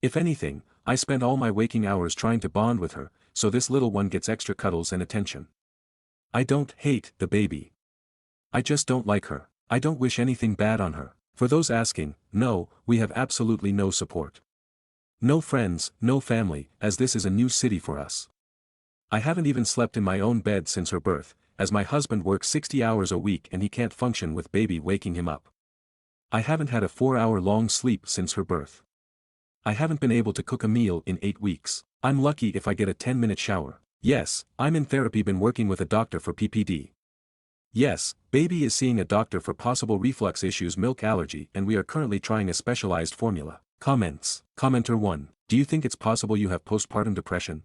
If anything, I spend all my waking hours trying to bond with her, so this little one gets extra cuddles and attention. I don't hate the baby. I just don't like her. I don't wish anything bad on her. For those asking, no, we have absolutely no support. No friends, no family, as this is a new city for us. I haven't even slept in my own bed since her birth, as my husband works 60 hours a week and he can't function with baby waking him up. I haven't had a 4-hour-long sleep since her birth. I haven't been able to cook a meal in 8 weeks. I'm lucky if I get a 10-minute shower. Yes, I'm in therapy, been working with a doctor for PPD. Yes, baby is seeing a doctor for possible reflux issues, milk allergy, and we are currently trying a specialized formula. Comments. Commenter 1. Do you think it's possible you have postpartum depression?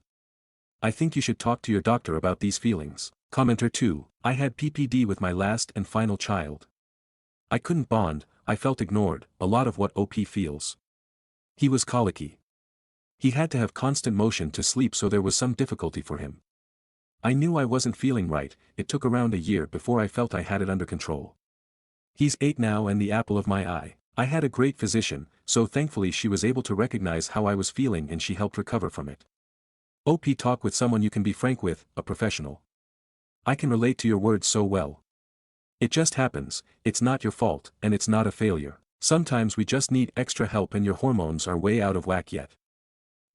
I think you should talk to your doctor about these feelings. Commenter 2. I had PPD with my last and final child. I couldn't bond, I felt ignored, a lot of what OP feels. He was colicky. He had to have constant motion to sleep, so there was some difficulty for him. I knew I wasn't feeling right, it took around a year before I felt I had it under control. He's 8 now and the apple of my eye. I had a great physician, so thankfully she was able to recognize how I was feeling and she helped recover from it. OP, talk with someone you can be frank with, a professional. I can relate to your words so well. It just happens, it's not your fault, and it's not a failure. Sometimes we just need extra help and your hormones are way out of whack yet.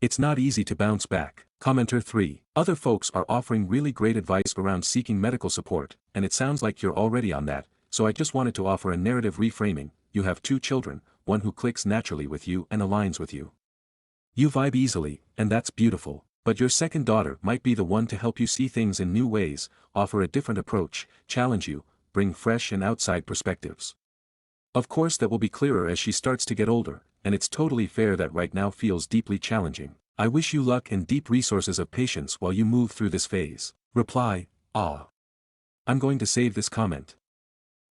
It's not easy to bounce back. Commenter 3. Other folks are offering really great advice around seeking medical support, and it sounds like you're already on that, so I just wanted to offer a narrative reframing. You have 2 children, one who clicks naturally with you and aligns with you. You vibe easily, and that's beautiful, but your second daughter might be the one to help you see things in new ways, offer a different approach, challenge you, bring fresh and outside perspectives. Of course that will be clearer as she starts to get older, and it's totally fair that right now feels deeply challenging. I wish you luck and deep resources of patience while you move through this phase. Reply, ah. I'm going to save this comment.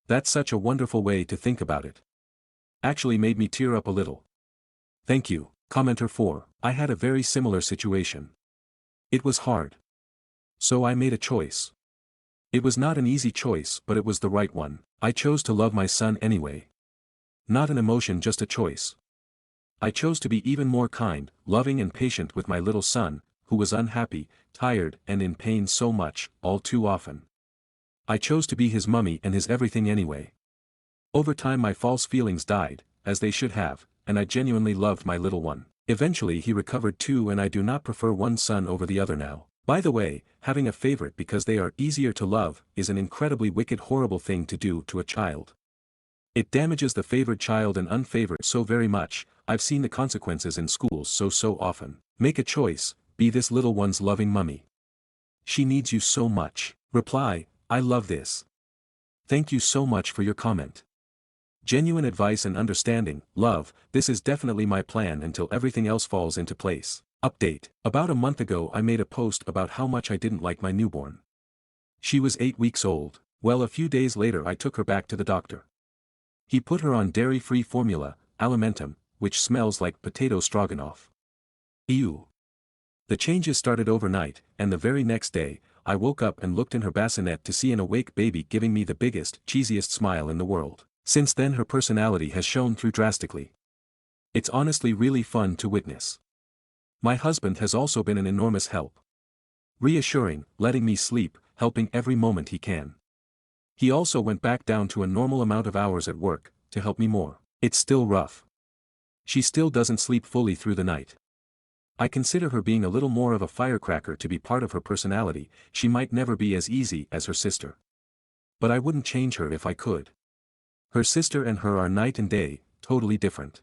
That's such a wonderful way to think about it. Actually made me tear up a little. Thank you. Commenter 4. I had a very similar situation. It was hard. So I made a choice. It was not an easy choice, but it was the right one. I chose to love my son anyway. Not an emotion, just a choice. I chose to be even more kind, loving and patient with my little son, who was unhappy, tired and in pain so much, all too often. I chose to be his mummy and his everything anyway. Over time my false feelings died, as they should have, and I genuinely loved my little one. Eventually he recovered too, and I do not prefer one son over the other now. By the way, having a favorite because they are easier to love is an incredibly wicked, horrible thing to do to a child. It damages the favored child and unfavored so very much. I've seen the consequences in schools so often. Make a choice, be this little one's loving mummy. She needs you so much. Reply, I love this. Thank you so much for your comment. Genuine advice and understanding, love, this is definitely my plan until everything else falls into place. Update. About a month ago I made a post about how much I didn't like my newborn. She was 8 weeks old. Well, a few days later I took her back to the doctor. He put her on dairy-free formula, Alimentum, which smells like potato stroganoff. Ew. The changes started overnight, and the very next day, I woke up and looked in her bassinet to see an awake baby giving me the biggest, cheesiest smile in the world. Since then her personality has shown through drastically. It's honestly really fun to witness. My husband has also been an enormous help. Reassuring, letting me sleep, helping every moment he can. He also went back down to a normal amount of hours at work, to help me more. It's still rough. She still doesn't sleep fully through the night. I consider her being a little more of a firecracker to be part of her personality. She might never be as easy as her sister. But I wouldn't change her if I could. Her sister and her are night and day, totally different.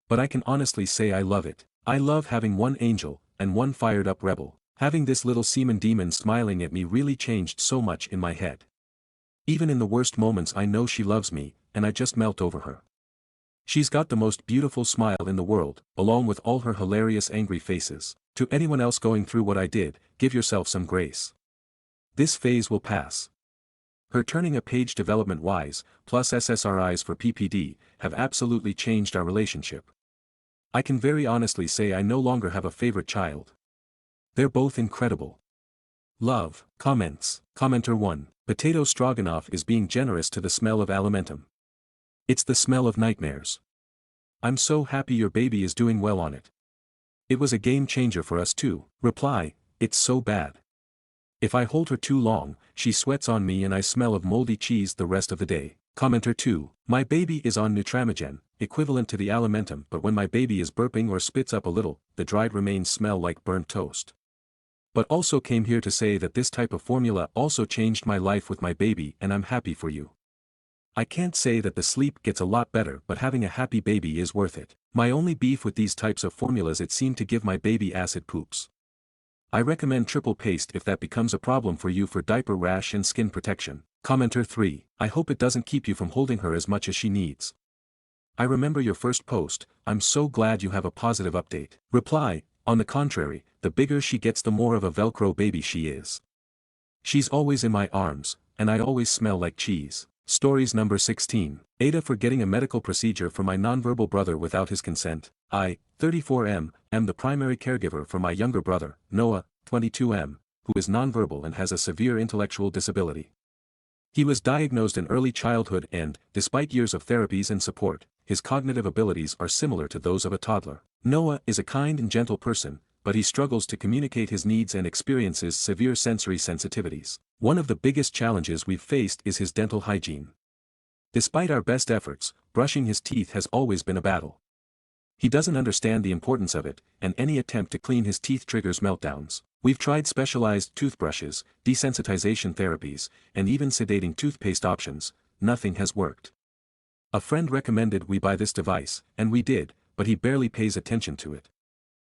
But I can honestly say I love it. I love having one angel, and one fired-up rebel. Having this little semen demon smiling at me really changed so much in my head. Even in the worst moments I know she loves me, and I just melt over her. She's got the most beautiful smile in the world, along with all her hilarious angry faces. To anyone else going through what I did, give yourself some grace. This phase will pass. Her turning a page development-wise, plus SSRIs for PPD, have absolutely changed our relationship. I can very honestly say I no longer have a favorite child. They're both incredible. Love, comments. Commenter 1. Potato stroganoff is being generous to the smell of alimentum. It's the smell of nightmares. I'm so happy your baby is doing well on it. It was a game changer for us too. Reply, it's so bad. If I hold her too long, she sweats on me and I smell of moldy cheese the rest of the day. Commenter 2. My baby is on Nutramigen, equivalent to the alimentum, but when my baby is burping or spits up a little, the dried remains smell like burnt toast. But also came here to say that this type of formula also changed my life with my baby and I'm happy for you. I can't say that the sleep gets a lot better, but having a happy baby is worth it. My only beef with these types of formulas, it seemed to give my baby acid poops. I recommend triple paste if that becomes a problem for you for diaper rash and skin protection. Commenter 3. I hope it doesn't keep you from holding her as much as she needs. I remember your first post. I'm so glad you have a positive update. Reply, on the contrary, the bigger she gets the more of a Velcro baby she is. She's always in my arms, and I always smell like cheese. Stories number 16. Aita for getting a medical procedure for my nonverbal brother without his consent. I, 34M, am the primary caregiver for my younger brother, Noah, 22M, who is nonverbal and has a severe intellectual disability. He was diagnosed in early childhood and, despite years of therapies and support, his cognitive abilities are similar to those of a toddler. Noah is a kind and gentle person, but he struggles to communicate his needs and experiences severe sensory sensitivities. One of the biggest challenges we've faced is his dental hygiene. Despite our best efforts, brushing his teeth has always been a battle. He doesn't understand the importance of it, and any attempt to clean his teeth triggers meltdowns. We've tried specialized toothbrushes, desensitization therapies, and even sedating toothpaste options. Nothing has worked. A friend recommended we buy this device, and we did, but he barely pays attention to it.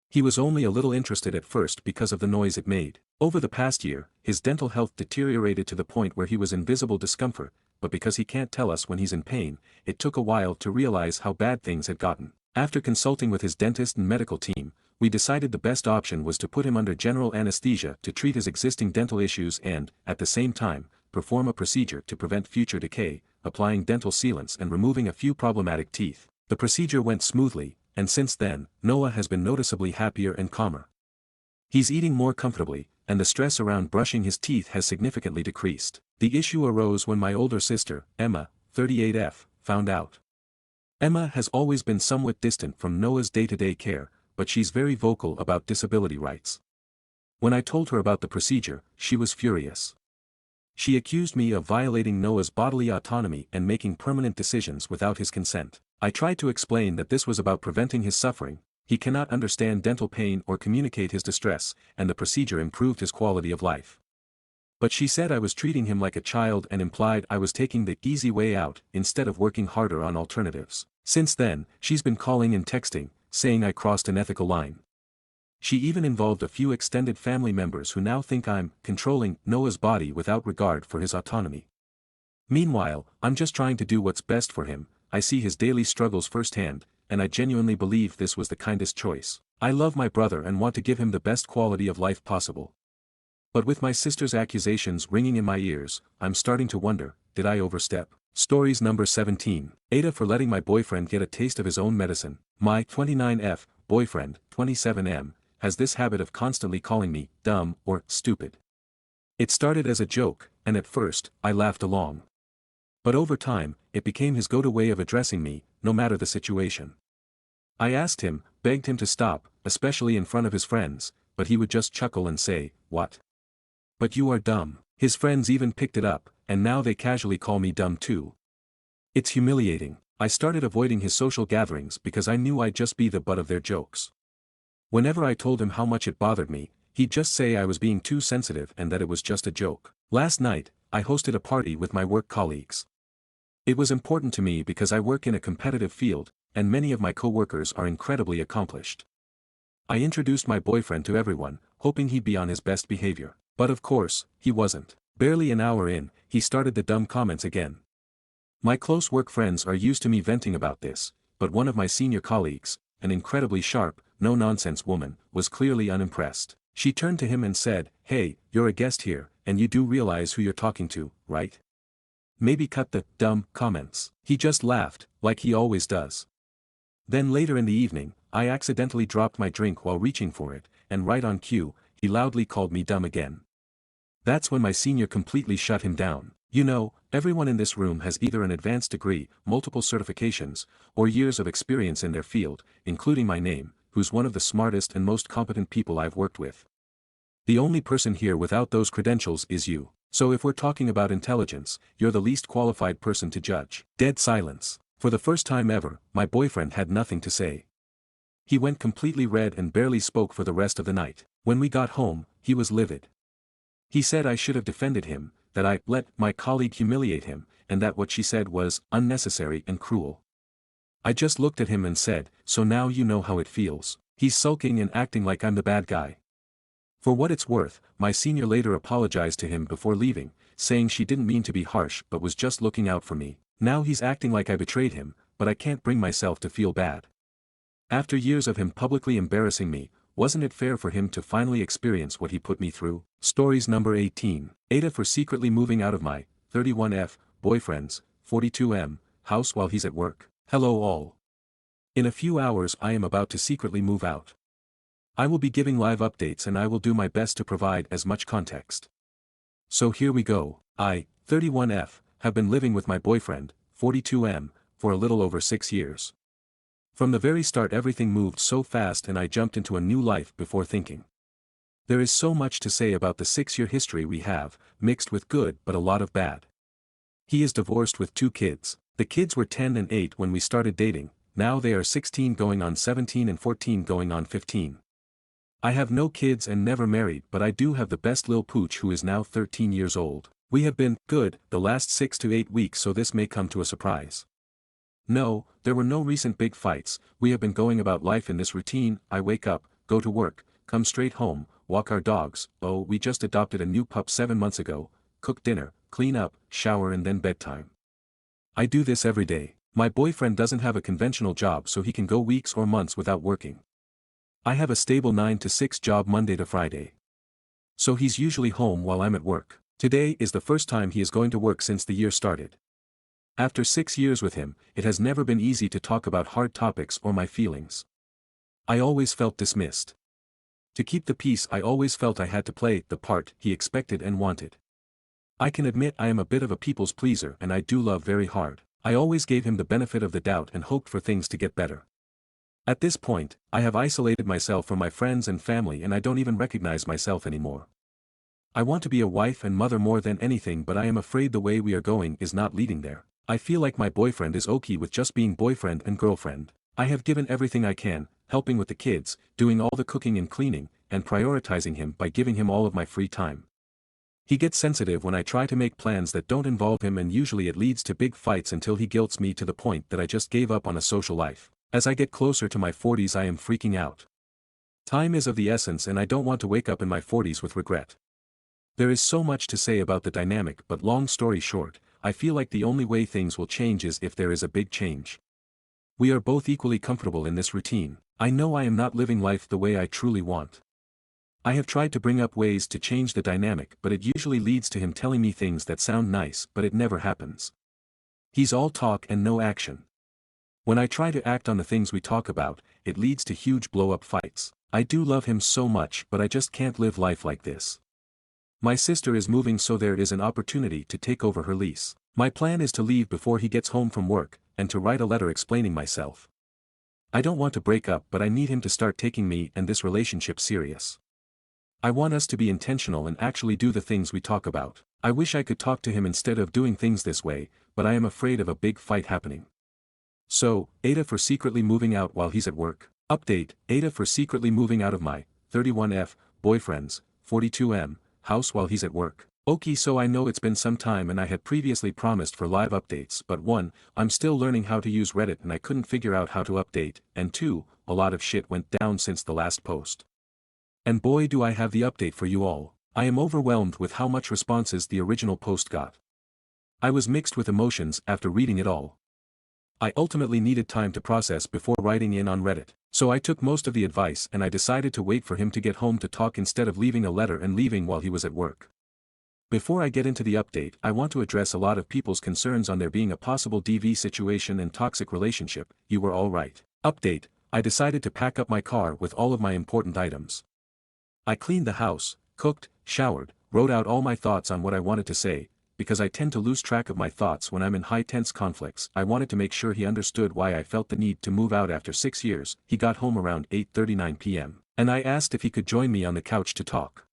He was only a little interested at first because of the noise it made. Over the past year, his dental health deteriorated to the point where he was in visible discomfort, but because he can't tell us when he's in pain, it took a while to realize how bad things had gotten. After consulting with his dentist and medical team, we decided the best option was to put him under general anesthesia to treat his existing dental issues and, at the same time, perform a procedure to prevent future decay, applying dental sealants and removing a few problematic teeth. The procedure went smoothly, and since then, Noah has been noticeably happier and calmer. He's eating more comfortably, and the stress around brushing his teeth has significantly decreased. The issue arose when my older sister, Emma, 38F, found out. Emma has always been somewhat distant from Noah's day-to-day care, but she's very vocal about disability rights. When I told her about the procedure, she was furious. She accused me of violating Noah's bodily autonomy and making permanent decisions without his consent. I tried to explain that this was about preventing his suffering. He cannot understand dental pain or communicate his distress, and the procedure improved his quality of life. But she said I was treating him like a child and implied I was taking the easy way out instead of working harder on alternatives. Since then, she's been calling and texting, saying I crossed an ethical line. She even involved a few extended family members who now think I'm controlling Noah's body without regard for his autonomy. Meanwhile, I'm just trying to do what's best for him. I see his daily struggles firsthand, and I genuinely believe this was the kindest choice. I love my brother and want to give him the best quality of life possible. But with my sister's accusations ringing in my ears, I'm starting to wonder, did I overstep? Stories number 17. Aita for letting my boyfriend get a taste of his own medicine. My 29F boyfriend, 27M, has this habit of constantly calling me dumb or stupid. It started as a joke, and at first, I laughed along. But over time, it became his go-to way of addressing me, no matter the situation. I asked him, begged him to stop, especially in front of his friends, but he would just chuckle and say, "What? But you are dumb." His friends even picked it up, and now they casually call me dumb too. It's humiliating. I started avoiding his social gatherings because I knew I'd just be the butt of their jokes. Whenever I told him how much it bothered me, he'd just say I was being too sensitive and that it was just a joke. Last night, I hosted a party with my work colleagues. It was important to me because I work in a competitive field, and many of my co-workers are incredibly accomplished. I introduced my boyfriend to everyone, hoping he'd be on his best behavior. But of course, he wasn't. Barely an hour in, he started the dumb comments again. My close work friends are used to me venting about this, but one of my senior colleagues, an incredibly sharp, no-nonsense woman, was clearly unimpressed. She turned to him and said, "Hey, you're a guest here, and you do realize who you're talking to, right? Maybe cut the dumb comments." He just laughed, like he always does. Then later in the evening, I accidentally dropped my drink while reaching for it, and right on cue, he loudly called me dumb again. That's when my senior completely shut him down. You know, everyone in this room has either an advanced degree, multiple certifications, or years of experience in their field, including my name, who's one of the smartest and most competent people I've worked with. The only person here without those credentials is you. So if we're talking about intelligence, you're the least qualified person to judge. Dead silence. For the first time ever, my boyfriend had nothing to say. He went completely red and barely spoke for the rest of the night. When we got home, he was livid. He said I should have defended him, that I let my colleague humiliate him, and that what she said was unnecessary and cruel. I just looked at him and said, "So now you know how it feels." He's sulking and acting like I'm the bad guy. For what it's worth, my senior later apologized to him before leaving, saying she didn't mean to be harsh but was just looking out for me. Now he's acting like I betrayed him, but I can't bring myself to feel bad. After years of him publicly embarrassing me, wasn't it fair for him to finally experience what he put me through? Stories number 18. Aita for secretly moving out of my 31F boyfriend's 42M house while he's at work. Hello all. In a few hours I am about to secretly move out. I will be giving live updates and I will do my best to provide as much context. So here we go. I, 31F, have been living with my boyfriend, 42M, for a little over 6 years. From the very start everything moved so fast and I jumped into a new life before thinking. There is so much to say about the 6-year history we have, mixed with good but a lot of bad. He is divorced with 2 kids. The kids were 10 and 8 when we started dating, now they are 16 going on 17 and 14 going on 15. I have no kids and never married but I do have the best lil pooch who is now 13 years old. We have been good the last 6 to 8 weeks so this may come to a surprise. No, there were no recent big fights, we have been going about life in this routine. I wake up, go to work, come straight home, walk our dogs, oh we just adopted a new pup 7 months ago, cook dinner, clean up, shower and then bedtime. I do this every day. My boyfriend doesn't have a conventional job so he can go weeks or months without working. I have a stable 9 to 6 job Monday to Friday. So he's usually home while I'm at work. Today is the first time he is going to work since the year started. After 6 years with him, it has never been easy to talk about hard topics or my feelings. I always felt dismissed. To keep the peace I always felt I had to play the part he expected and wanted. I can admit I am a bit of a people's pleaser and I do love very hard. I always gave him the benefit of the doubt and hoped for things to get better. At this point, I have isolated myself from my friends and family and I don't even recognize myself anymore. I want to be a wife and mother more than anything but I am afraid the way we are going is not leading there. I feel like my boyfriend is okay with just being boyfriend and girlfriend. I have given everything I can, helping with the kids, doing all the cooking and cleaning, and prioritizing him by giving him all of my free time. He gets sensitive when I try to make plans that don't involve him and usually it leads to big fights until he guilts me to the point that I just gave up on a social life. As I get closer to my 40s I am freaking out. Time is of the essence and I don't want to wake up in my 40s with regret. There is so much to say about the dynamic but long story short, I feel like the only way things will change is if there is a big change. We are both equally comfortable in this routine. I know I am not living life the way I truly want. I have tried to bring up ways to change the dynamic but it usually leads to him telling me things that sound nice but it never happens. He's all talk and no action. When I try to act on the things we talk about, it leads to huge blow-up fights. I do love him so much but I just can't live life like this. My sister is moving, so there is an opportunity to take over her lease. My plan is to leave before he gets home from work, and to write a letter explaining myself. I don't want to break up, but I need him to start taking me and this relationship serious. I want us to be intentional and actually do the things we talk about. I wish I could talk to him instead of doing things this way, but I am afraid of a big fight happening. So, Aita for secretly moving out while he's at work. Update, Aita for secretly moving out of my 31F boyfriend's 42M house while he's at work. Okay, so I know it's been some time and I had previously promised for live updates, but 1, I'm still learning how to use Reddit and I couldn't figure out how to update, and 2, a lot of shit went down since the last post. And boy do I have the update for you all. I am overwhelmed with how much responses the original post got. I was mixed with emotions after reading it all. I ultimately needed time to process before writing in on Reddit, so I took most of the advice and I decided to wait for him to get home to talk instead of leaving a letter and leaving while he was at work. Before I get into the update, I want to address a lot of people's concerns on there being a possible DV situation and toxic relationship. You were all right. Update, I decided to pack up my car with all of my important items. I cleaned the house, cooked, showered, wrote out all my thoughts on what I wanted to say, because I tend to lose track of my thoughts when I'm in high tense conflicts. I wanted to make sure he understood why I felt the need to move out after 6 years. He got home around 8:39 p.m., and I asked if he could join me on the couch to talk.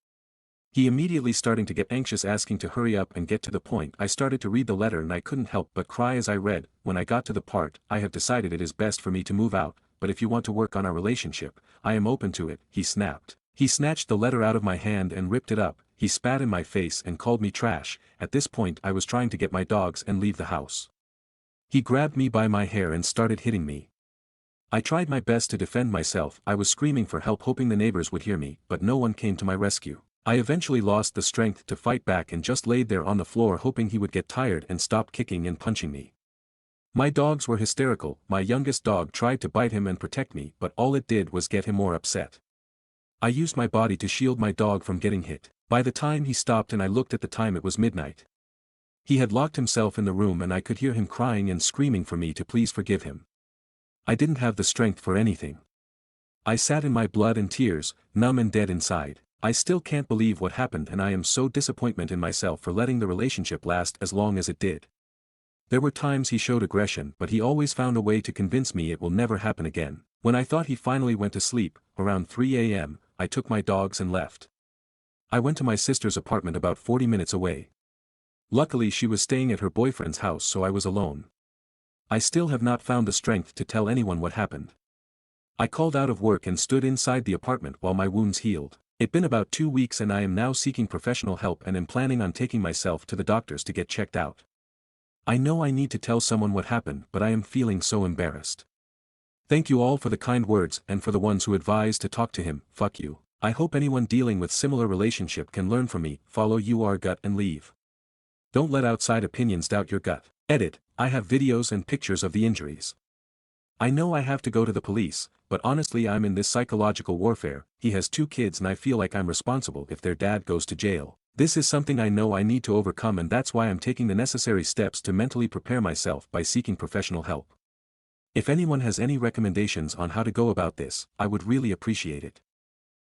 He immediately starting to get anxious, asking to hurry up and get to the point. I started to read the letter and I couldn't help but cry as I read. When I got to the part, I have decided it is best for me to move out, but if you want to work on our relationship, I am open to it, he snapped. He snatched the letter out of my hand and ripped it up. He spat in my face and called me trash. At this point I was trying to get my dogs and leave the house. He grabbed me by my hair and started hitting me. I tried my best to defend myself. I was screaming for help, hoping the neighbors would hear me, but no one came to my rescue. I eventually lost the strength to fight back and just laid there on the floor hoping he would get tired and stop kicking and punching me. My dogs were hysterical. My youngest dog tried to bite him and protect me, but all it did was get him more upset. I used my body to shield my dog from getting hit. By the time he stopped and I looked at the time, it was midnight. He had locked himself in the room and I could hear him crying and screaming for me to please forgive him. I didn't have the strength for anything. I sat in my blood and tears, numb and dead inside. I still can't believe what happened and I am so disappointed in myself for letting the relationship last as long as it did. There were times he showed aggression, but he always found a way to convince me it will never happen again. When I thought he finally went to sleep, around 3 a.m., I took my dogs and left. I went to my sister's apartment about 40 minutes away. Luckily she was staying at her boyfriend's house, so I was alone. I still have not found the strength to tell anyone what happened. I called out of work and stood inside the apartment while my wounds healed. It's been about 2 weeks and I am now seeking professional help and am planning on taking myself to the doctors to get checked out. I know I need to tell someone what happened, but I am feeling so embarrassed. Thank you all for the kind words and for the ones who advised to talk to him. Fuck you. I hope anyone dealing with similar relationship can learn from me. Follow your gut and leave. Don't let outside opinions doubt your gut. Edit, I have videos and pictures of the injuries. I know I have to go to the police, but honestly I'm in this psychological warfare. He has 2 kids and I feel like I'm responsible if their dad goes to jail. This is something I know I need to overcome, and that's why I'm taking the necessary steps to mentally prepare myself by seeking professional help. If anyone has any recommendations on how to go about this, I would really appreciate it.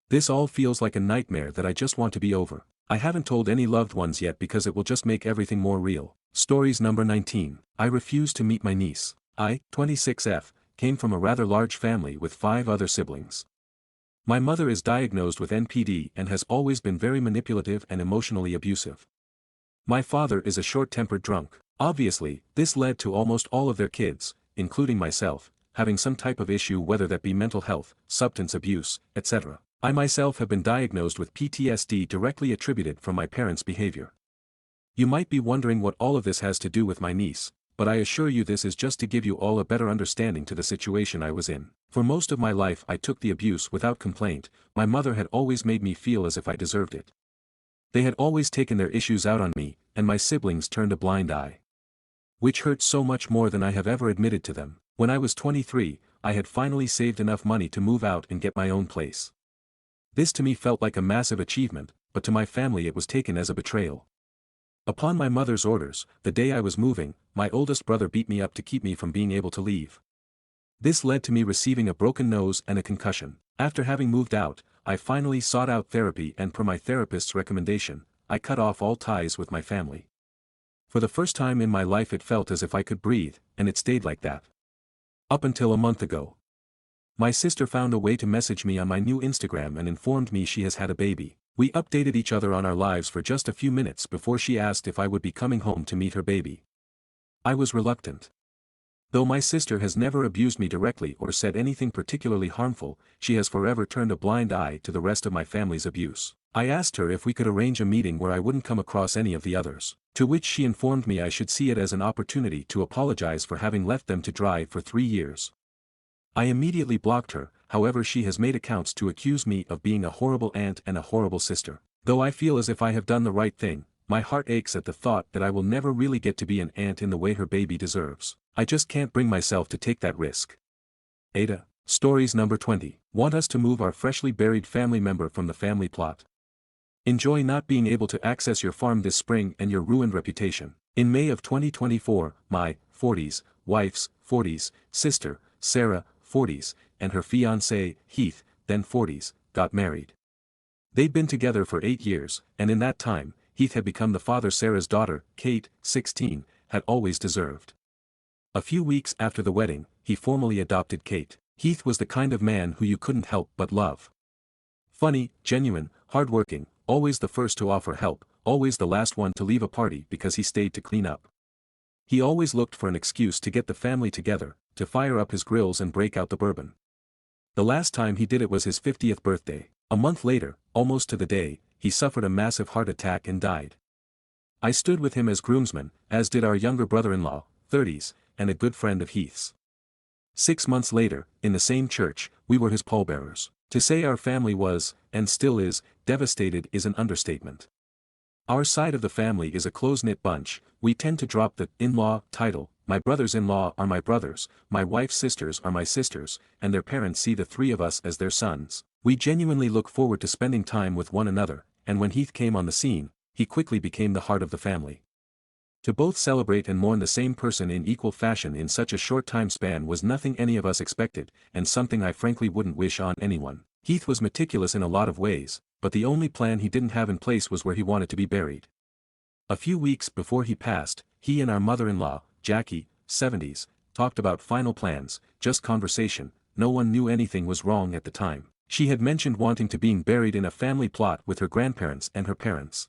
This all feels like a nightmare that I just want to be over. I haven't told any loved ones yet because it will just make everything more real. Stories number 19. I refuse to meet my niece. I, 26F, came from a rather large family with 5 other siblings. My mother is diagnosed with NPD and has always been very manipulative and emotionally abusive. My father is a short-tempered drunk. Obviously, this led to almost all of their kids, including myself, having some type of issue, whether that be mental health, substance abuse, etc. I myself have been diagnosed with PTSD directly attributed from my parents' behavior. You might be wondering what all of this has to do with my niece, but I assure you this is just to give you all a better understanding to the situation I was in. For most of my life I took the abuse without complaint. My mother had always made me feel as if I deserved it. They had always taken their issues out on me, and my siblings turned a blind eye. Which hurt so much more than I have ever admitted to them. When I was 23, I had finally saved enough money to move out and get my own place. This to me felt like a massive achievement, but to my family it was taken as a betrayal. Upon my mother's orders, the day I was moving, my oldest brother beat me up to keep me from being able to leave. This led to me receiving a broken nose and a concussion. After having moved out, I finally sought out therapy, and per my therapist's recommendation, I cut off all ties with my family. For the first time in my life it felt as if I could breathe, and it stayed like that. Up until a month ago. My sister found a way to message me on my new Instagram and informed me she has had a baby. We updated each other on our lives for just a few minutes before she asked if I would be coming home to meet her baby. I was reluctant. Though my sister has never abused me directly or said anything particularly harmful, she has forever turned a blind eye to the rest of my family's abuse. I asked her if we could arrange a meeting where I wouldn't come across any of the others, to which she informed me I should see it as an opportunity to apologize for having left them to dry for 3 years. I immediately blocked her, however she has made accounts to accuse me of being a horrible aunt and a horrible sister. Though I feel as if I have done the right thing, my heart aches at the thought that I will never really get to be an aunt in the way her baby deserves. I just can't bring myself to take that risk. Aita. Stories number 20. Want us to move our freshly buried family member from the family plot? Enjoy not being able to access your farm this spring and your ruined reputation. In May of 2024, my 40s wife's 40s sister, Sarah, 40s, and her fiancé, Heath, then 40s, got married. They'd been together for 8 years, and in that time, Heath had become the father Sarah's daughter, Kate, 16, had always deserved. A few weeks after the wedding, he formally adopted Kate. Heath was the kind of man who you couldn't help but love. Funny, genuine, hardworking, always the first to offer help, always the last one to leave a party because he stayed to clean up. He always looked for an excuse to get the family together, to fire up his grills and break out the bourbon. The last time he did it was his 50th birthday. A month later, almost to the day, he suffered a massive heart attack and died. I stood with him as groomsman, as did our younger brother-in-law, 30s, and a good friend of Heath's. 6 months later, in the same church, we were his pallbearers. To say our family was, and still is, devastated is an understatement. Our side of the family is a close-knit bunch. We tend to drop the in-law title. My brothers-in-law are my brothers, my wife's sisters are my sisters, and their parents see the 3 of us as their sons. We genuinely look forward to spending time with one another, and when Heath came on the scene, he quickly became the heart of the family. To both celebrate and mourn the same person in equal fashion in such a short time span was nothing any of us expected, and something I frankly wouldn't wish on anyone. Heath was meticulous in a lot of ways, but the only plan he didn't have in place was where he wanted to be buried. A few weeks before he passed, he and our mother-in-law, Jackie, 70s, talked about final plans, just conversation. No one knew anything was wrong at the time. She had mentioned wanting to being buried in a family plot with her grandparents and her parents.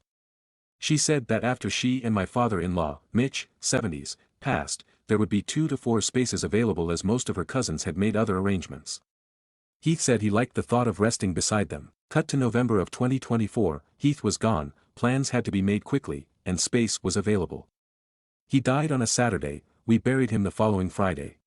She said that after she and my father-in-law, Mitch, 70s, passed, there would be 2 to 4 spaces available as most of her cousins had made other arrangements. Heath said he liked the thought of resting beside them. Cut to November of 2024, Heath was gone, plans had to be made quickly, and space was available. He died on a Saturday, we buried him the following Friday.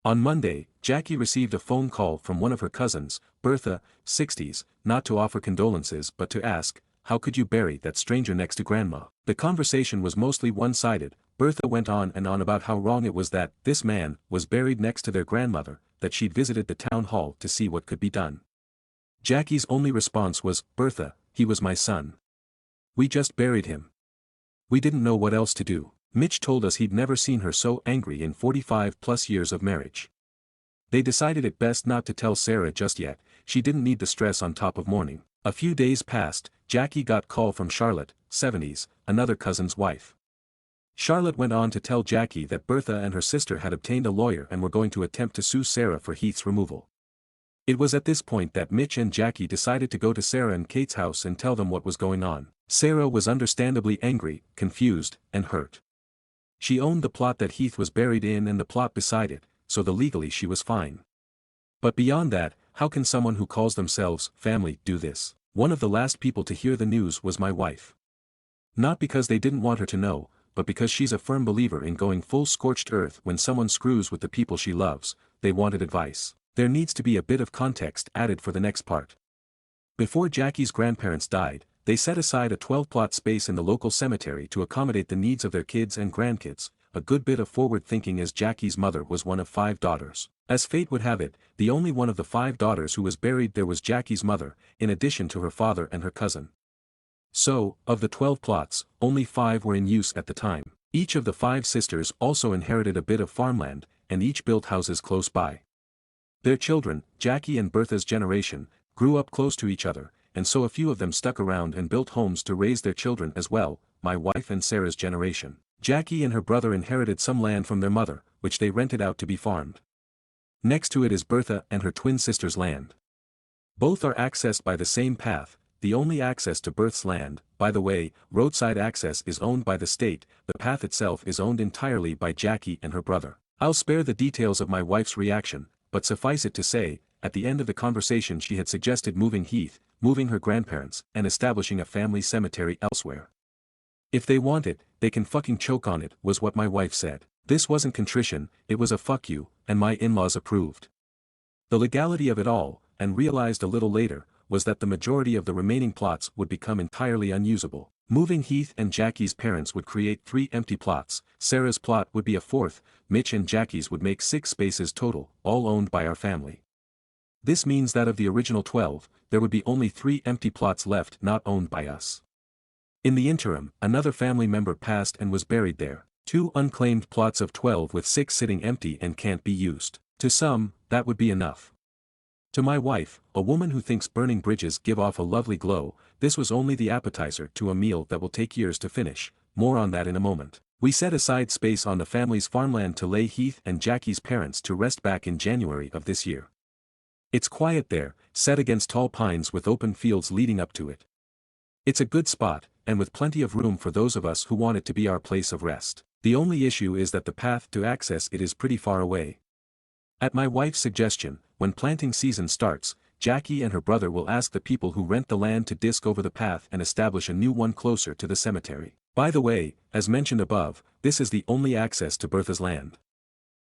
On Monday, Jackie received a phone call from one of her cousins, Bertha, 60s, not to offer condolences but to ask, how could you bury that stranger next to grandma? The conversation was mostly one-sided. Bertha went on and on about how wrong it was that this man was buried next to their grandmother, that she'd visited the town hall to see what could be done. Jackie's only response was, Bertha, he was my son. We just buried him. We didn't know what else to do. Mitch told us he'd never seen her so angry in 45+ years of marriage. They decided it best not to tell Sarah just yet, she didn't need the stress on top of mourning. A few days passed, Jackie got call from Charlotte, 70s, another cousin's wife. Charlotte went on to tell Jackie that Bertha and her sister had obtained a lawyer and were going to attempt to sue Sarah for Heath's removal. It was at this point that Mitch and Jackie decided to go to Sarah and Kate's house and tell them what was going on. Sarah was understandably angry, confused, and hurt. She owned the plot that Heath was buried in and the plot beside it, so legally she was fine. But beyond that, how can someone who calls themselves family do this? One of the last people to hear the news was my wife. Not because they didn't want her to know, but because she's a firm believer in going full scorched earth when someone screws with the people she loves. They wanted advice. There needs to be a bit of context added for the next part. Before Jackie's grandparents died, they set aside a 12-plot space in the local cemetery to accommodate the needs of their kids and grandkids, a good bit of forward thinking as Jackie's mother was one of 5 daughters. As fate would have it, the only one of the 5 daughters who was buried there was Jackie's mother, in addition to her father and her cousin. So, of the 12 plots, only 5 were in use at the time. Each of the 5 sisters also inherited a bit of farmland, and each built houses close by. Their children, Jackie and Bertha's generation, grew up close to each other, and so a few of them stuck around and built homes to raise their children as well, my wife and Sarah's generation. Jackie and her brother inherited some land from their mother, which they rented out to be farmed. Next to it is Bertha and her twin sister's land. Both are accessed by the same path. The only access to Bertha's land, by the way, roadside access, is owned by the state. The path itself is owned entirely by Jackie and her brother. I'll spare the details of my wife's reaction, but suffice it to say, at the end of the conversation she had suggested moving Heath, moving her grandparents, and establishing a family cemetery elsewhere. If they want it, they can fucking choke on it, was what my wife said. This wasn't contrition, it was a fuck you, and my in-laws approved. The legality of it all, and realized a little later, was that the majority of the remaining plots would become entirely unusable. Moving Heath and Jackie's parents would create 3 empty plots, Sarah's plot would be a 4th, Mitch and Jackie's would make 6 spaces total, all owned by our family. This means that of the original 12, there would be only 3 empty plots left not owned by us. In the interim, another family member passed and was buried there. 2 unclaimed plots of 12 with 6 sitting empty and can't be used. To some, that would be enough. To my wife, a woman who thinks burning bridges give off a lovely glow, this was only the appetizer to a meal that will take years to finish, more on that in a moment. We set aside space on the family's farmland to lay Heath and Jackie's parents to rest back in January of this year. It's quiet there, set against tall pines with open fields leading up to it. It's a good spot, and with plenty of room for those of us who want it to be our place of rest. The only issue is that the path to access it is pretty far away. At my wife's suggestion, when planting season starts, Jackie and her brother will ask the people who rent the land to disc over the path and establish a new one closer to the cemetery. By the way, as mentioned above, this is the only access to Bertha's land.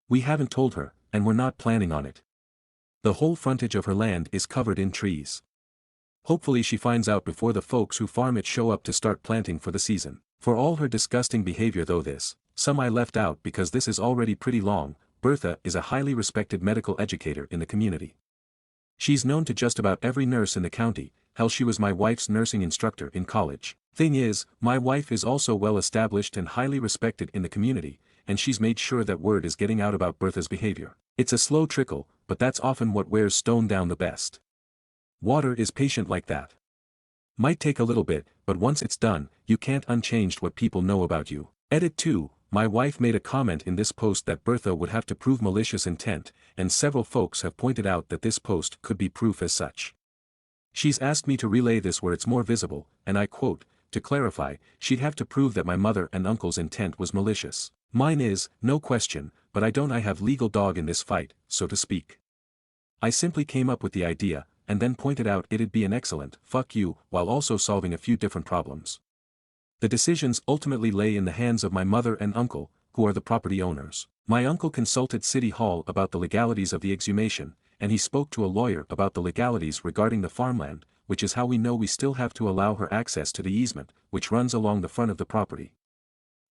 We haven't told her, and we're not planning on it. The whole frontage of her land is covered in trees. Hopefully she finds out before the folks who farm it show up to start planting for the season. For all her disgusting behavior though some I left out because this is already pretty long, Bertha is a highly respected medical educator in the community. She's known to just about every nurse in the county, hell she was my wife's nursing instructor in college. Thing is, my wife is also well established and highly respected in the community, and she's made sure that word is getting out about Bertha's behavior. It's a slow trickle, but that's often what wears stone down the best. Water is patient like that. Might take a little bit, but once it's done, you can't unchange what people know about you. Edit 2. My wife made a comment in this post that Bertha would have to prove malicious intent, and several folks have pointed out that this post could be proof as such. She's asked me to relay this where it's more visible, and I quote, to clarify, she'd have to prove that my mother and uncle's intent was malicious. Mine is, no question, but I have legal dog in this fight, so to speak. I simply came up with the idea, and then pointed out it'd be an excellent fuck you, while also solving a few different problems. The decisions ultimately lay in the hands of my mother and uncle, who are the property owners. My uncle consulted City Hall about the legalities of the exhumation, and he spoke to a lawyer about the legalities regarding the farmland, which is how we know we still have to allow her access to the easement, which runs along the front of the property.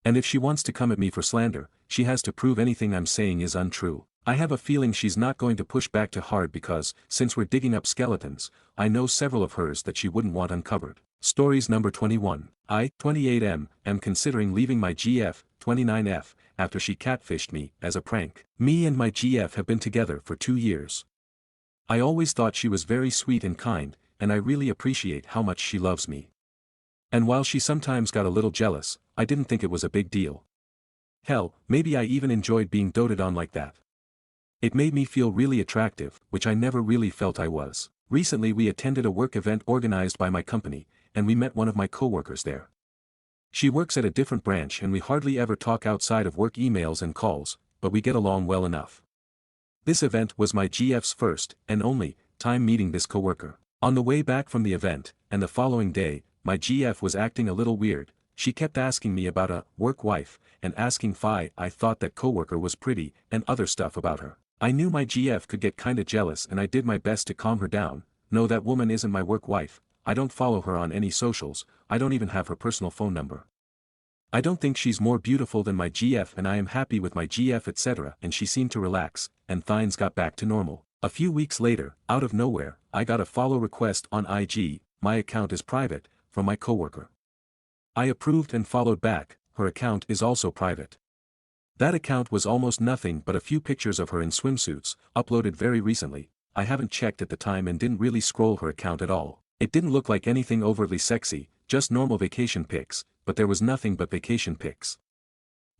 And if she wants to come at me for slander, she has to prove anything I'm saying is untrue. I have a feeling she's not going to push back too hard because, since we're digging up skeletons, I know several of hers that she wouldn't want uncovered. Stories number 21. I, 28M, am considering leaving my GF, 29F, after she catfished me, as a prank. Me and my GF have been together for 2 years. I always thought she was very sweet and kind, and I really appreciate how much she loves me. And while she sometimes got a little jealous, I didn't think it was a big deal. Hell, maybe I even enjoyed being doted on like that. It made me feel really attractive, which I never really felt I was. Recently we attended a work event organized by my company, and we met one of my coworkers there. She works at a different branch and we hardly ever talk outside of work emails and calls, but we get along well enough. This event was my GF's first, and only, time meeting this coworker. On the way back from the event, and the following day, my GF was acting a little weird. She kept asking me about a work wife, and asking if I thought that coworker was pretty, and other stuff about her. I knew my GF could get kinda jealous and I did my best to calm her down. No, that woman isn't my work wife, I don't follow her on any socials, I don't even have her personal phone number. I don't think she's more beautiful than my GF and I am happy with my GF etc. And she seemed to relax, and things got back to normal. A few weeks later, out of nowhere, I got a follow request on IG, my account is private, from my coworker. I approved and followed back, her account is also private. That account was almost nothing but a few pictures of her in swimsuits, uploaded very recently. I haven't checked at the time and didn't really scroll her account at all. It didn't look like anything overtly sexy, just normal vacation pics, but there was nothing but vacation pics.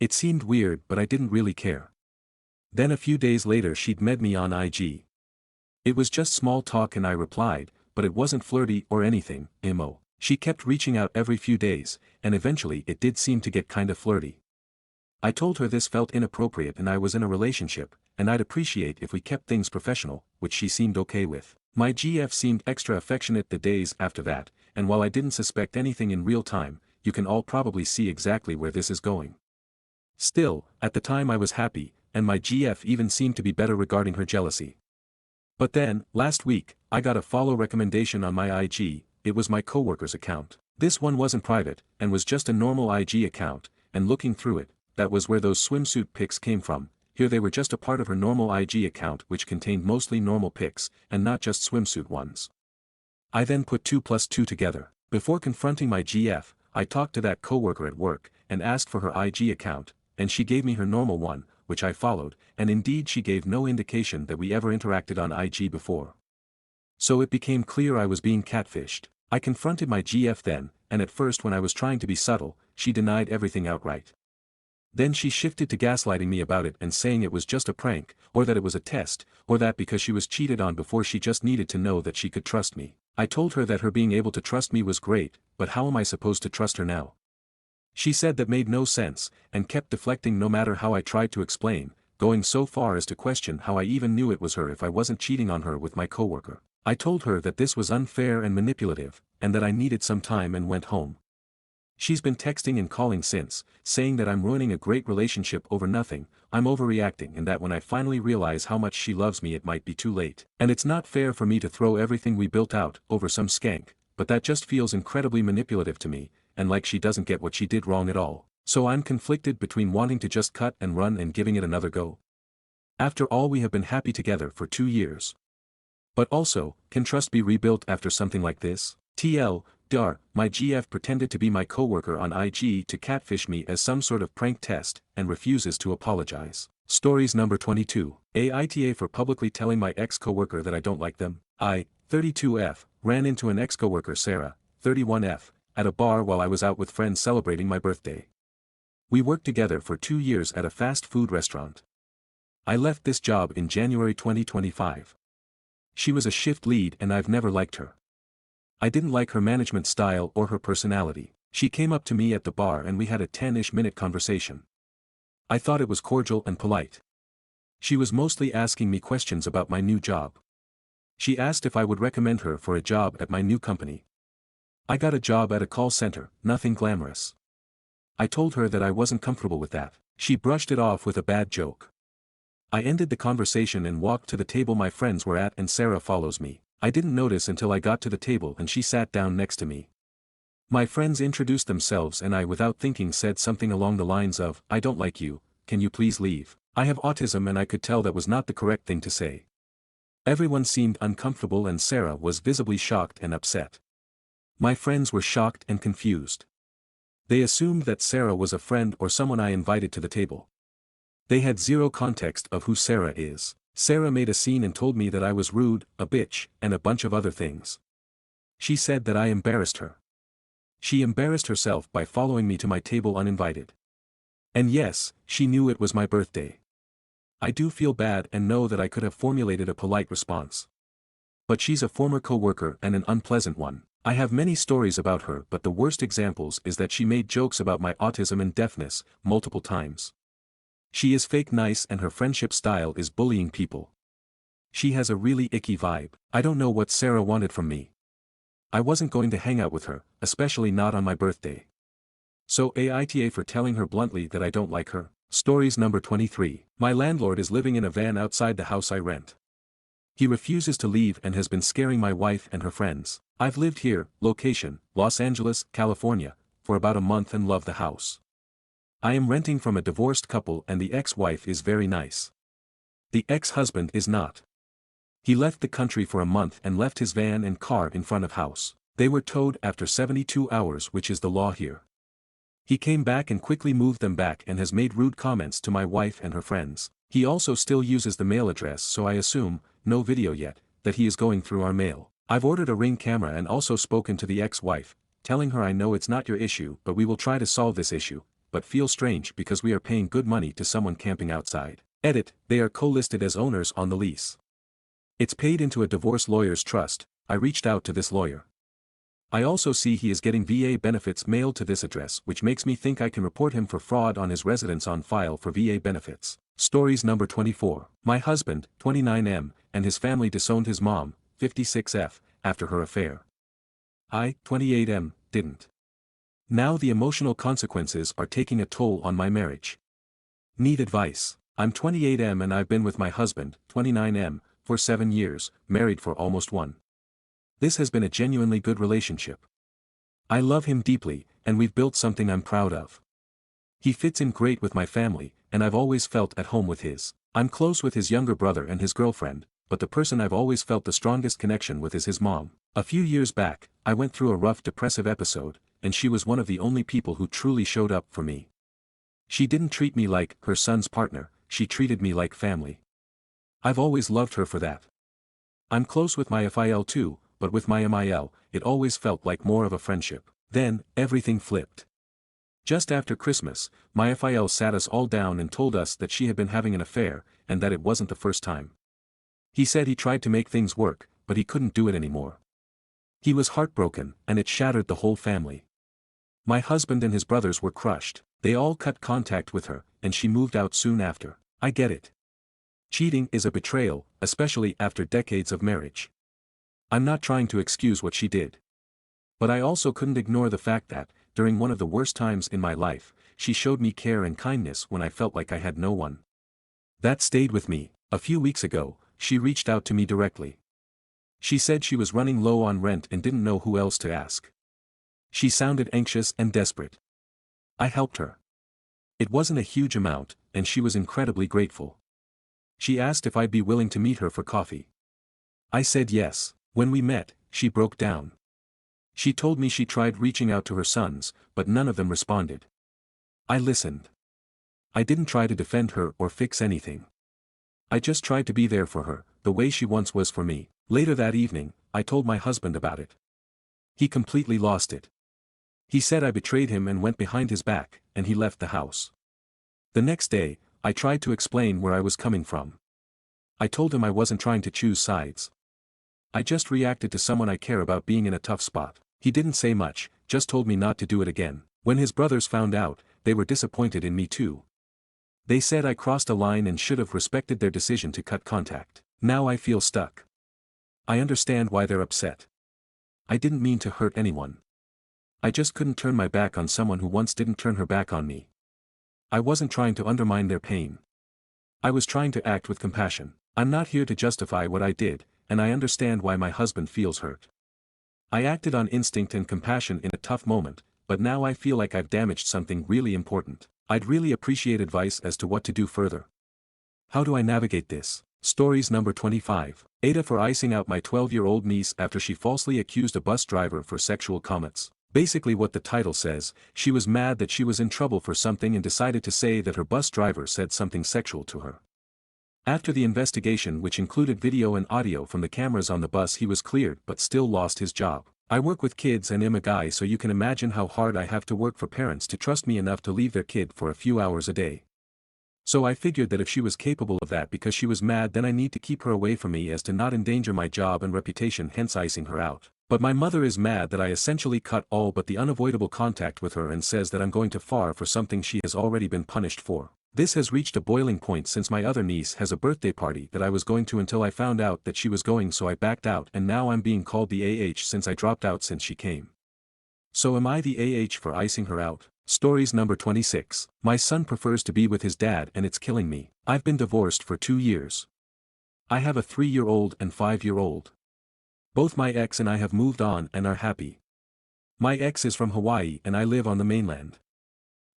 It seemed weird but I didn't really care. Then a few days later she'd met me on IG. It was just small talk and I replied, but it wasn't flirty or anything, emo. She kept reaching out every few days, and eventually it did seem to get kinda flirty. I told her this felt inappropriate and I was in a relationship, and I'd appreciate if we kept things professional, which she seemed okay with. My GF seemed extra affectionate the days after that, and while I didn't suspect anything in real time, you can all probably see exactly where this is going. Still, at the time I was happy, and my GF even seemed to be better regarding her jealousy. But then, last week, I got a follow recommendation on my IG. It was my coworker's account. This one wasn't private, and was just a normal IG account, and looking through it, that was where those swimsuit pics came from. Here they were just a part of her normal IG account which contained mostly normal pics, and not just swimsuit ones. I then put 2 plus 2 together. Before confronting my GF, I talked to that coworker at work, and asked for her IG account, and she gave me her normal one, which I followed, and indeed she gave no indication that we ever interacted on IG before. So it became clear I was being catfished. I confronted my GF then, and at first when I was trying to be subtle, she denied everything outright. Then she shifted to gaslighting me about it and saying it was just a prank, or that it was a test, or that because she was cheated on before she just needed to know that she could trust me. I told her that her being able to trust me was great, but how am I supposed to trust her now? She said that made no sense, and kept deflecting no matter how I tried to explain, going so far as to question how I even knew it was her if I wasn't cheating on her with my coworker. I told her that this was unfair and manipulative, and that I needed some time and went home. She's been texting and calling since, saying that I'm ruining a great relationship over nothing, I'm overreacting and that when I finally realize how much she loves me it might be too late. And it's not fair for me to throw everything we built out over some skank, but that just feels incredibly manipulative to me, and like she doesn't get what she did wrong at all. So I'm conflicted between wanting to just cut and run and giving it another go. After all, we have been happy together for 2 years. But also, can trust be rebuilt after something like this? TL, Dar, my GF pretended to be my coworker on IG to catfish me as some sort of prank test, and refuses to apologize. Stories number 22. Aita for publicly telling my ex-coworker that I don't like them. I, 32F, ran into an ex-coworker Sarah, 31F, at a bar while I was out with friends celebrating my birthday. We worked together for 2 years at a fast food restaurant. I left this job in January 2025. She was a shift lead and I've never liked her. I didn't like her management style or her personality. She came up to me at the bar and we had a 10-ish minute conversation. I thought it was cordial and polite. She was mostly asking me questions about my new job. She asked if I would recommend her for a job at my new company. I got a job at a call center, nothing glamorous. I told her that I wasn't comfortable with that. She brushed it off with a bad joke. I ended the conversation and walked to the table my friends were at and Sarah follows me. I didn't notice until I got to the table and she sat down next to me. My friends introduced themselves and I without thinking said something along the lines of, "I don't like you, can you please leave?" I have autism and I could tell that was not the correct thing to say. Everyone seemed uncomfortable and Sarah was visibly shocked and upset. My friends were shocked and confused. They assumed that Sarah was a friend or someone I invited to the table. They had zero context of who Sarah is. Sarah made a scene and told me that I was rude, a bitch, and a bunch of other things. She said that I embarrassed her. She embarrassed herself by following me to my table uninvited. And yes, she knew it was my birthday. I do feel bad and know that I could have formulated a polite response. But she's a former coworker and an unpleasant one. I have many stories about her, but the worst examples is that she made jokes about my autism and deafness, multiple times. She is fake nice and her friendship style is bullying people. She has a really icky vibe. I don't know what Sarah wanted from me. I wasn't going to hang out with her, especially not on my birthday. So Aita for telling her bluntly that I don't like her. Stories number 23. My landlord is living in a van outside the house I rent. He refuses to leave and has been scaring my wife and her friends. I've lived here, location, Los Angeles, California, for about a month and love the house. I am renting from a divorced couple and the ex-wife is very nice. The ex-husband is not. He left the country for a month and left his van and car in front of house. They were towed after 72 hours, which is the law here. He came back and quickly moved them back and has made rude comments to my wife and her friends. He also still uses the mail address, so I assume, no video yet, that he is going through our mail. I've ordered a Ring camera and also spoken to the ex-wife, telling her I know it's not your issue but we will try to solve this issue, but feel strange because we are paying good money to someone camping outside. Edit, they are co-listed as owners on the lease. It's paid into a divorce lawyer's trust. I reached out to this lawyer. I also see he is getting VA benefits mailed to this address, which makes me think I can report him for fraud on his residence on file for VA benefits. Stories number 24. My husband, 29M, and his family disowned his mom, 56F, after her affair. I, 28M, didn't. Now the emotional consequences are taking a toll on my marriage. Need advice. I'm 28M and I've been with my husband, 29M, for 7 years, married for almost 1. This has been a genuinely good relationship. I love him deeply, and we've built something I'm proud of. He fits in great with my family, and I've always felt at home with his. I'm close with his younger brother and his girlfriend, but the person I've always felt the strongest connection with is his mom. A few years back, I went through a rough depressive episode, and she was one of the only people who truly showed up for me. She didn't treat me like her son's partner, she treated me like family. I've always loved her for that. I'm close with my FIL too, but with my MIL, it always felt like more of a friendship. Then, everything flipped. Just after Christmas, my FIL sat us all down and told us that she had been having an affair, and that it wasn't the first time. He said he tried to make things work, but he couldn't do it anymore. He was heartbroken, and it shattered the whole family. My husband and his brothers were crushed. They all cut contact with her, and she moved out soon after. I get it. Cheating is a betrayal, especially after decades of marriage. I'm not trying to excuse what she did. But I also couldn't ignore the fact that, during one of the worst times in my life, she showed me care and kindness when I felt like I had no one. That stayed with me. A few weeks ago, she reached out to me directly. She said she was running low on rent and didn't know who else to ask. She sounded anxious and desperate. I helped her. It wasn't a huge amount, and she was incredibly grateful. She asked if I'd be willing to meet her for coffee. I said yes. When we met, she broke down. She told me she tried reaching out to her sons, but none of them responded. I listened. I didn't try to defend her or fix anything. I just tried to be there for her, the way she once was for me. Later that evening, I told my husband about it. He completely lost it. He said I betrayed him and went behind his back, and he left the house. The next day, I tried to explain where I was coming from. I told him I wasn't trying to choose sides. I just reacted to someone I care about being in a tough spot. He didn't say much, just told me not to do it again. When his brothers found out, they were disappointed in me too. They said I crossed a line and should have respected their decision to cut contact. Now I feel stuck. I understand why they're upset. I didn't mean to hurt anyone. I just couldn't turn my back on someone who once didn't turn her back on me. I wasn't trying to undermine their pain. I was trying to act with compassion. I'm not here to justify what I did, and I understand why my husband feels hurt. I acted on instinct and compassion in a tough moment, but now I feel like I've damaged something really important. I'd really appreciate advice as to what to do further. How do I navigate this? Stories number 25. Aita for icing out my 12-year-old niece after she falsely accused a bus driver for sexual comments. Basically what the title says, she was mad that she was in trouble for something and decided to say that her bus driver said something sexual to her. After the investigation, which included video and audio from the cameras on the bus, he was cleared but still lost his job. I work with kids and am a guy, so you can imagine how hard I have to work for parents to trust me enough to leave their kid for a few hours a day. So I figured that if she was capable of that because she was mad, then I need to keep her away from me as to not endanger my job and reputation, hence icing her out. But my mother is mad that I essentially cut all but the unavoidable contact with her and says that I'm going too far for something she has already been punished for. This has reached a boiling point since my other niece has a birthday party that I was going to until I found out that she was going, so I backed out, and now I'm being called the AH since I dropped out since she came. So am I the AH for icing her out? Stories number 26. My son prefers to be with his dad and it's killing me. I've been divorced for 2 years. I have a 3-year-old and 5-year-old. Both my ex and I have moved on and are happy. My ex is from Hawaii and I live on the mainland.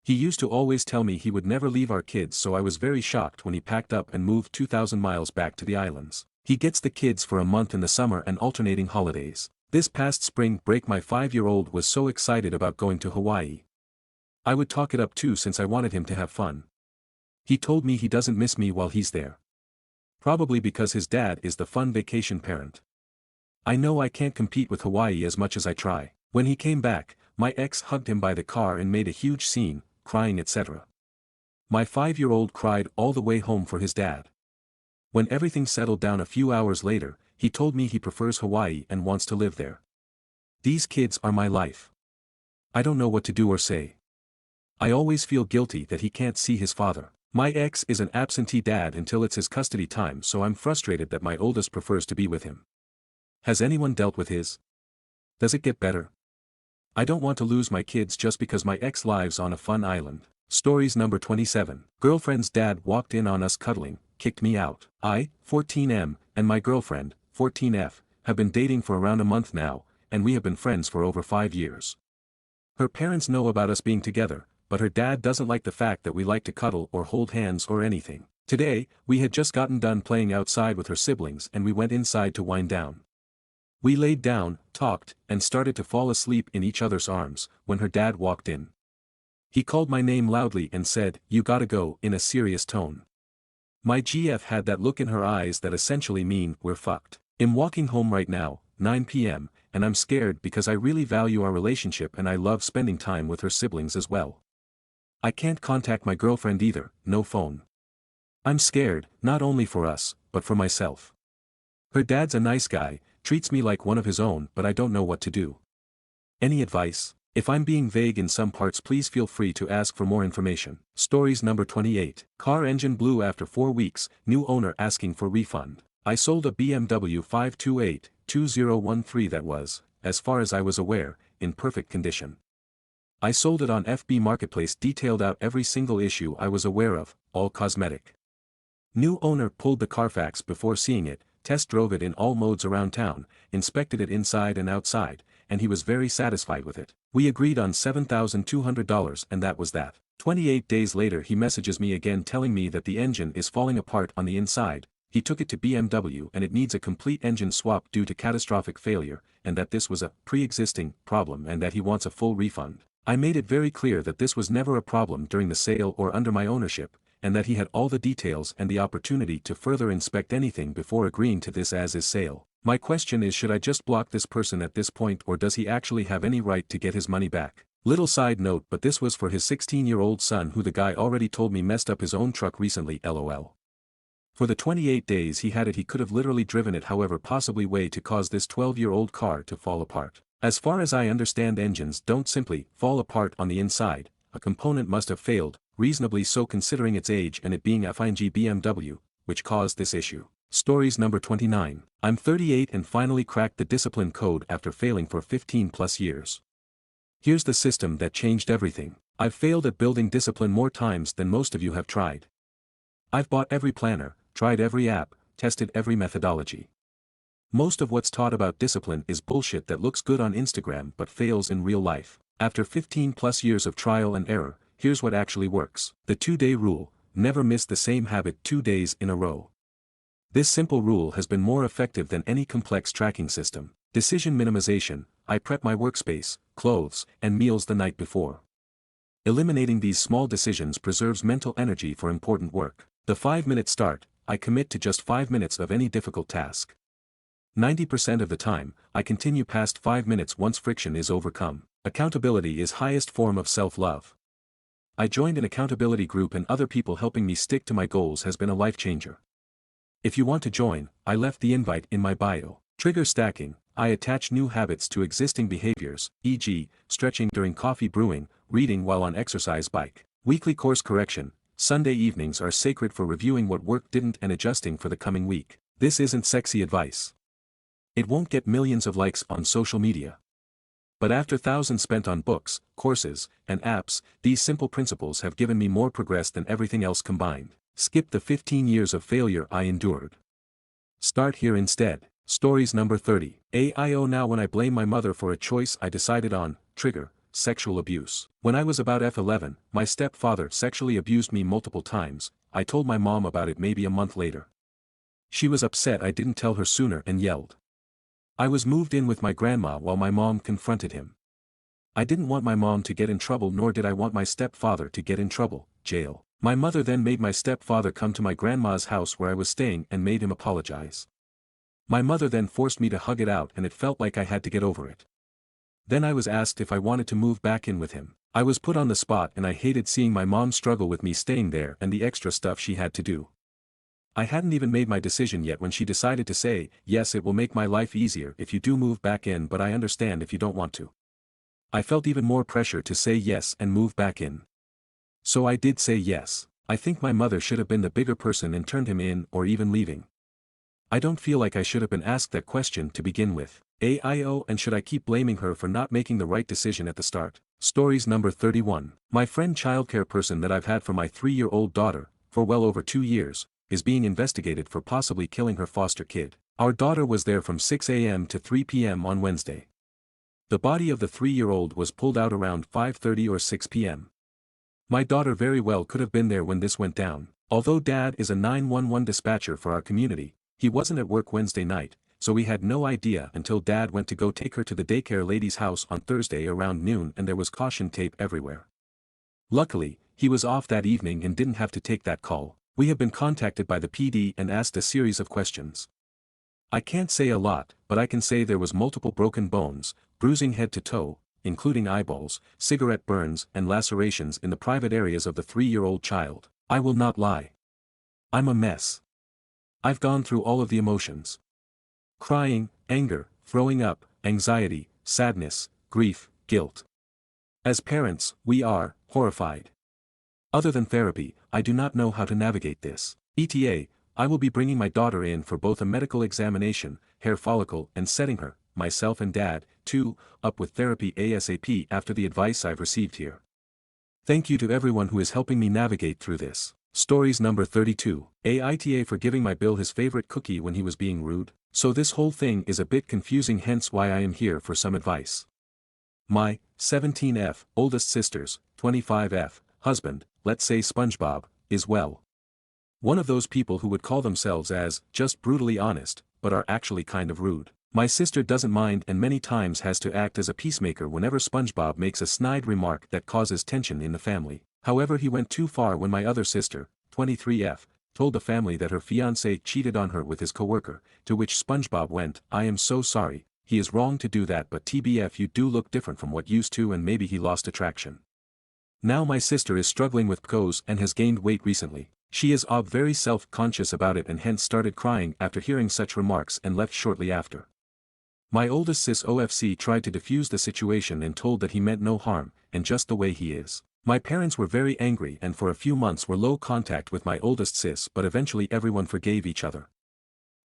He used to always tell me he would never leave our kids, so I was very shocked when he packed up and moved 2,000 miles back to the islands. He gets the kids for a month in the summer and alternating holidays. This past spring break my 5-year-old was so excited about going to Hawaii. I would talk it up too since I wanted him to have fun. He told me he doesn't miss me while he's there. Probably because his dad is the fun vacation parent. I know I can't compete with Hawaii as much as I try. When he came back, my ex hugged him by the car and made a huge scene, crying etc. My 5-year-old cried all the way home for his dad. When everything settled down a few hours later, he told me he prefers Hawaii and wants to live there. These kids are my life. I don't know what to do or say. I always feel guilty that he can't see his father. My ex is an absentee dad until it's his custody time, so I'm frustrated that my oldest prefers to be with him. Has anyone dealt with his? Does it get better? I don't want to lose my kids just because my ex lives on a fun island. Stories number 27. Girlfriend's dad walked in on us cuddling, kicked me out. I, 14M, and my girlfriend, 14F, have been dating for around a month now, and we have been friends for over 5 years. Her parents know about us being together, but her dad doesn't like the fact that we like to cuddle or hold hands or anything. Today, we had just gotten done playing outside with her siblings and we went inside to wind down. We laid down, talked, and started to fall asleep in each other's arms, when her dad walked in. He called my name loudly and said, "You gotta go," in a serious tone. My GF had that look in her eyes that essentially mean, we're fucked. I'm walking home right now, 9 p.m., and I'm scared because I really value our relationship and I love spending time with her siblings as well. I can't contact my girlfriend either, no phone. I'm scared, not only for us, but for myself. Her dad's a nice guy, treats me like one of his own, but I don't know what to do. Any advice? If I'm being vague in some parts, please feel free to ask for more information. Stories number 28. Car engine blew after 4 weeks, new owner asking for refund. I sold a BMW 528-2013 that was, as far as I was aware, in perfect condition. I sold it on FB Marketplace, detailed out every single issue I was aware of, all cosmetic. New owner pulled the Carfax before seeing it, test drove it in all modes around town, inspected it inside and outside, and he was very satisfied with it. We agreed on $7,200 and that was that. 28 days later he messages me again telling me that the engine is falling apart on the inside, he took it to BMW and it needs a complete engine swap due to catastrophic failure, and that this was a pre-existing problem and that he wants a full refund. I made it very clear that this was never a problem during the sale or under my ownership, and that he had all the details and the opportunity to further inspect anything before agreeing to this as is sale. My question is, should I just block this person at this point, or does he actually have any right to get his money back? Little side note, but this was for his 16-year-old son who the guy already told me messed up his own truck recently, lol. For the 28 days he had it, he could have literally driven it however possibly way to cause this 12-year-old car to fall apart. As far as I understand, engines don't simply fall apart on the inside, a component must have failed, reasonably so considering its age and it being a fine BMW, which caused this issue. Stories number 29. I'm 38 and finally cracked the discipline code after failing for 15 plus years. Here's the system that changed everything. I've failed at building discipline more times than most of you have tried. I've bought every planner, tried every app, tested every methodology. Most of what's taught about discipline is bullshit that looks good on Instagram but fails in real life. After 15 plus years of trial and error, here's what actually works. The 2-day rule: never miss the same habit 2 days in a row. This simple rule has been more effective than any complex tracking system. Decision minimization: I prep my workspace, clothes, and meals the night before. Eliminating these small decisions preserves mental energy for important work. The 5-minute start: I commit to just 5 minutes of any difficult task. 90% of the time, I continue past 5 minutes once friction is overcome. Accountability is highest form of self-love. I joined an accountability group and other people helping me stick to my goals has been a life changer. If you want to join, I left the invite in my bio. Trigger stacking: I attach new habits to existing behaviors, e.g., stretching during coffee brewing, reading while on exercise bike. Weekly course correction: Sunday evenings are sacred for reviewing what worked didn't and adjusting for the coming week. This isn't sexy advice. It won't get millions of likes on social media. But after thousands spent on books, courses, and apps, these simple principles have given me more progress than everything else combined. Skip the 15 years of failure I endured. Start here instead. Stories number 30. AIO now when I blame my mother for a choice I decided on. Trigger: sexual abuse. When I was about F11, my stepfather sexually abused me multiple times. I told my mom about it maybe a month later. She was upset I didn't tell her sooner and yelled. I was moved in with my grandma while my mom confronted him. I didn't want my mom to get in trouble, nor did I want my stepfather to get in trouble. Jail. My mother then made my stepfather come to my grandma's house where I was staying and made him apologize. My mother then forced me to hug it out and it felt like I had to get over it. Then I was asked if I wanted to move back in with him. I was put on the spot and I hated seeing my mom struggle with me staying there and the extra stuff she had to do. I hadn't even made my decision yet when she decided to say, yes, it will make my life easier if you do move back in, but I understand if you don't want to. I felt even more pressure to say yes and move back in. So I did say yes. I think my mother should have been the bigger person and turned him in or even leaving. I don't feel like I should have been asked that question to begin with. AIO, and should I keep blaming her for not making the right decision at the start? Stories number 31. My friend childcare person that I've had for my 3-year-old daughter, for well over 2 years, is being investigated for possibly killing her foster kid. Our daughter was there from 6 a.m. to 3 p.m. on Wednesday. The body of the 3-year-old was pulled out around 5:30 or 6 p.m. My daughter very well could have been there when this went down. Although Dad is a 911 dispatcher for our community, he wasn't at work Wednesday night, so we had no idea until Dad went to go take her to the daycare lady's house on Thursday around noon and there was caution tape everywhere. Luckily, he was off that evening and didn't have to take that call. We have been contacted by the PD and asked a series of questions. I can't say a lot, but I can say there was multiple broken bones, bruising head to toe, including eyeballs, cigarette burns and lacerations in the private areas of the 3-year-old child. I will not lie. I'm a mess. I've gone through all of the emotions. Crying, anger, throwing up, anxiety, sadness, grief, guilt. As parents, we are horrified. Other than therapy, I do not know how to navigate this. ETA, I will be bringing my daughter in for both a medical examination, hair follicle, and setting her, myself and Dad, too, up with therapy ASAP after the advice I've received here. Thank you to everyone who is helping me navigate through this. Stories number 32. Aita for giving my Bill his favorite cookie when he was being rude. So this whole thing is a bit confusing, hence why I am here for some advice. My 17F oldest sister's 25F husband, let's say SpongeBob, is well, one of those people who would call themselves as just brutally honest, but are actually kind of rude. My sister doesn't mind and many times has to act as a peacemaker whenever SpongeBob makes a snide remark that causes tension in the family. However, he went too far when my other sister, 23F, told the family that her fiancé cheated on her with his coworker, to which SpongeBob went, I am so sorry, he is wrong to do that, but TBF, you do look different from what used to and maybe he lost attraction. Now my sister is struggling with PCOS and has gained weight recently. She is very self-conscious about it and hence started crying after hearing such remarks and left shortly after. My oldest sis OFC tried to defuse the situation and told that he meant no harm, and just the way he is. My parents were very angry and for a few months were low contact with my oldest sis, but eventually everyone forgave each other.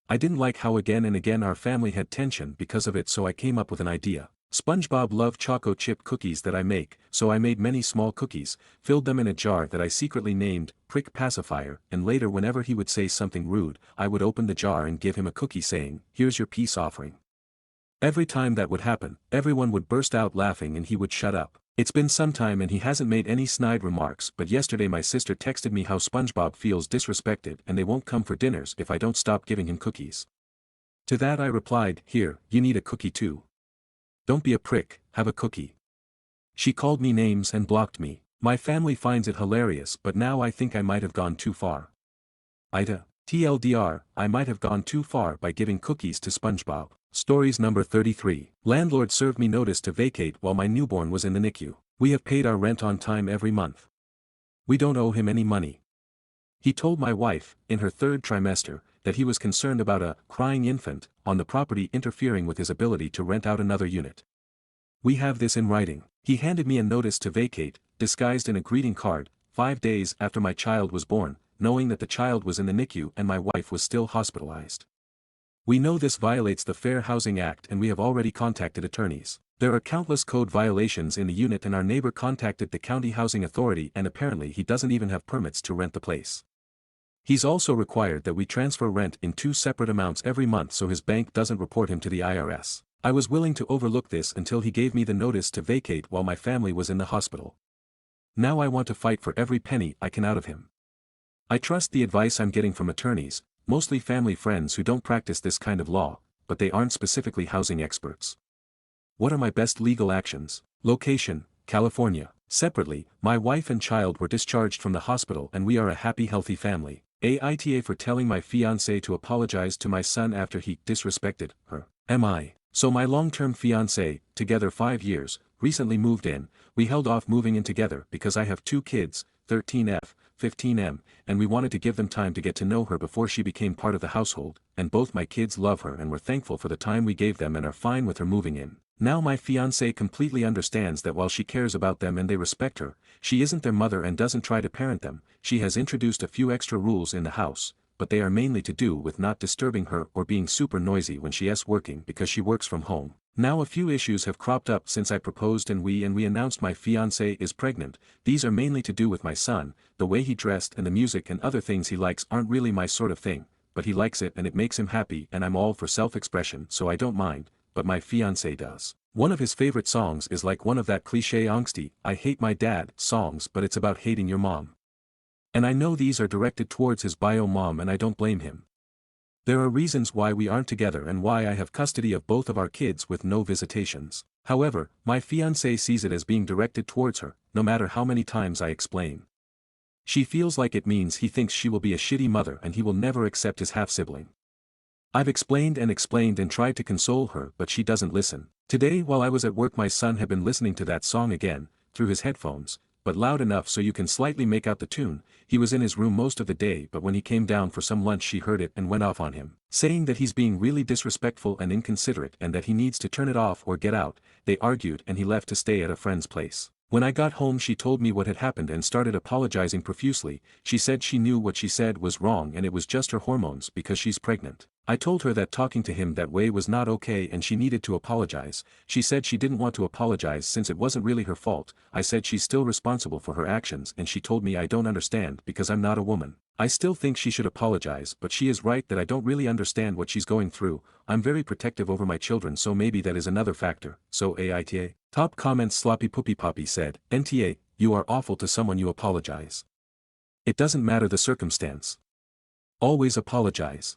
I didn't like how again and again our family had tension because of it, so I came up with an idea. SpongeBob loved choco chip cookies that I make, so I made many small cookies, filled them in a jar that I secretly named Prick Pacifier, and later whenever he would say something rude, I would open the jar and give him a cookie saying, here's your peace offering. Every time that would happen, everyone would burst out laughing and he would shut up. It's been some time and he hasn't made any snide remarks, but yesterday my sister texted me how SpongeBob feels disrespected and they won't come for dinners if I don't stop giving him cookies. To that I replied, here, you need a cookie too. Don't be a prick, have a cookie. She called me names and blocked me. My family finds it hilarious, but now I think I might have gone too far. Aita, TLDR, I might have gone too far by giving cookies to SpongeBob. Stories number 33. Landlord served me notice to vacate while my newborn was in the NICU. We have paid our rent on time every month. We don't owe him any money. He told my wife, in her 3rd trimester, that he was concerned about a crying infant on the property interfering with his ability to rent out another unit. We have this in writing. He handed me a notice to vacate, disguised in a greeting card, 5 days after my child was born, knowing that the child was in the NICU and my wife was still hospitalized. We know this violates the Fair Housing Act and we have already contacted attorneys. There are countless code violations in the unit and our neighbor contacted the county housing authority and apparently he doesn't even have permits to rent the place. He's also required that we transfer rent in 2 separate amounts every month so his bank doesn't report him to the IRS. I was willing to overlook this until he gave me the notice to vacate while my family was in the hospital. Now I want to fight for every penny I can out of him. I trust the advice I'm getting from attorneys, mostly family friends who don't practice this kind of law, but they aren't specifically housing experts. What are my best legal actions? Location, California. Separately, my wife and child were discharged from the hospital and we are a happy, healthy family. Aita for telling my fiancé to apologize to my son after he disrespected her. Am I? So my long-term fiancé, together 5 years, recently moved in. We held off moving in together because I have 2 kids, 13F, 15M, and we wanted to give them time to get to know her before she became part of the household, and both my kids love her and were thankful for the time we gave them and are fine with her moving in. Now my fiancé completely understands that while she cares about them and they respect her, she isn't their mother and doesn't try to parent them. She has introduced a few extra rules in the house, but they are mainly to do with not disturbing her or being super noisy when she's working because she works from home. Now a few issues have cropped up since I proposed and we announced my fiancé is pregnant. These are mainly to do with my son. The way he dressed and the music and other things he likes aren't really my sort of thing, but he likes it and it makes him happy and I'm all for self-expression so I don't mind, but my fiancé does. One of his favorite songs is like one of that cliché angsty, I hate my dad songs, but it's about hating your mom. And I know these are directed towards his bio mom and I don't blame him. There are reasons why we aren't together and why I have custody of both of our kids with no visitations. However, my fiancé sees it as being directed towards her, no matter how many times I explain. She feels like it means he thinks she will be a shitty mother and he will never accept his half-sibling. I've explained and tried to console her but she doesn't listen. Today while I was at work my son had been listening to that song again, through his headphones, but loud enough so you can slightly make out the tune. He was in his room most of the day but when he came down for some lunch she heard it and went off on him, saying that he's being really disrespectful and inconsiderate and that he needs to turn it off or get out. They argued and he left to stay at a friend's place. When I got home she told me what had happened and started apologizing profusely. She said she knew what she said was wrong and it was just her hormones because she's pregnant. I told her that talking to him that way was not okay and she needed to apologize. She said she didn't want to apologize since it wasn't really her fault. I said she's still responsible for her actions and she told me I don't understand because I'm not a woman. I still think she should apologize but she is right that I don't really understand what she's going through. I'm very protective over my children so maybe that is another factor. So AITA. Top comments Sloppy Poopy Poppy said, NTA, you are awful to someone you apologize. It doesn't matter the circumstance. Always apologize.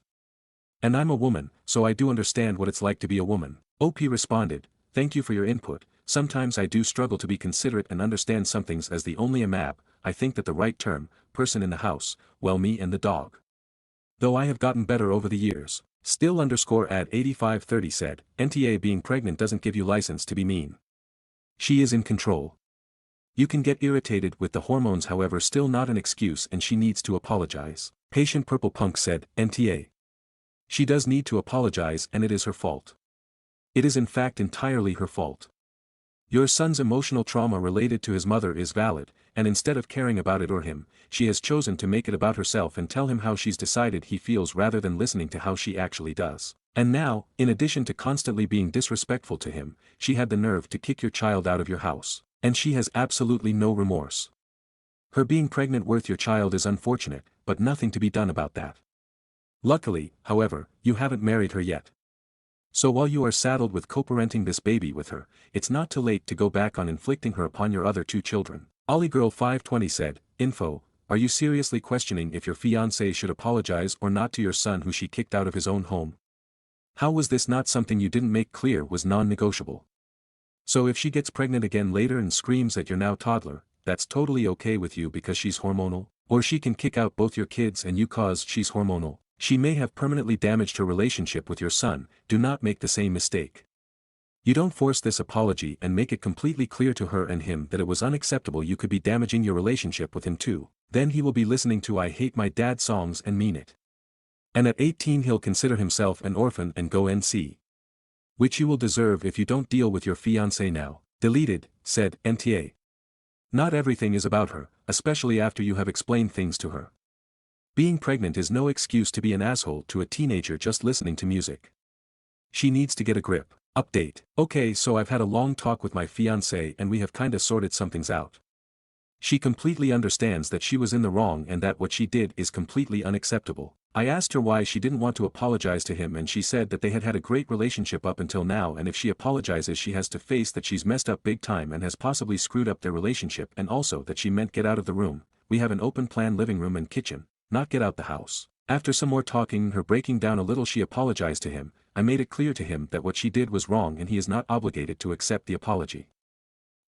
And I'm a woman, so I do understand what it's like to be a woman. OP responded, thank you for your input. Sometimes I do struggle to be considerate and understand some things as the only amab. I think that the right term, person in the house, well me and the dog. Though I have gotten better over the years. Still underscore ad 8530 said, NTA being pregnant doesn't give you license to be mean. She is in control. You can get irritated with the hormones however still not an excuse and she needs to apologize. Patient Purple Punk said, NTA. She does need to apologize and it is her fault. It is in fact entirely her fault. Your son's emotional trauma related to his mother is valid, and instead of caring about it or him, she has chosen to make it about herself and tell him how she's decided he feels rather than listening to how she actually does. And now, in addition to constantly being disrespectful to him, she had the nerve to kick your child out of your house. And she has absolutely no remorse. Her being pregnant with your child is unfortunate, but nothing to be done about that. Luckily, however, you haven't married her yet. So while you are saddled with co-parenting this baby with her, it's not too late to go back on inflicting her upon your other 2 children. OllieGirl520 said, Info, are you seriously questioning if your fiancé should apologize or not to your son who she kicked out of his own home? How was this not something you didn't make clear was non-negotiable? So if she gets pregnant again later and screams at your now toddler, that's totally okay with you because she's hormonal? Or she can kick out both your kids and you cause she's hormonal? She may have permanently damaged her relationship with your son. Do not make the same mistake. You don't force this apology and make it completely clear to her and him that it was unacceptable. You could be damaging your relationship with him too. Then he will be listening to I Hate My Dad songs and mean it. And at 18 he'll consider himself an orphan and go NC. Which you will deserve if you don't deal with your fiancé now. Deleted, said NTA. Not everything is about her, especially after you have explained things to her. Being pregnant is no excuse to be an asshole to a teenager just listening to music. She needs to get a grip. Update. Okay, so I've had a long talk with my fiancé and we have kinda sorted some things out. She completely understands that she was in the wrong and that what she did is completely unacceptable. I asked her why she didn't want to apologize to him and she said that they had had a great relationship up until now and if she apologizes she has to face that she's messed up big time and has possibly screwed up their relationship and also that she meant get out of the room. We have an open plan living room and kitchen, not get out the house. After some more talking, her breaking down a little, she apologized to him. I made it clear to him that what she did was wrong and he is not obligated to accept the apology.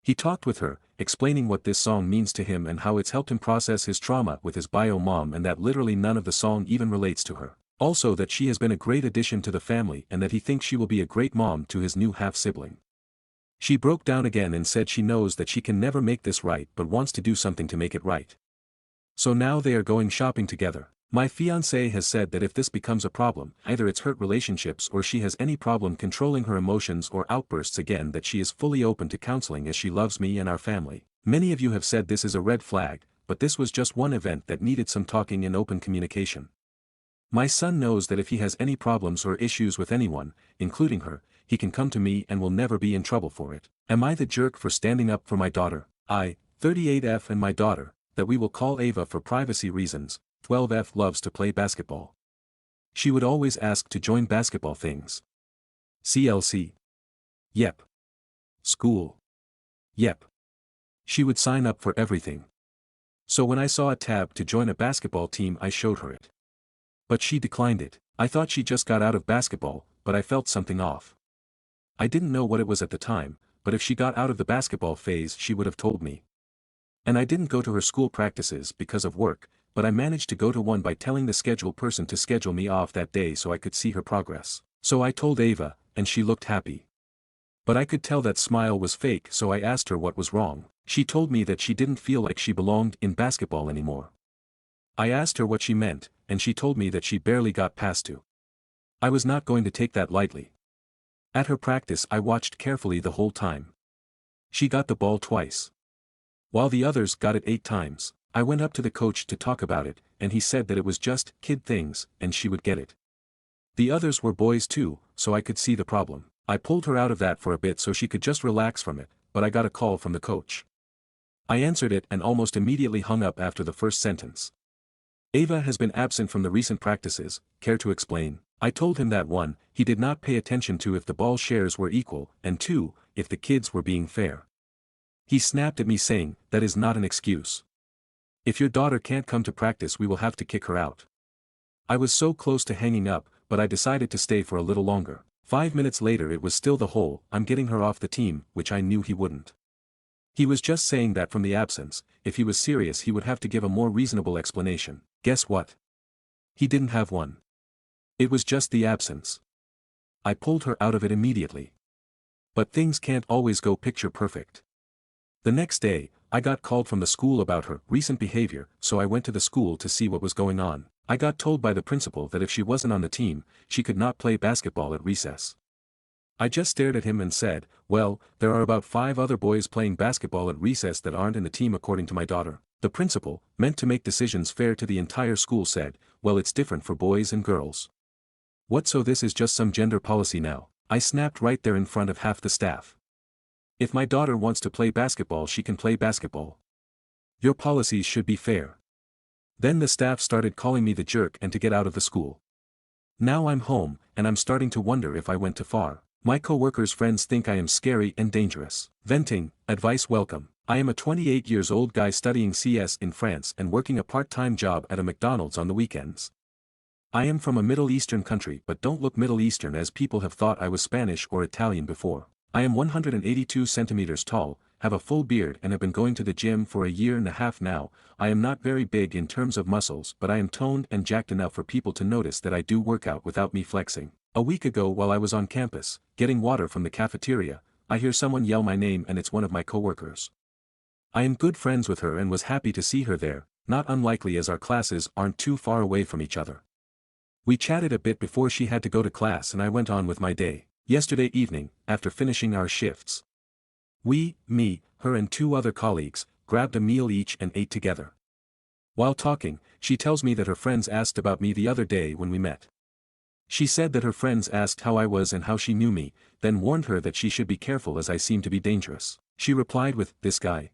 He talked with her, explaining what this song means to him and how it's helped him process his trauma with his bio mom and that literally none of the song even relates to her. Also that she has been a great addition to the family and that he thinks she will be a great mom to his new half-sibling. She broke down again and said she knows that she can never make this right but wants to do something to make it right. So now they are going shopping together. My fiancé has said that if this becomes a problem, either it's hurt relationships or she has any problem controlling her emotions or outbursts again, that she is fully open to counseling as she loves me and our family. Many of you have said this is a red flag, but this was just one event that needed some talking and open communication. My son knows that if he has any problems or issues with anyone, including her, he can come to me and will never be in trouble for it. Am I the jerk for standing up for my daughter? 38F and my daughter, that we will call Ava for privacy reasons, 12F loves to play basketball. She would always ask to join basketball things. CLC. Yep. School. Yep. She would sign up for everything. So when I saw a tab to join a basketball team I showed her it. But she declined it. I thought she just got out of basketball, but I felt something off. I didn't know what it was at the time, but if she got out of the basketball phase she would have told me. And I didn't go to her school practices because of work, but I managed to go to one by telling the schedule person to schedule me off that day so I could see her progress. So I told Ava, and she looked happy. But I could tell that smile was fake, so I asked her what was wrong. She told me that she didn't feel like she belonged in basketball anymore. I asked her what she meant, and she told me that she barely got past two. I was not going to take that lightly. At her practice I watched carefully the whole time. She got the ball twice, while the others got it 8 times. I went up to the coach to talk about it, and he said that it was just kid things, and she would get it. The others were boys too, so I could see the problem. I pulled her out of that for a bit so she could just relax from it, but I got a call from the coach. I answered it and almost immediately hung up after the first sentence. Ava has been absent from the recent practices, care to explain? I told him that 1, he did not pay attention to if the ball shares were equal, and 2, if the kids were being fair. He snapped at me saying, that is not an excuse. If your daughter can't come to practice we will have to kick her out. I was so close to hanging up, but I decided to stay for a little longer. 5 minutes later it was still the whole, I'm getting her off the team, which I knew he wouldn't. He was just saying that from the absence. If he was serious he would have to give a more reasonable explanation. Guess what? He didn't have one. It was just the absence. I pulled her out of it immediately. But things can't always go picture perfect. The next day, I got called from the school about her recent behavior, so I went to the school to see what was going on. I got told by the principal that if she wasn't on the team, she could not play basketball at recess. I just stared at him and said, well, there are about 5 other boys playing basketball at recess that aren't in the team according to my daughter. The principal, meant to make decisions fair to the entire school, said, well, it's different for boys and girls. What, so this is just some gender policy now? I snapped right there in front of half the staff. If my daughter wants to play basketball she can play basketball. Your policies should be fair. Then the staff started calling me the jerk and to get out of the school. Now I'm home, and I'm starting to wonder if I went too far. My co-workers' friends think I am scary and dangerous. Venting, advice welcome. I am a 28 years old guy studying CS in France and working a part-time job at a McDonald's on the weekends. I am from a Middle Eastern country but don't look Middle Eastern as people have thought I was Spanish or Italian before. I am 182 centimeters tall, have a full beard and have been going to the gym for 1.5 years now. I am not very big in terms of muscles but I am toned and jacked enough for people to notice that I do work out without me flexing. A week ago while I was on campus, getting water from the cafeteria, I hear someone yell my name and it's one of my coworkers. I am good friends with her and was happy to see her there, not unlikely as our classes aren't too far away from each other. We chatted a bit before she had to go to class and I went on with my day. Yesterday evening, after finishing our shifts, me, her and 2 other colleagues, grabbed a meal each and ate together. While talking, she tells me that her friends asked about me the other day when we met. She said that her friends asked how I was and how she knew me, then warned her that she should be careful as I seem to be dangerous. She replied with, this guy.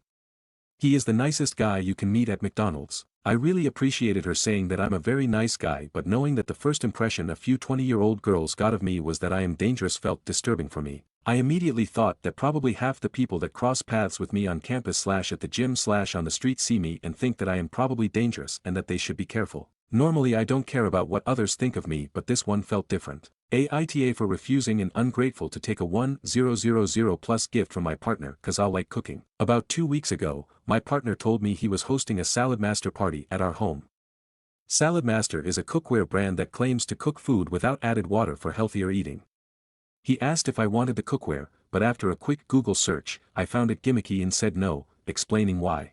He is the nicest guy you can meet at McDonald's. I really appreciated her saying that I'm a very nice guy, but knowing that the first impression a few 20-year-old girls got of me was that I am dangerous felt disturbing for me. I immediately thought that probably half the people that cross paths with me on campus / at the gym / on the street see me and think that I am probably dangerous and that they should be careful. Normally I don't care about what others think of me but this one felt different. Aita for refusing and ungrateful to take a 1000 plus gift from my partner cause I'll like cooking. About 2 weeks ago, my partner told me he was hosting a Salad Master party at our home. Salad Master is a cookware brand that claims to cook food without added water for healthier eating. He asked if I wanted the cookware, but after a quick Google search, I found it gimmicky and said no, explaining why.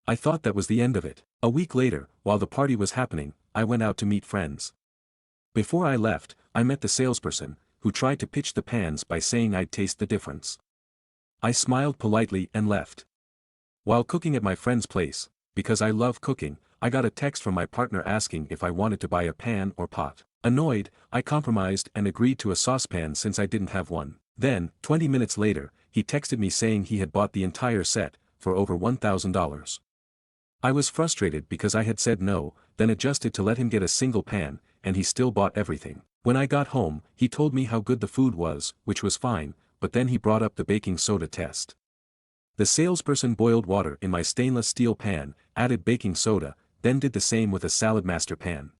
I thought that was the end of it. A week later, while the party was happening, I went out to meet friends. Before I left, I met the salesperson, who tried to pitch the pans by saying I'd taste the difference. I smiled politely and left. While cooking at my friend's place, because I love cooking, I got a text from my partner asking if I wanted to buy a pan or pot. Annoyed, I compromised and agreed to a saucepan since I didn't have one. Then, 20 minutes later, he texted me saying he had bought the entire set, for over $1,000. I was frustrated because I had said no, then adjusted to let him get a single pan, and he still bought everything. When I got home, he told me how good the food was, which was fine, but then he brought up the baking soda test. The salesperson boiled water in my stainless steel pan, added baking soda, then did the same with a Salad Master pan.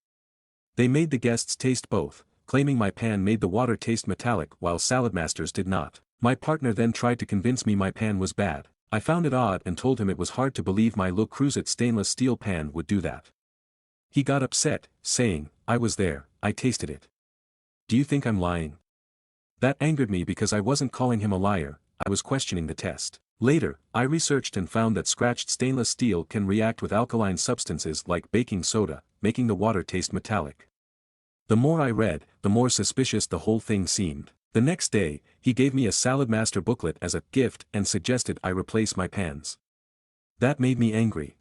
They made the guests taste both, claiming my pan made the water taste metallic while Salad Master's did not. My partner then tried to convince me my pan was bad. I found it odd and told him it was hard to believe my Le Creuset stainless steel pan would do that. He got upset, saying, "I was there, I tasted it. Do you think I'm lying?" That angered me because I wasn't calling him a liar, I was questioning the test. Later, I researched and found that scratched stainless steel can react with alkaline substances like baking soda, making the water taste metallic. The more I read, the more suspicious the whole thing seemed. The next day, he gave me a Salad Master booklet as a gift and suggested I replace my pans. That made me angry.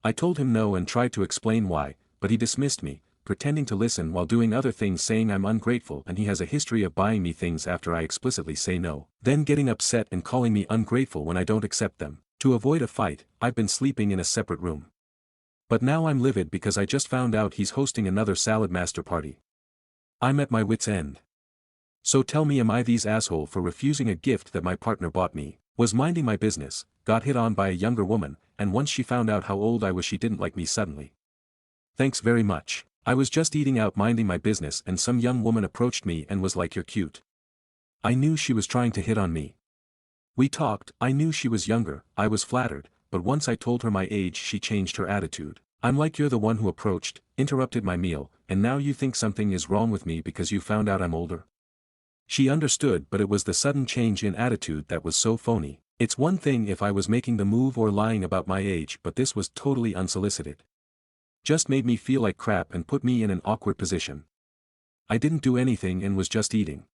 I told him no and tried to explain why, but he dismissed me, pretending to listen while doing other things, saying I'm ungrateful and he has a history of buying me things after I explicitly say no, then getting upset and calling me ungrateful when I don't accept them. To avoid a fight, I've been sleeping in a separate room. But now I'm livid because I just found out he's hosting another Salad Master party. I'm at my wit's end. So tell me, am I this asshole for refusing a gift that my partner bought me? Was minding my business, got hit on by a younger woman, and once she found out how old I was she didn't like me suddenly. Thanks very much. I was just eating out minding my business and some young woman approached me and was like, "You're cute." I knew she was trying to hit on me. We talked, I knew she was younger, I was flattered, but once I told her my age she changed her attitude. I'm like, "You're the one who approached, interrupted my meal, and now you think something is wrong with me because you found out I'm older?" She understood, but it was the sudden change in attitude that was so phony. It's one thing if I was making the move or lying about my age, but this was totally unsolicited. Just made me feel like crap and put me in an awkward position. I didn't do anything and was just eating.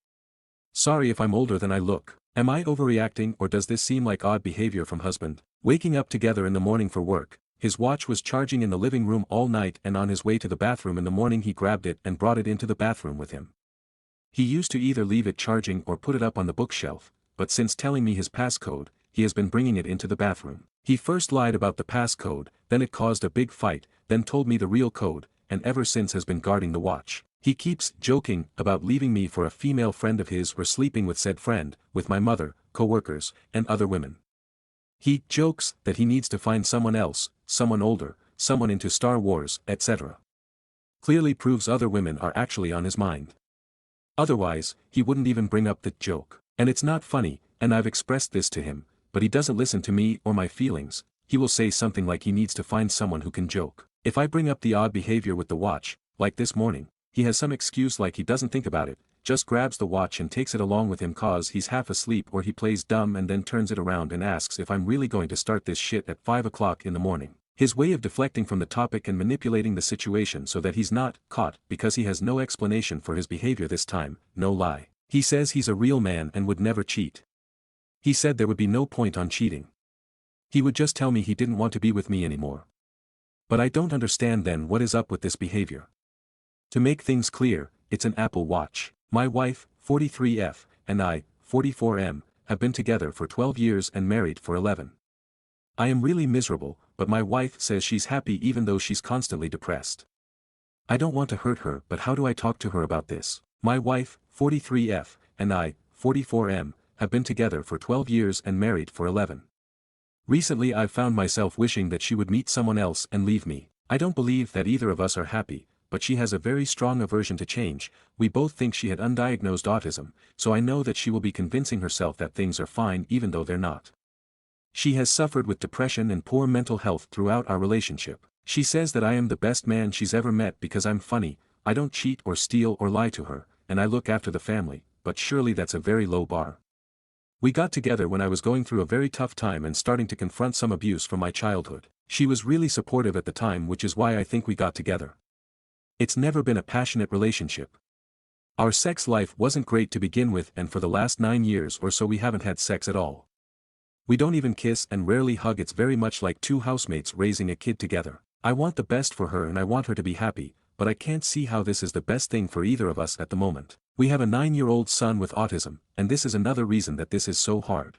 Sorry if I'm older than I look. Am I overreacting or does this seem like odd behavior from husband? Waking up together in the morning for work, his watch was charging in the living room all night and on his way to the bathroom in the morning he grabbed it and brought it into the bathroom with him. He used to either leave it charging or put it up on the bookshelf, but since telling me his passcode, he has been bringing it into the bathroom. He first lied about the passcode, then it caused a big fight, then told me the real code, and ever since has been guarding the watch. He keeps joking about leaving me for a female friend of his or sleeping with said friend, with my mother, co-workers, and other women. He jokes that he needs to find someone else, someone older, someone into Star Wars, etc. Clearly proves other women are actually on his mind. Otherwise, he wouldn't even bring up the joke. And it's not funny, and I've expressed this to him, but he doesn't listen to me or my feelings. He will say something like he needs to find someone who can joke. If I bring up the odd behavior with the watch, like this morning, he has some excuse like he doesn't think about it, just grabs the watch and takes it along with him cause he's half asleep, or he plays dumb and then turns it around and asks if I'm really going to start this shit at 5 o'clock in the morning. His way of deflecting from the topic and manipulating the situation so that he's not caught because he has no explanation for his behavior this time, no lie. He says he's a real man and would never cheat. He said there would be no point on cheating. He would just tell me he didn't want to be with me anymore. But I don't understand then what is up with this behavior. To make things clear, it's an Apple Watch. My wife, 43F, and I, 44M, have been together for 12 years and married for 11. I am really miserable, but my wife says she's happy even though she's constantly depressed. I don't want to hurt her, but how do I talk to her about this? My wife, 43F, and I, 44M, have been together for 12 years and married for 11. Recently I've found myself wishing that she would meet someone else and leave me. I don't believe that either of us are happy, but she has a very strong aversion to change. We both think she had undiagnosed autism, so I know that she will be convincing herself that things are fine even though they're not. She has suffered with depression and poor mental health throughout our relationship. She says that I am the best man she's ever met because I'm funny, I don't cheat or steal or lie to her, and I look after the family, but surely that's a very low bar. We got together when I was going through a very tough time and starting to confront some abuse from my childhood. She was really supportive at the time, which is why I think we got together. It's never been a passionate relationship. Our sex life wasn't great to begin with, and for the last 9 years or so we haven't had sex at all. We don't even kiss and rarely hug. It's very much like two housemates raising a kid together. I want the best for her and I want her to be happy, but I can't see how this is the best thing for either of us at the moment. We have a 9-year-old son with autism, and this is another reason that this is so hard.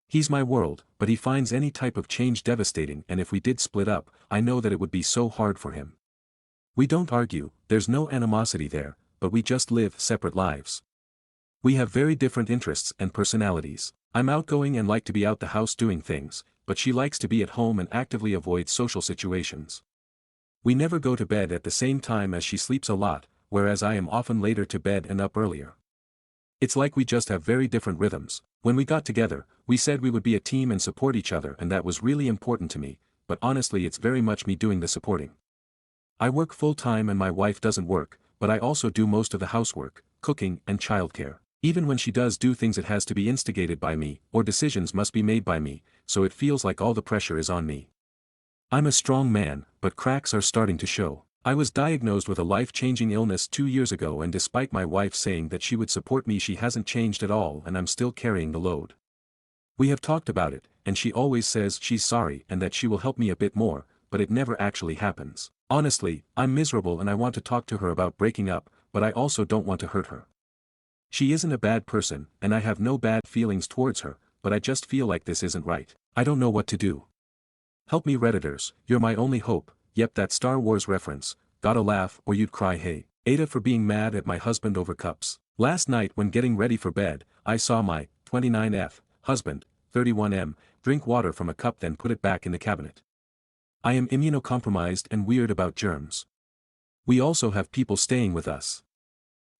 He's my world, but he finds any type of change devastating, and if we did split up, I know that it would be so hard for him. We don't argue, there's no animosity there, but we just live separate lives. We have very different interests and personalities. I'm outgoing and like to be out the house doing things, but she likes to be at home and actively avoid social situations. We never go to bed at the same time as she sleeps a lot, whereas I am often later to bed and up earlier. It's like we just have very different rhythms. When we got together, we said we would be a team and support each other, and that was really important to me, but honestly it's very much me doing the supporting. I work full-time and my wife doesn't work, but I also do most of the housework, cooking and childcare. Even when she does do things it has to be instigated by me, or decisions must be made by me, so it feels like all the pressure is on me. I'm a strong man, but cracks are starting to show. I was diagnosed with a life-changing illness 2 years ago, and despite my wife saying that she would support me, she hasn't changed at all and I'm still carrying the load. We have talked about it, and she always says she's sorry and that she will help me a bit more, but it never actually happens. Honestly, I'm miserable and I want to talk to her about breaking up, but I also don't want to hurt her. She isn't a bad person, and I have no bad feelings towards her, but I just feel like this isn't right. I don't know what to do. Help me Redditors, you're my only hope. Yep, that Star Wars reference, gotta laugh or you'd cry. Hey, Aita for being mad at my husband over cups. Last night when getting ready for bed, I saw my 29F husband, 31M, drink water from a cup then put it back in the cabinet. I am immunocompromised and weird about germs. We also have people staying with us.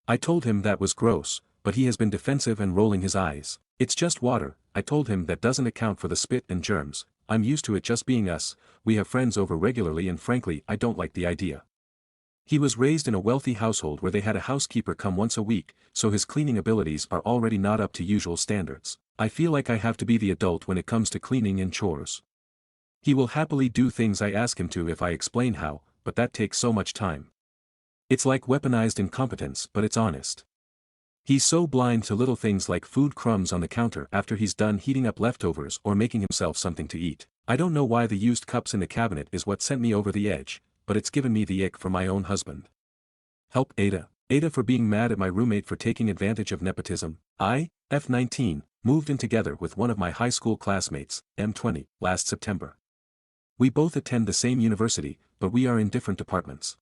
I told him that was gross, but he has been defensive and rolling his eyes. It's just water. I told him that doesn't account for the spit and germs. I'm used to it just being us. We have friends over regularly and frankly I don't like the idea. He was raised in a wealthy household where they had a housekeeper come once a week, so his cleaning abilities are already not up to usual standards. I feel like I have to be the adult when it comes to cleaning and chores. He will happily do things I ask him to if I explain how, but that takes so much time. It's like weaponized incompetence, but it's honest. He's so blind to little things like food crumbs on the counter after he's done heating up leftovers or making himself something to eat. I don't know why the used cups in the cabinet is what sent me over the edge, but it's given me the ick for my own husband. Help Aita. Aita for being mad at my roommate for taking advantage of nepotism. I, F19, moved in together with one of my high school classmates, M20, last September. We both attend the same university, but we are in different departments.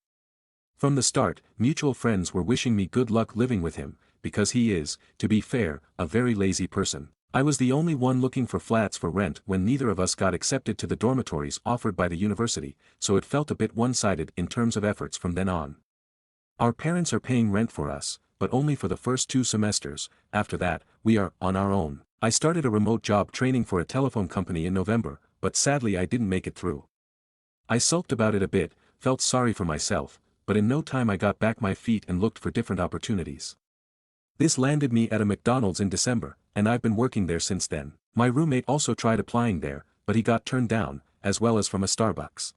From the start, mutual friends were wishing me good luck living with him, because he is, to be fair, a very lazy person. I was the only one looking for flats for rent when neither of us got accepted to the dormitories offered by the university, so it felt a bit one-sided in terms of efforts from then on. Our parents are paying rent for us, but only for the first 2 semesters. After that, we are on our own. I started a remote job training for a telephone company in November, but sadly I didn't make it through. I sulked about it a bit, felt sorry for myself, but in no time I got back my feet and looked for different opportunities. This landed me at a McDonald's in December, and I've been working there since then. My roommate also tried applying there, but he got turned down, as well as from a Starbucks.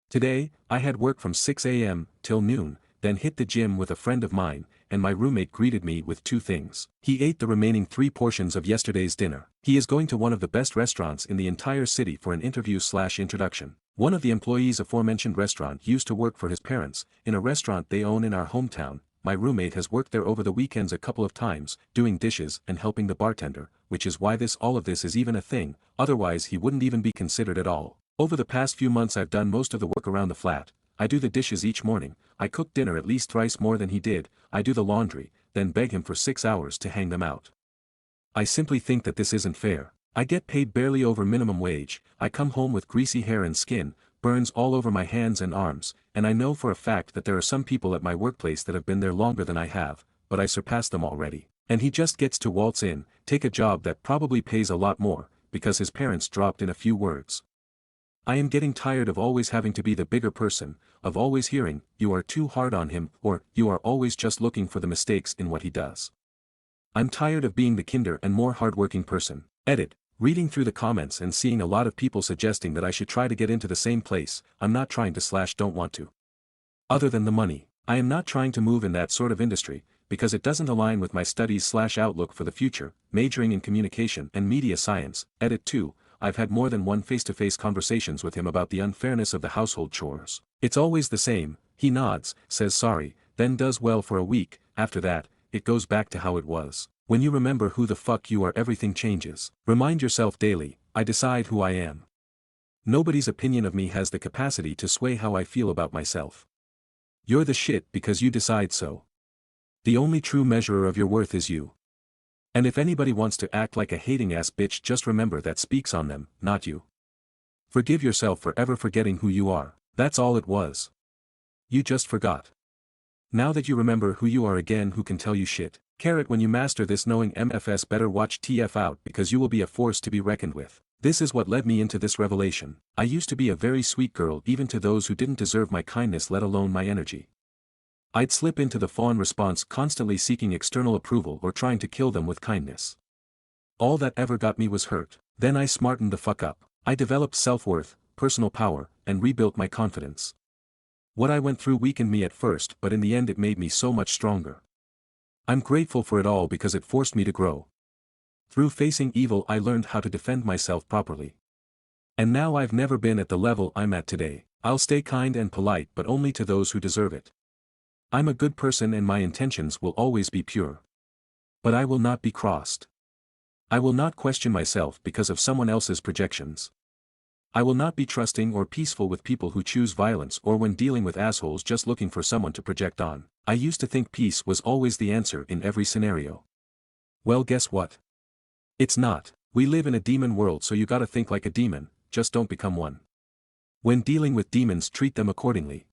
Today, I had work from 6 a.m. till noon, then hit the gym with a friend of mine, and my roommate greeted me with 2 things. He ate the remaining 3 portions of yesterday's dinner. He is going to one of the best restaurants in the entire city for an interview/introduction. One of the employees aforementioned restaurant used to work for his parents, in a restaurant they own in our hometown. My roommate has worked there over the weekends a couple of times, doing dishes and helping the bartender, which is why all of this is even a thing, otherwise he wouldn't even be considered at all. Over the past few months I've done most of the work around the flat. I do the dishes each morning, I cook dinner at least thrice more than he did, I do the laundry, then beg him for 6 hours to hang them out. I simply think that this isn't fair. I get paid barely over minimum wage, I come home with greasy hair and skin, burns all over my hands and arms, and I know for a fact that there are some people at my workplace that have been there longer than I have, but I surpassed them already. And he just gets to waltz in, take a job that probably pays a lot more, because his parents dropped in a few words. I am getting tired of always having to be the bigger person, of always hearing, you are too hard on him, or, you are always just looking for the mistakes in what he does. I'm tired of being the kinder and more hardworking person. Edit. Reading through the comments and seeing a lot of people suggesting that I should try to get into the same place, I'm not trying to / don't want to. Other than the money, I am not trying to move in that sort of industry, because it doesn't align with my studies / outlook for the future, majoring in communication and media science. Edit 2. I've had more than one face-to-face conversations with him about the unfairness of the household chores. It's always the same, he nods, says sorry, then does well for a week, after that, it goes back to how it was. When you remember who the fuck you are, everything changes. Remind yourself daily, I decide who I am. Nobody's opinion of me has the capacity to sway how I feel about myself. You're the shit because you decide so. The only true measurer of your worth is you. And if anybody wants to act like a hating-ass bitch, just remember that speaks on them, not you. Forgive yourself for ever forgetting who you are. That's all it was. You just forgot. Now that you remember who you are again, who can tell you shit? Carrot, when you master this knowing MFS, better watch TF out because you will be a force to be reckoned with. This is what led me into this revelation. I used to be a very sweet girl even to those who didn't deserve my kindness, let alone my energy. I'd slip into the fawn response, constantly seeking external approval or trying to kill them with kindness. All that ever got me was hurt. Then I smartened the fuck up. I developed self-worth, personal power, and rebuilt my confidence. What I went through weakened me at first, but in the end it made me so much stronger. I'm grateful for it all because it forced me to grow. Through facing evil I learned how to defend myself properly. And now I've never been at the level I'm at today. I'll stay kind and polite, but only to those who deserve it. I'm a good person and my intentions will always be pure. But I will not be crossed. I will not question myself because of someone else's projections. I will not be trusting or peaceful with people who choose violence or when dealing with assholes just looking for someone to project on. I used to think peace was always the answer in every scenario. Well, guess what? It's not. We live in a demon world, so you gotta think like a demon, just don't become one. When dealing with demons, treat them accordingly.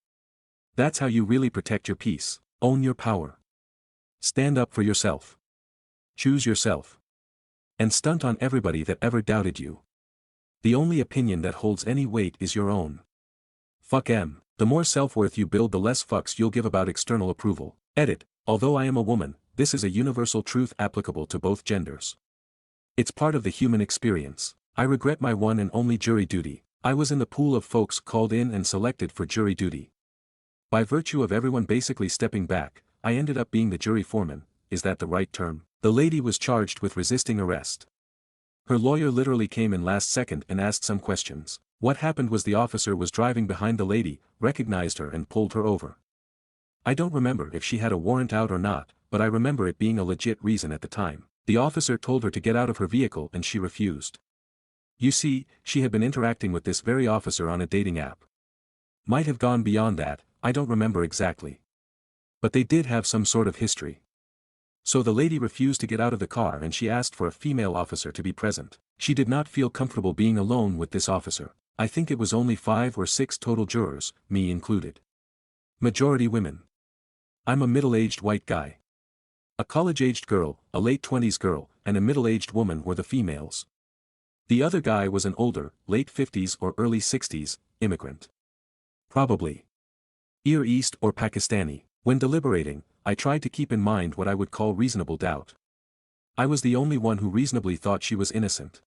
That's how you really protect your peace. Own your power. Stand up for yourself. Choose yourself. And stunt on everybody that ever doubted you. The only opinion that holds any weight is your own. Fuck em. The more self-worth you build, the less fucks you'll give about external approval. Edit. Although I am a woman, this is a universal truth applicable to both genders. It's part of the human experience. I regret my one and only jury duty. I was in the pool of folks called in and selected for jury duty. By virtue of everyone basically stepping back, I ended up being the jury foreman. Is that the right term? The lady was charged with resisting arrest. Her lawyer literally came in last second and asked some questions. What happened was the officer was driving behind the lady, recognized her and pulled her over. I don't remember if she had a warrant out or not, but I remember it being a legit reason at the time. The officer told her to get out of her vehicle and she refused. You see, she had been interacting with this very officer on a dating app. Might have gone beyond that, I don't remember exactly. But they did have some sort of history. So the lady refused to get out of the car and she asked for a female officer to be present. She did not feel comfortable being alone with this officer. I think it was only 5 or 6 total jurors, me included. Majority women. I'm a middle-aged white guy. A college-aged girl, a late-20s girl, and a middle-aged woman were the females. The other guy was an older, late 50s or early 60s, immigrant. Probably Near East or Pakistani. When deliberating, I tried to keep in mind what I would call reasonable doubt. I was the only one who reasonably thought she was innocent.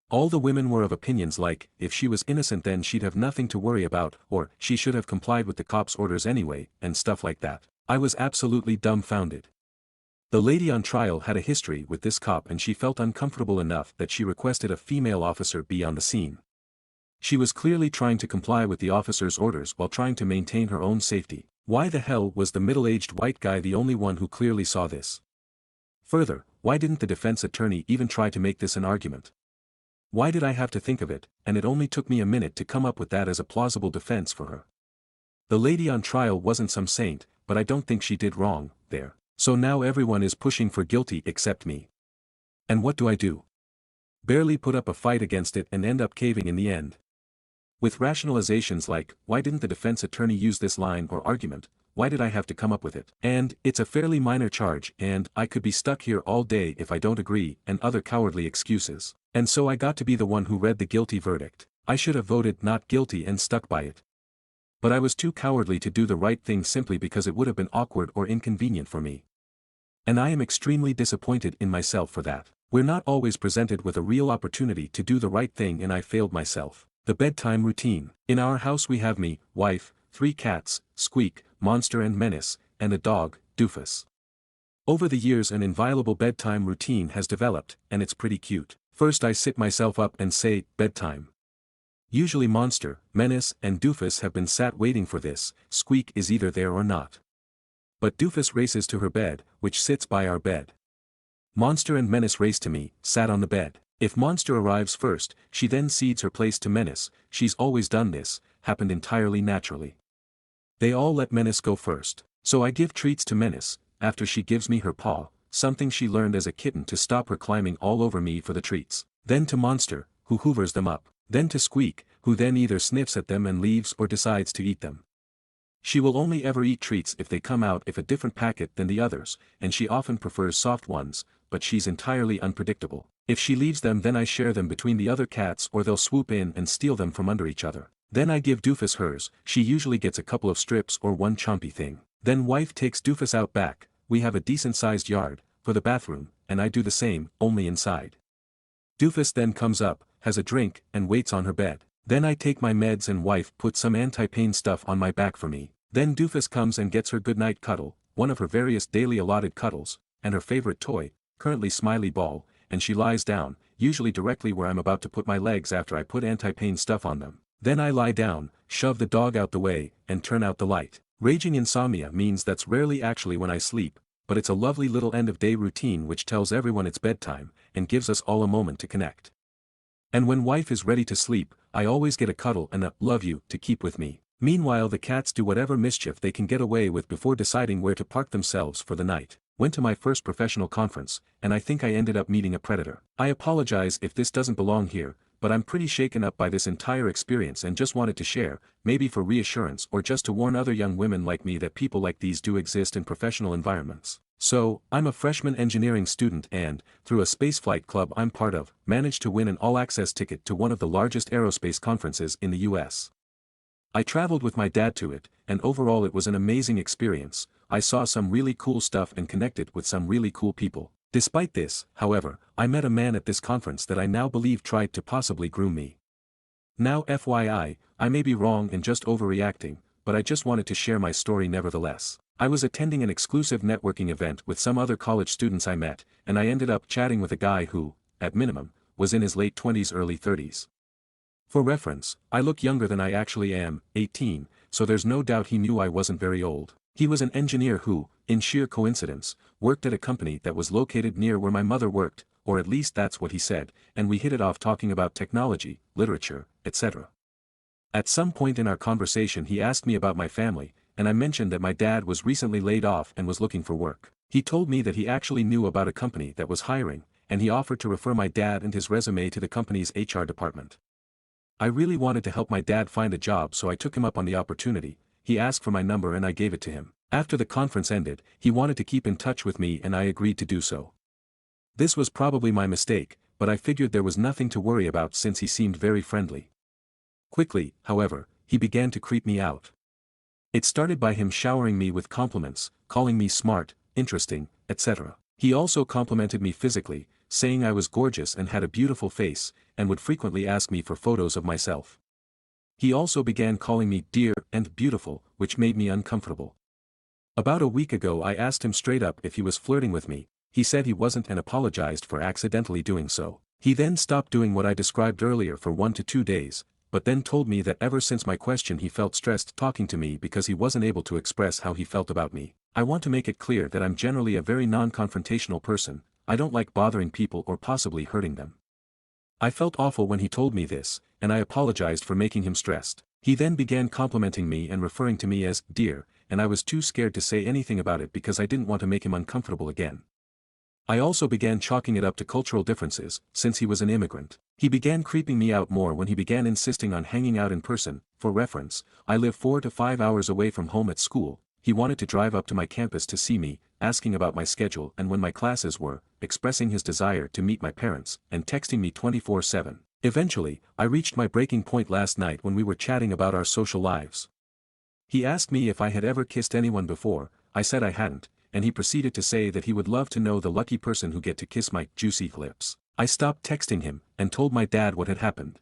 All the women were of opinions like, if she was innocent then she'd have nothing to worry about, or she should have complied with the cop's orders anyway, and stuff like that. I was absolutely dumbfounded. The lady on trial had a history with this cop and she felt uncomfortable enough that she requested a female officer be on the scene. She was clearly trying to comply with the officer's orders while trying to maintain her own safety. Why the hell was the middle-aged white guy the only one who clearly saw this? Further, why didn't the defense attorney even try to make this an argument? Why did I have to think of it, and it only took me a minute to come up with that as a plausible defense for her? The lady on trial wasn't some saint, but I don't think she did wrong, there. So now everyone is pushing for guilty except me. And what do? Barely put up a fight against it and end up caving in the end. With rationalizations like, why didn't the defense attorney use this line or argument, why did I have to come up with it? And, it's a fairly minor charge and, I could be stuck here all day if I don't agree, and other cowardly excuses. And so I got to be the one who read the guilty verdict. I should have voted not guilty and stuck by it. But I was too cowardly to do the right thing simply because it would have been awkward or inconvenient for me. And I am extremely disappointed in myself for that. We're not always presented with a real opportunity to do the right thing and I failed myself. The bedtime routine. In our house we have me, wife, 3 cats, Squeak, Monster and Menace, and a dog, Doofus. Over the years an inviolable bedtime routine has developed, and it's pretty cute. First I sit myself up and say, bedtime. Usually Monster, Menace and Doofus have been sat waiting for this, Squeak is either there or not. But Doofus races to her bed, which sits by our bed. Monster and Menace race to me, sat on the bed. If Monster arrives first, she then cedes her place to Menace, she's always done this, happened entirely naturally. They all let Menace go first. So I give treats to Menace, after she gives me her paw, something she learned as a kitten to stop her climbing all over me for the treats. Then to Monster, who hoovers them up. Then to Squeak, who then either sniffs at them and leaves or decides to eat them. She will only ever eat treats if they come out of a different packet than the others, and she often prefers soft ones, but she's entirely unpredictable. If she leaves them then I share them between the other cats or they'll swoop in and steal them from under each other. Then I give Doofus hers, she usually gets a couple of strips or one chompy thing. Then wife takes Doofus out back, we have a decent-sized yard, for the bathroom, and I do the same, only inside. Doofus then comes up, has a drink, and waits on her bed. Then I take my meds and wife puts some anti-pain stuff on my back for me. Then Doofus comes and gets her goodnight cuddle, one of her various daily allotted cuddles, and her favorite toy, currently Smiley Ball, and she lies down, usually directly where I'm about to put my legs after I put anti-pain stuff on them. Then I lie down, shove the dog out the way, and turn out the light. Raging insomnia means that's rarely actually when I sleep, but it's a lovely little end-of-day routine which tells everyone it's bedtime, and gives us all a moment to connect. And when wife is ready to sleep, I always get a cuddle and a "love you" to keep with me. Meanwhile the cats do whatever mischief they can get away with before deciding where to park themselves for the night. Went to my first professional conference, and I think I ended up meeting a predator. I apologize if this doesn't belong here, but I'm pretty shaken up by this entire experience and just wanted to share, maybe for reassurance or just to warn other young women like me that people like these do exist in professional environments. So, I'm a freshman engineering student and, through a spaceflight club I'm part of, managed to win an all-access ticket to one of the largest aerospace conferences in the US. I traveled with my dad to it, and overall it was an amazing experience. I saw some really cool stuff and connected with some really cool people. Despite this, however, I met a man at this conference that I now believe tried to possibly groom me. Now FYI, I may be wrong and just overreacting, but I just wanted to share my story nevertheless. I was attending an exclusive networking event with some other college students I met, and I ended up chatting with a guy who, at minimum, was in his late 20s early 30s. For reference, I look younger than I actually am, 18, so there's no doubt he knew I wasn't very old. He was an engineer who, in sheer coincidence, worked at a company that was located near where my mother worked, or at least that's what he said, and we hit it off talking about technology, literature, etc. At some point in our conversation he asked me about my family, and I mentioned that my dad was recently laid off and was looking for work. He told me that he actually knew about a company that was hiring, and he offered to refer my dad and his resume to the company's HR department. I really wanted to help my dad find a job, so I took him up on the opportunity. He asked for my number and I gave it to him. After the conference ended, he wanted to keep in touch with me and I agreed to do so. This was probably my mistake, but I figured there was nothing to worry about since he seemed very friendly. Quickly, however, he began to creep me out. It started by him showering me with compliments, calling me smart, interesting, etc. He also complimented me physically, saying I was gorgeous and had a beautiful face, and would frequently ask me for photos of myself. He also began calling me dear and beautiful, which made me uncomfortable. About a week ago I asked him straight up if he was flirting with me. He said he wasn't and apologized for accidentally doing so. He then stopped doing what I described earlier for 1 to 2 days, but then told me that ever since my question he felt stressed talking to me because he wasn't able to express how he felt about me. I want to make it clear that I'm generally a very non-confrontational person. I don't like bothering people or possibly hurting them. I felt awful when he told me this, and I apologized for making him stressed. He then began complimenting me and referring to me as dear, and I was too scared to say anything about it because I didn't want to make him uncomfortable again. I also began chalking it up to cultural differences, since he was an immigrant. He began creeping me out more when he began insisting on hanging out in person. For reference, I live 4 to 5 hours away from home at school. He wanted to drive up to my campus to see me, asking about my schedule and when my classes were, expressing his desire to meet my parents, and texting me 24/7. Eventually, I reached my breaking point last night when we were chatting about our social lives. He asked me if I had ever kissed anyone before. I said I hadn't, and he proceeded to say that he would love to know the lucky person who get to kiss my juicy lips. I stopped texting him, and told my dad what had happened.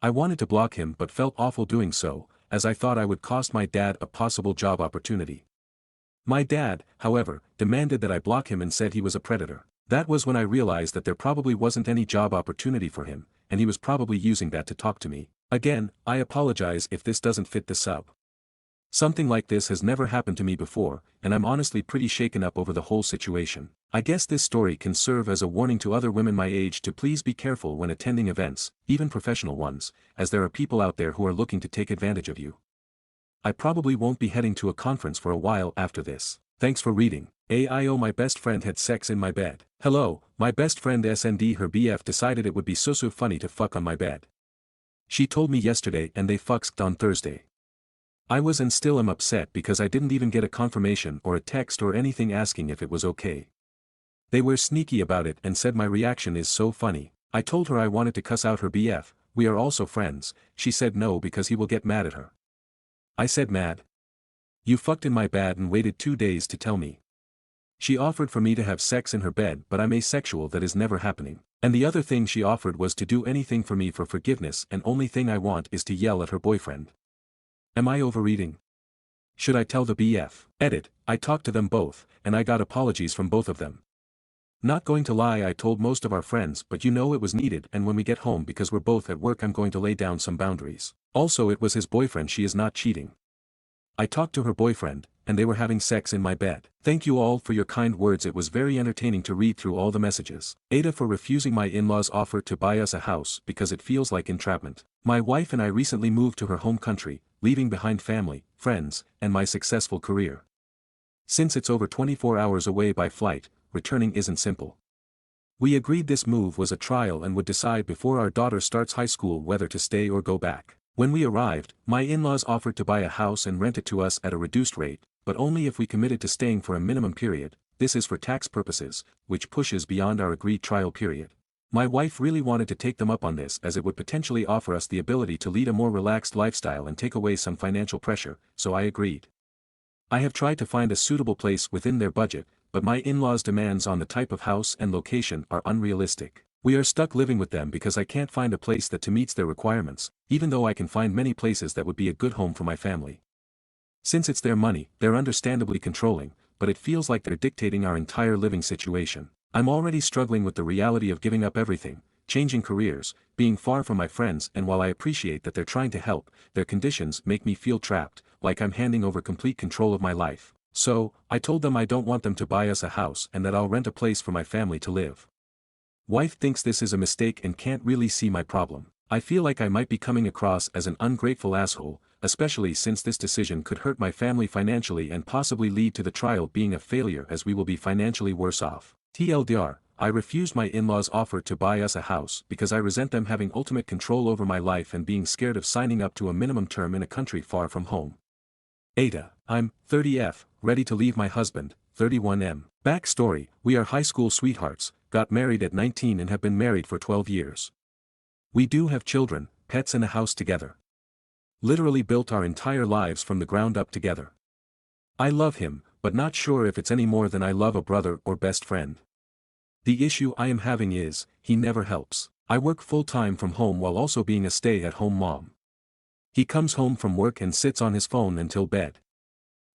I wanted to block him but felt awful doing so, as I thought I would cost my dad a possible job opportunity. My dad, however, demanded that I block him and said he was a predator. That was when I realized that there probably wasn't any job opportunity for him, and he was probably using that to talk to me. Again, I apologize if this doesn't fit the sub. Something like this has never happened to me before, and I'm honestly pretty shaken up over the whole situation. I guess this story can serve as a warning to other women my age to please be careful when attending events, even professional ones, as there are people out there who are looking to take advantage of you. I probably won't be heading to a conference for a while after this. Thanks for reading. AIO My best friend had sex in my bed. Hello, my best friend SND her BF decided it would be so funny to fuck on my bed. She told me yesterday and they fucked on Thursday. I was and still am upset because I didn't even get a confirmation or a text or anything asking if it was okay. They were sneaky about it and said my reaction is so funny. I told her I wanted to cuss out her BF, we are also friends. She said no because he will get mad at her. I said mad? You fucked in my bed and waited 2 days to tell me. She offered for me to have sex in her bed but I'm asexual, that is never happening. And the other thing she offered was to do anything for me for forgiveness, and only thing I want is to yell at her boyfriend. Am I overreading? Should I tell the BF? Edit, I talked to them both, and I got apologies from both of them. Not going to lie, I told most of our friends, but you know it was needed, and when we get home because we're both at work I'm going to lay down some boundaries. Also it was his boyfriend, she is not cheating. I talked to her boyfriend, and they were having sex in my bed. Thank you all for your kind words, it was very entertaining to read through all the messages. Aita for refusing my in-laws' offer to buy us a house because it feels like entrapment. My wife and I recently moved to her home country, leaving behind family, friends, and my successful career. Since it's over 24 hours away by flight, returning isn't simple. We agreed this move was a trial and would decide before our daughter starts high school whether to stay or go back. When we arrived, my in-laws offered to buy a house and rent it to us at a reduced rate, but only if we committed to staying for a minimum period. This is for tax purposes, which pushes beyond our agreed trial period. My wife really wanted to take them up on this as it would potentially offer us the ability to lead a more relaxed lifestyle and take away some financial pressure, so I agreed. I have tried to find a suitable place within their budget, but my in-laws' demands on the type of house and location are unrealistic. We are stuck living with them because I can't find a place that meets their requirements, even though I can find many places that would be a good home for my family. Since it's their money, they're understandably controlling, but it feels like they're dictating our entire living situation. I'm already struggling with the reality of giving up everything, changing careers, being far from my friends, and while I appreciate that they're trying to help, their conditions make me feel trapped, like I'm handing over complete control of my life. So, I told them I don't want them to buy us a house and that I'll rent a place for my family to live. Wife thinks this is a mistake and can't really see my problem. I feel like I might be coming across as an ungrateful asshole, especially since this decision could hurt my family financially and possibly lead to the trial being a failure as we will be financially worse off. TLDR, I refused my in-laws' offer to buy us a house because I resent them having ultimate control over my life and being scared of signing up to a minimum term in a country far from home. Aita, I'm 30F, ready to leave my husband, 31M. Backstory, we are high school sweethearts, got married at 19 and have been married for 12 years. We do have children, pets and a house together. Literally built our entire lives from the ground up together. I love him, but not sure if it's any more than I love a brother or best friend. The issue I am having is, he never helps. I work full-time from home while also being a stay-at-home mom. He comes home from work and sits on his phone until bed.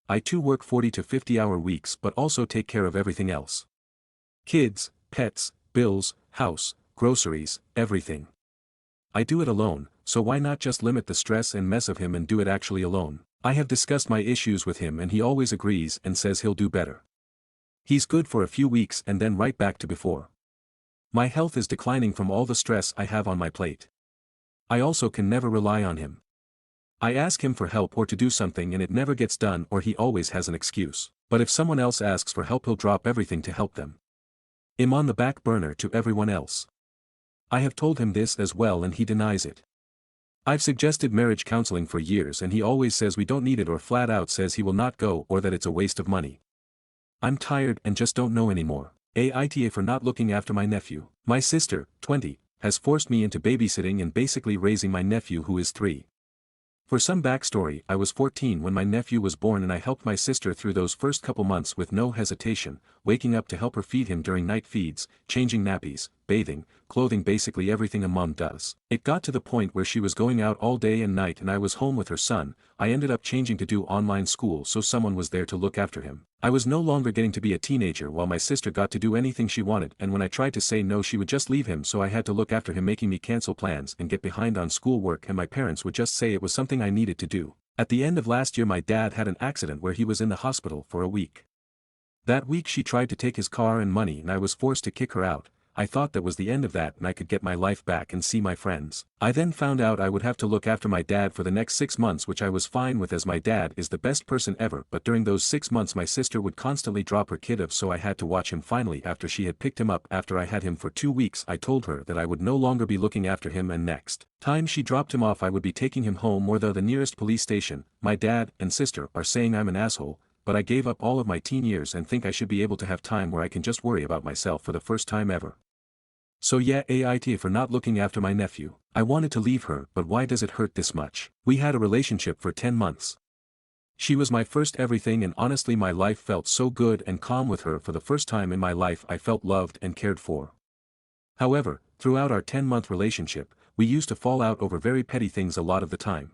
I too work 40 to 50-hour weeks but also take care of everything else. Kids, pets, bills, house, groceries, everything. I do it alone, so why not just limit the stress and mess of him and do it actually alone? I have discussed my issues with him and he always agrees and says he'll do better. He's good for a few weeks and then right back to before. My health is declining from all the stress I have on my plate. I also can never rely on him. I ask him for help or to do something and it never gets done, or he always has an excuse. But if someone else asks for help he'll drop everything to help them. I'm on the back burner to everyone else. I have told him this as well and he denies it. I've suggested marriage counseling for years and he always says we don't need it or flat out says he will not go or that it's a waste of money. I'm tired and just don't know anymore. Aita for not looking after my nephew. My sister, 20, has forced me into babysitting and basically raising my nephew who is 3. For some backstory, I was 14 when my nephew was born and I helped my sister through those first couple months with no hesitation, waking up to help her feed him during night feeds, changing nappies, bathing, clothing, basically everything a mom does. It got to the point where she was going out all day and night and I was home with her son. I ended up changing to do online school so someone was there to look after him. I was no longer getting to be a teenager while my sister got to do anything she wanted, and when I tried to say no she would just leave him, so I had to look after him, making me cancel plans and get behind on schoolwork, and my parents would just say it was something I needed to do. At the end of last year my dad had an accident where he was in the hospital for a week. That week she tried to take his car and money and I was forced to kick her out. I thought that was the end of that and I could get my life back and see my friends. I then found out I would have to look after my dad for the next 6 months, which I was fine with as my dad is the best person ever, but during those 6 months my sister would constantly drop her kid off, so I had to watch him. Finally, after she had picked him up after I had him for 2 weeks, I told her that I would no longer be looking after him, and next time she dropped him off I would be taking him home or the nearest police station. My dad and sister are saying I'm an asshole, but I gave up all of my teen years and think I should be able to have time where I can just worry about myself for the first time ever. So yeah, Aita for not looking after my nephew. I wanted to leave her, but why does it hurt this much? We had a relationship for 10 months. She was my first everything and honestly my life felt so good and calm with her. For the first time in my life I felt loved and cared for. However, throughout our 10-month relationship, we used to fall out over very petty things a lot of the time.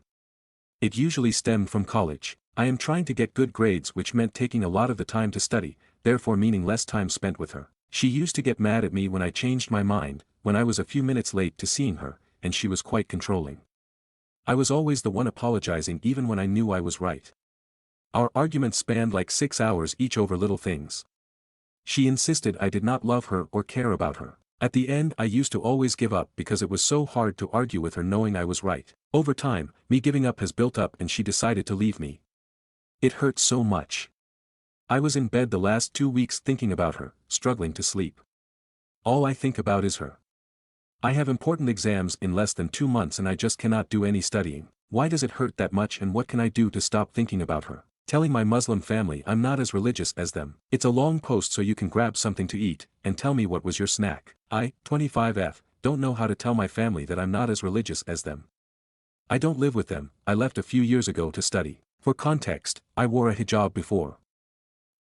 It usually stemmed from college. I am trying to get good grades, which meant taking a lot of the time to study, therefore meaning less time spent with her. She used to get mad at me when I changed my mind, when I was a few minutes late to seeing her, and she was quite controlling. I was always the one apologizing even when I knew I was right. Our arguments spanned like 6 hours each over little things. She insisted I did not love her or care about her. At the end I used to always give up because it was so hard to argue with her knowing I was right. Over time, me giving up has built up and she decided to leave me. It hurt so much. I was in bed the last 2 weeks thinking about her, struggling to sleep. All I think about is her. I have important exams in less than 2 months and I just cannot do any studying. Why does it hurt that much and what can I do to stop thinking about her? Telling my Muslim family I'm not as religious as them. It's a long post so you can grab something to eat, and tell me what was your snack. I, 25F, don't know how to tell my family that I'm not as religious as them. I don't live with them, I left a few years ago to study. For context, I wore a hijab before.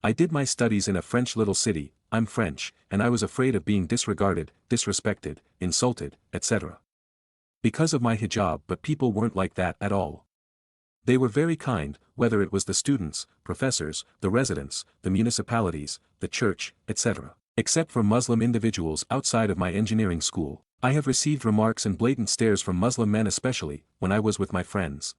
I did my studies in a French little city, I'm French, and I was afraid of being disregarded, disrespected, insulted, etc. Because of my hijab, but people weren't like that at all. They were very kind, whether it was the students, professors, the residents, the municipalities, the church, etc. Except for Muslim individuals outside of my engineering school. I have received remarks and blatant stares from Muslim men, especially when I was with my friends.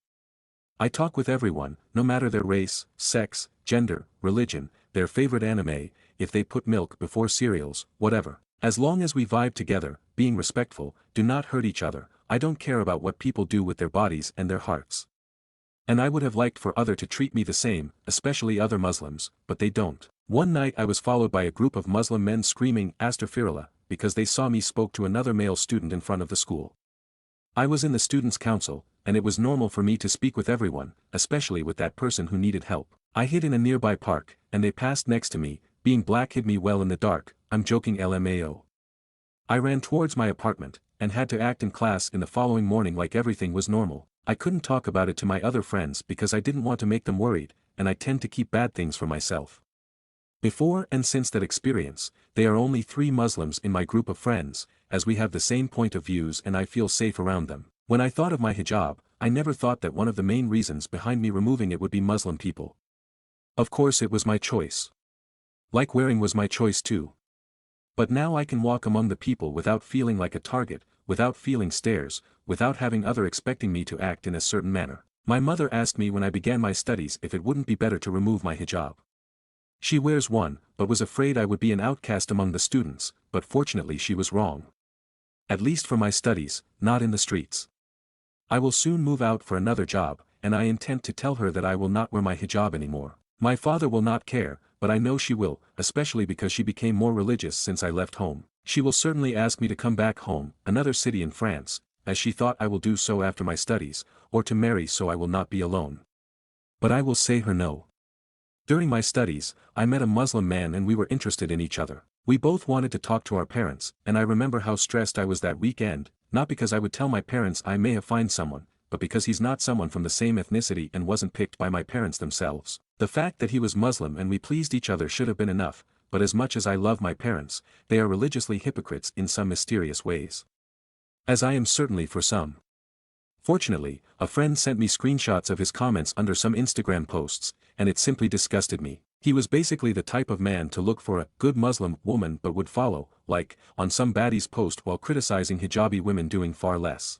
I talk with everyone, no matter their race, sex, gender, religion, their favorite anime, if they put milk before cereals, whatever. As long as we vibe together, being respectful, do not hurt each other, I don't care about what people do with their bodies and their hearts. And I would have liked for other to treat me the same, especially other Muslims, but they don't. One night I was followed by a group of Muslim men screaming "Astaghfirullah," because they saw me spoke to another male student in front of the school. I was in the students' council, and it was normal for me to speak with everyone, especially with that person who needed help. I hid in a nearby park, and they passed next to me, being black hid me well in the dark, I'm joking LMAO. I ran towards my apartment, and had to act in class in the following morning like everything was normal. I couldn't talk about it to my other friends because I didn't want to make them worried, and I tend to keep bad things for myself. Before and since that experience, there are only 3 Muslims in my group of friends, as we have the same point of views and I feel safe around them. When I thought of my hijab, I never thought that one of the main reasons behind me removing it would be Muslim people. Of course it was my choice. Like wearing was my choice too. But now I can walk among the people without feeling like a target, without feeling stares, without having other expecting me to act in a certain manner. My mother asked me when I began my studies if it wouldn't be better to remove my hijab. She wears one, but was afraid I would be an outcast among the students, but fortunately she was wrong. At least for my studies, not in the streets. I will soon move out for another job, and I intend to tell her that I will not wear my hijab anymore. My father will not care, but I know she will, especially because she became more religious since I left home. She will certainly ask me to come back home, another city in France, as she thought I will do so after my studies, or to marry so I will not be alone. But I will say her no. During my studies, I met a Muslim man and we were interested in each other. We both wanted to talk to our parents, and I remember how stressed I was that weekend, not because I would tell my parents I may have found someone, but because he's not someone from the same ethnicity and wasn't picked by my parents themselves. The fact that he was Muslim and we pleased each other should have been enough, but as much as I love my parents, they are religiously hypocrites in some mysterious ways. As I am certainly for some. Fortunately, a friend sent me screenshots of his comments under some Instagram posts, and it simply disgusted me. He was basically the type of man to look for a good Muslim woman but would follow, like, on some baddie's post while criticizing hijabi women doing far less.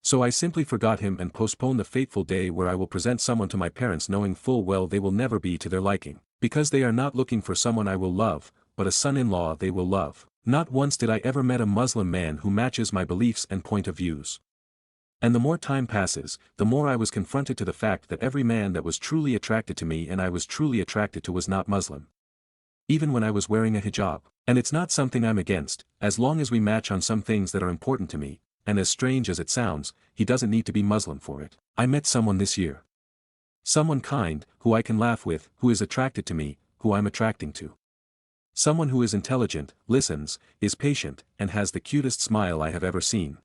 So I simply forgot him and postponed the fateful day where I will present someone to my parents knowing full well they will never be to their liking, because they are not looking for someone I will love, but a son-in-law they will love. Not once did I ever met a Muslim man who matches my beliefs and point of views. And the more time passes, the more I was confronted to the fact that every man that was truly attracted to me and I was truly attracted to was not Muslim. Even when I was wearing a hijab. And it's not something I'm against, as long as we match on some things that are important to me, and as strange as it sounds, he doesn't need to be Muslim for it. I met someone this year. Someone kind, who I can laugh with, who is attracted to me, who I'm attracting to. Someone who is intelligent, listens, is patient, and has the cutest smile I have ever seen.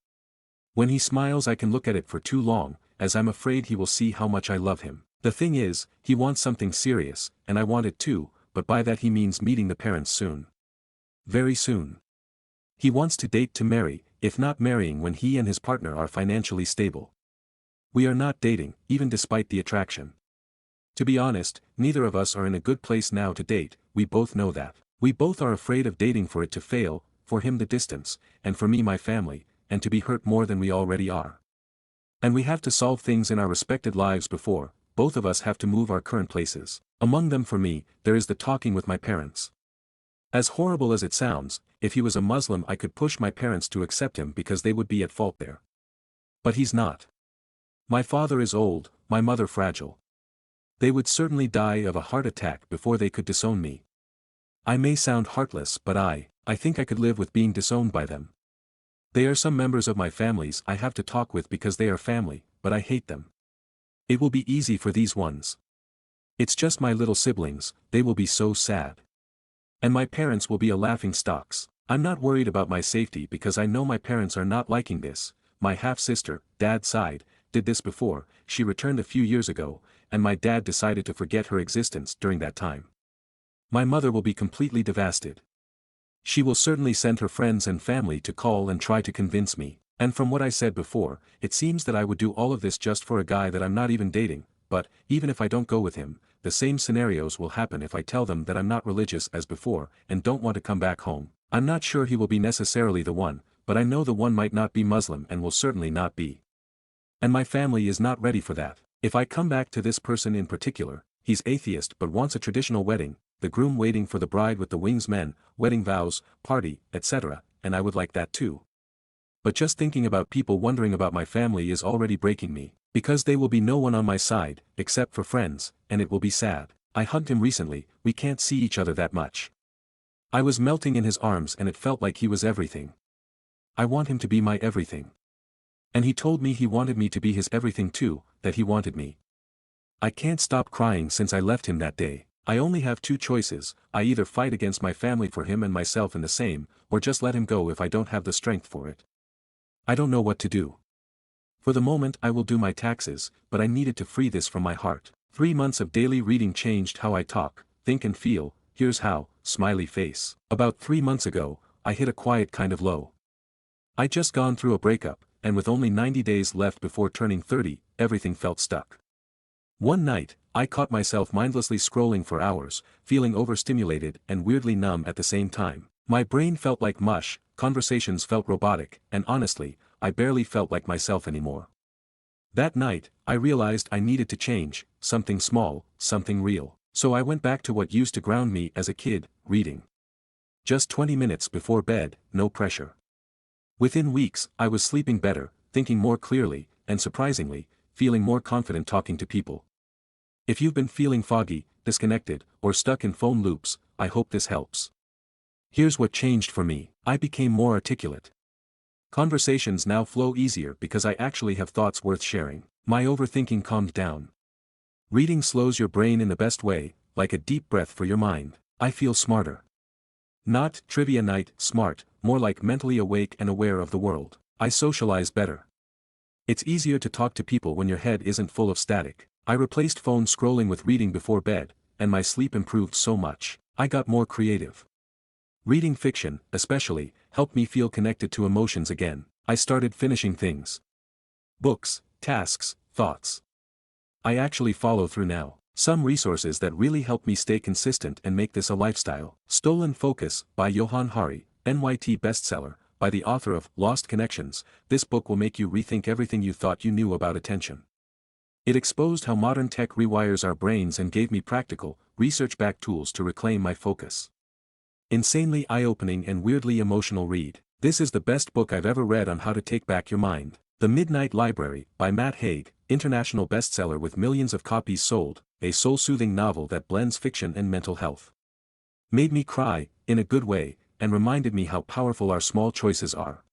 When he smiles I can look at it for too long, as I'm afraid he will see how much I love him. The thing is, he wants something serious, and I want it too, but by that he means meeting the parents soon. Very soon. He wants to date to marry, if not marrying when he and his partner are financially stable. We are not dating, even despite the attraction. To be honest, neither of us are in a good place now to date, we both know that. We both are afraid of dating for it to fail, for him the distance, and for me my family, and to be hurt more than we already are. And we have to solve things in our respected lives before, both of us have to move our current places. Among them for me, there is the talking with my parents. As horrible as it sounds, if he was a Muslim I could push my parents to accept him because they would be at fault there. But he's not. My father is old, my mother fragile. They would certainly die of a heart attack before they could disown me. I may sound heartless but I think I could live with being disowned by them. They are some members of my families I have to talk with because they are family, but I hate them. It will be easy for these ones. It's just my little siblings, they will be so sad. And my parents will be a laughing stocks. I'm not worried about my safety because I know my parents are not liking this. My half-sister, dad's side, did this before, she returned a few years ago, and my dad decided to forget her existence during that time. My mother will be completely devastated. She will certainly send her friends and family to call and try to convince me, and from what I said before, it seems that I would do all of this just for a guy that I'm not even dating, but, even if I don't go with him, the same scenarios will happen if I tell them that I'm not religious as before, and don't want to come back home. I'm not sure he will be necessarily the one, but I know the one might not be Muslim and will certainly not be. And my family is not ready for that. If I come back to this person in particular, he's atheist but wants a traditional wedding, the groom waiting for the bride with the wings men, wedding vows, party, etc., and I would like that too. But just thinking about people wondering about my family is already breaking me, because they will be no one on my side, except for friends, and it will be sad. I hugged him recently, we can't see each other that much. I was melting in his arms and it felt like he was everything. I want him to be my everything. And he told me he wanted me to be his everything too, that he wanted me. I can't stop crying since I left him that day. I only have two choices, I either fight against my family for him and myself in the same, or just let him go if I don't have the strength for it. I don't know what to do. For the moment I will do my taxes, but I needed to free this from my heart. 3 months of daily reading changed how I talk, think and feel, here's how, smiley face. About 3 months ago, I hit a quiet kind of low. I'd just gone through a breakup, and with only 90 days left before turning 30, everything felt stuck. One night, I caught myself mindlessly scrolling for hours, feeling overstimulated and weirdly numb at the same time. My brain felt like mush, conversations felt robotic, and honestly, I barely felt like myself anymore. That night, I realized I needed to change, something small, something real. So I went back to what used to ground me as a kid, reading. Just 20 minutes before bed, no pressure. Within weeks, I was sleeping better, thinking more clearly, and surprisingly, feeling more confident talking to people. If you've been feeling foggy, disconnected, or stuck in phone loops, I hope this helps. Here's what changed for me. I became more articulate. Conversations now flow easier because I actually have thoughts worth sharing. My overthinking calmed down. Reading slows your brain in the best way, like a deep breath for your mind. I feel smarter. Not trivia night smart, more like mentally awake and aware of the world. I socialize better. It's easier to talk to people when your head isn't full of static. I replaced phone scrolling with reading before bed, and my sleep improved so much. I got more creative. Reading fiction, especially, helped me feel connected to emotions again. I started finishing things. Books, tasks, thoughts. I actually follow through now. Some resources that really help me stay consistent and make this a lifestyle. Stolen Focus, by Johann Hari, NYT bestseller, by the author of Lost Connections. This book will make you rethink everything you thought you knew about attention. It exposed how modern tech rewires our brains and gave me practical, research-backed tools to reclaim my focus. Insanely eye-opening and weirdly emotional read. This is the best book I've ever read on how to take back your mind. The Midnight Library, by Matt Haig, international bestseller with millions of copies sold, a soul-soothing novel that blends fiction and mental health. Made me cry, in a good way, and reminded me how powerful our small choices are.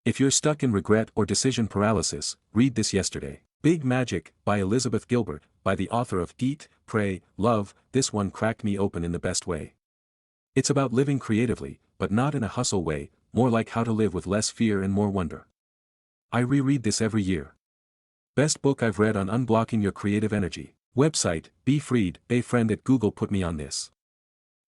If you're stuck in regret or decision paralysis, read this yesterday. Big Magic, by Elizabeth Gilbert, by the author of Eat, Pray, Love. This one cracked me open in the best way. It's about living creatively, but not in a hustle way, more like how to live with less fear and more wonder. I reread this every year. Best book I've read on unblocking your creative energy. Website, Be Freed, a friend at Google put me on this.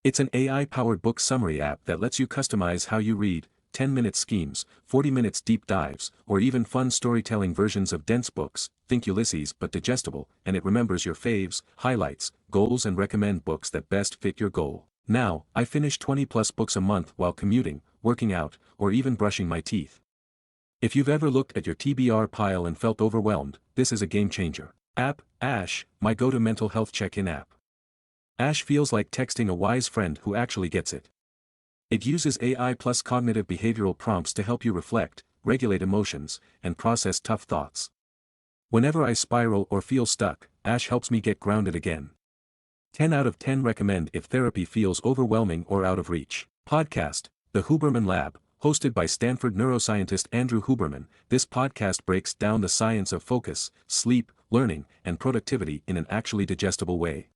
It's an AI-powered book summary app that lets you customize how you read, 10-minute schemes, 40 minutes deep dives, or even fun storytelling versions of dense books. Think Ulysses but digestible, and it remembers your faves, highlights, goals and recommend books that best fit your goal. Now, I finish 20+ books a month while commuting, working out, or even brushing my teeth. If you've ever looked at your TBR pile and felt overwhelmed, this is a game changer. App, Ash, my go-to mental health check-in app. Ash feels like texting a wise friend who actually gets it. It uses AI plus cognitive behavioral prompts to help you reflect, regulate emotions, and process tough thoughts. Whenever I spiral or feel stuck, Ash helps me get grounded again. 10 out of 10 recommend if therapy feels overwhelming or out of reach. Podcast, The Huberman Lab, hosted by Stanford neuroscientist Andrew Huberman. This podcast breaks down the science of focus, sleep, learning, and productivity in an actually digestible way.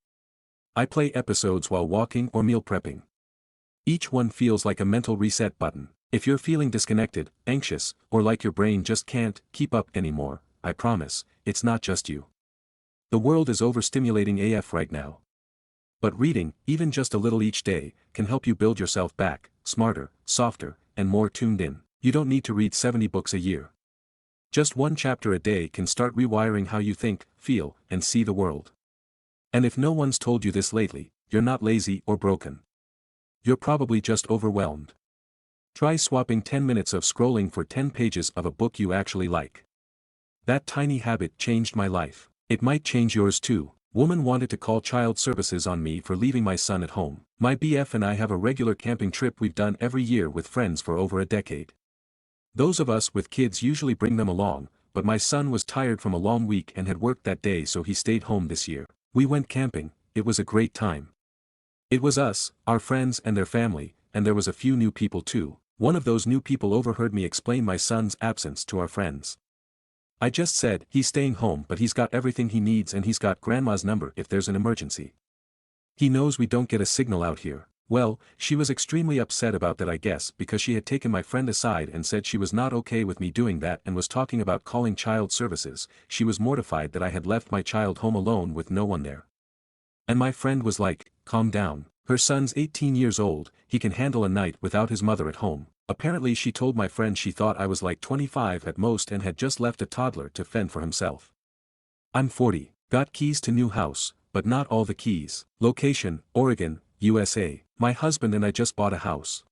I play episodes while walking or meal prepping. Each one feels like a mental reset button. If you're feeling disconnected, anxious, or like your brain just can't keep up anymore, I promise, it's not just you. The world is overstimulating AF right now. But reading, even just a little each day, can help you build yourself back, smarter, softer, and more tuned in. You don't need to read 70 books a year. Just one chapter a day can start rewiring how you think, feel, and see the world. And if no one's told you this lately, you're not lazy or broken. You're probably just overwhelmed. Try swapping 10 minutes of scrolling for 10 pages of a book you actually like. That tiny habit changed my life. It might change yours too. Woman wanted to call child services on me for leaving my son at home. My BF and I have a regular camping trip we've done every year with friends for over a decade. Those of us with kids usually bring them along, but my son was tired from a long week and had worked that day, so he stayed home this year. We went camping. It was a great time. It was us, our friends and their family, and there was a few new people too. One of those new people overheard me explain my son's absence to our friends. I just said, he's staying home but he's got everything he needs and he's got grandma's number if there's an emergency. He knows we don't get a signal out here. Well, she was extremely upset about that, I guess, because she had taken my friend aside and said she was not okay with me doing that and was talking about calling child services. She was mortified that I had left my child home alone with no one there. And my friend was like, calm down. Her son's 18 years old, he can handle a night without his mother at home. Apparently she told my friend she thought I was like 25 at most and had just left a toddler to fend for himself. I'm 40, got keys to new house, but not all the keys. Location, Oregon, USA. My husband and I just bought a house.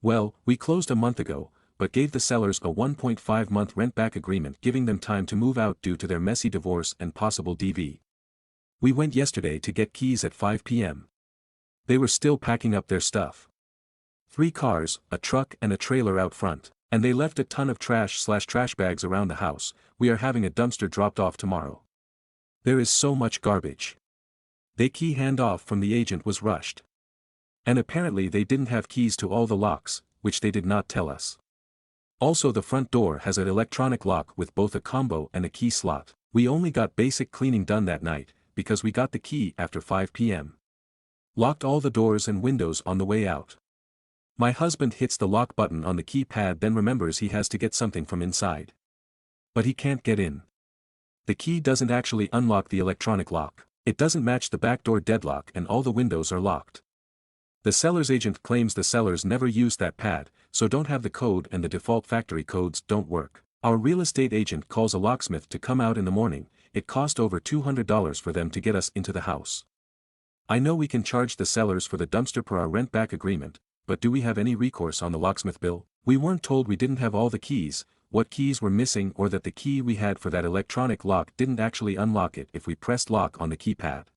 Well, we closed a month ago, but gave the sellers a 1.5-month rent-back agreement giving them time to move out due to their messy divorce and possible DV. We went yesterday to get keys at 5 p.m. They were still packing up their stuff. 3 cars, a truck and a trailer out front, and they left a ton of trash bags around the house. We are having a dumpster dropped off tomorrow. There is so much garbage. They key handoff from the agent was rushed. And apparently they didn't have keys to all the locks, which they did not tell us. Also the front door has an electronic lock with both a combo and a key slot. We only got basic cleaning done that night, because we got the key after 5 p.m. Locked all the doors and windows on the way out. My husband hits the lock button on the keypad, then remembers he has to get something from inside. But he can't get in. The key doesn't actually unlock the electronic lock. It doesn't match the backdoor deadlock and all the windows are locked. The seller's agent claims the sellers never used that pad, so don't have the code and the default factory codes don't work. Our real estate agent calls a locksmith to come out in the morning. It cost over $200 for them to get us into the house. I know we can charge the sellers for the dumpster per our rent-back agreement, but do we have any recourse on the locksmith bill? We weren't told we didn't have all the keys, what keys were missing, or that the key we had for that electronic lock didn't actually unlock it if we pressed lock on the keypad.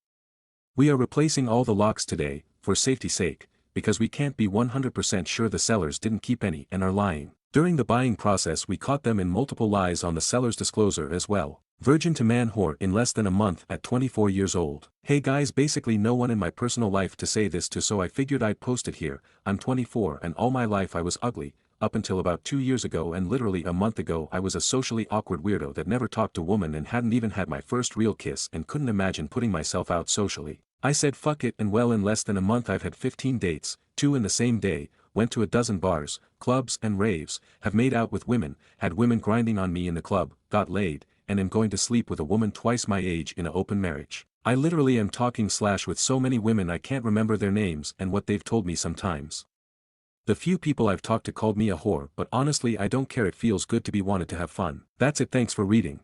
We are replacing all the locks today, for safety's sake, because we can't be 100% sure the sellers didn't keep any and are lying. During the buying process we caught them in multiple lies on the seller's disclosure as well. Virgin to man whore in less than a month at 24 years old. Hey guys, basically no one in my personal life to say this to, so I figured I'd post it here. I'm 24 and all my life I was ugly, up until about 2 years ago, and literally a month ago I was a socially awkward weirdo that never talked to women and hadn't even had my first real kiss and couldn't imagine putting myself out socially. I said fuck it, and well, in less than a month I've had 15 dates, 2 in the same day, went to a dozen bars, clubs and raves, have made out with women, had women grinding on me in the club, got laid, and am going to sleep with a woman twice my age in an open marriage. I literally am talking / with so many women I can't remember their names and what they've told me sometimes. The few people I've talked to called me a whore, but honestly I don't care, it feels good to be wanted to have fun. That's it, thanks for reading.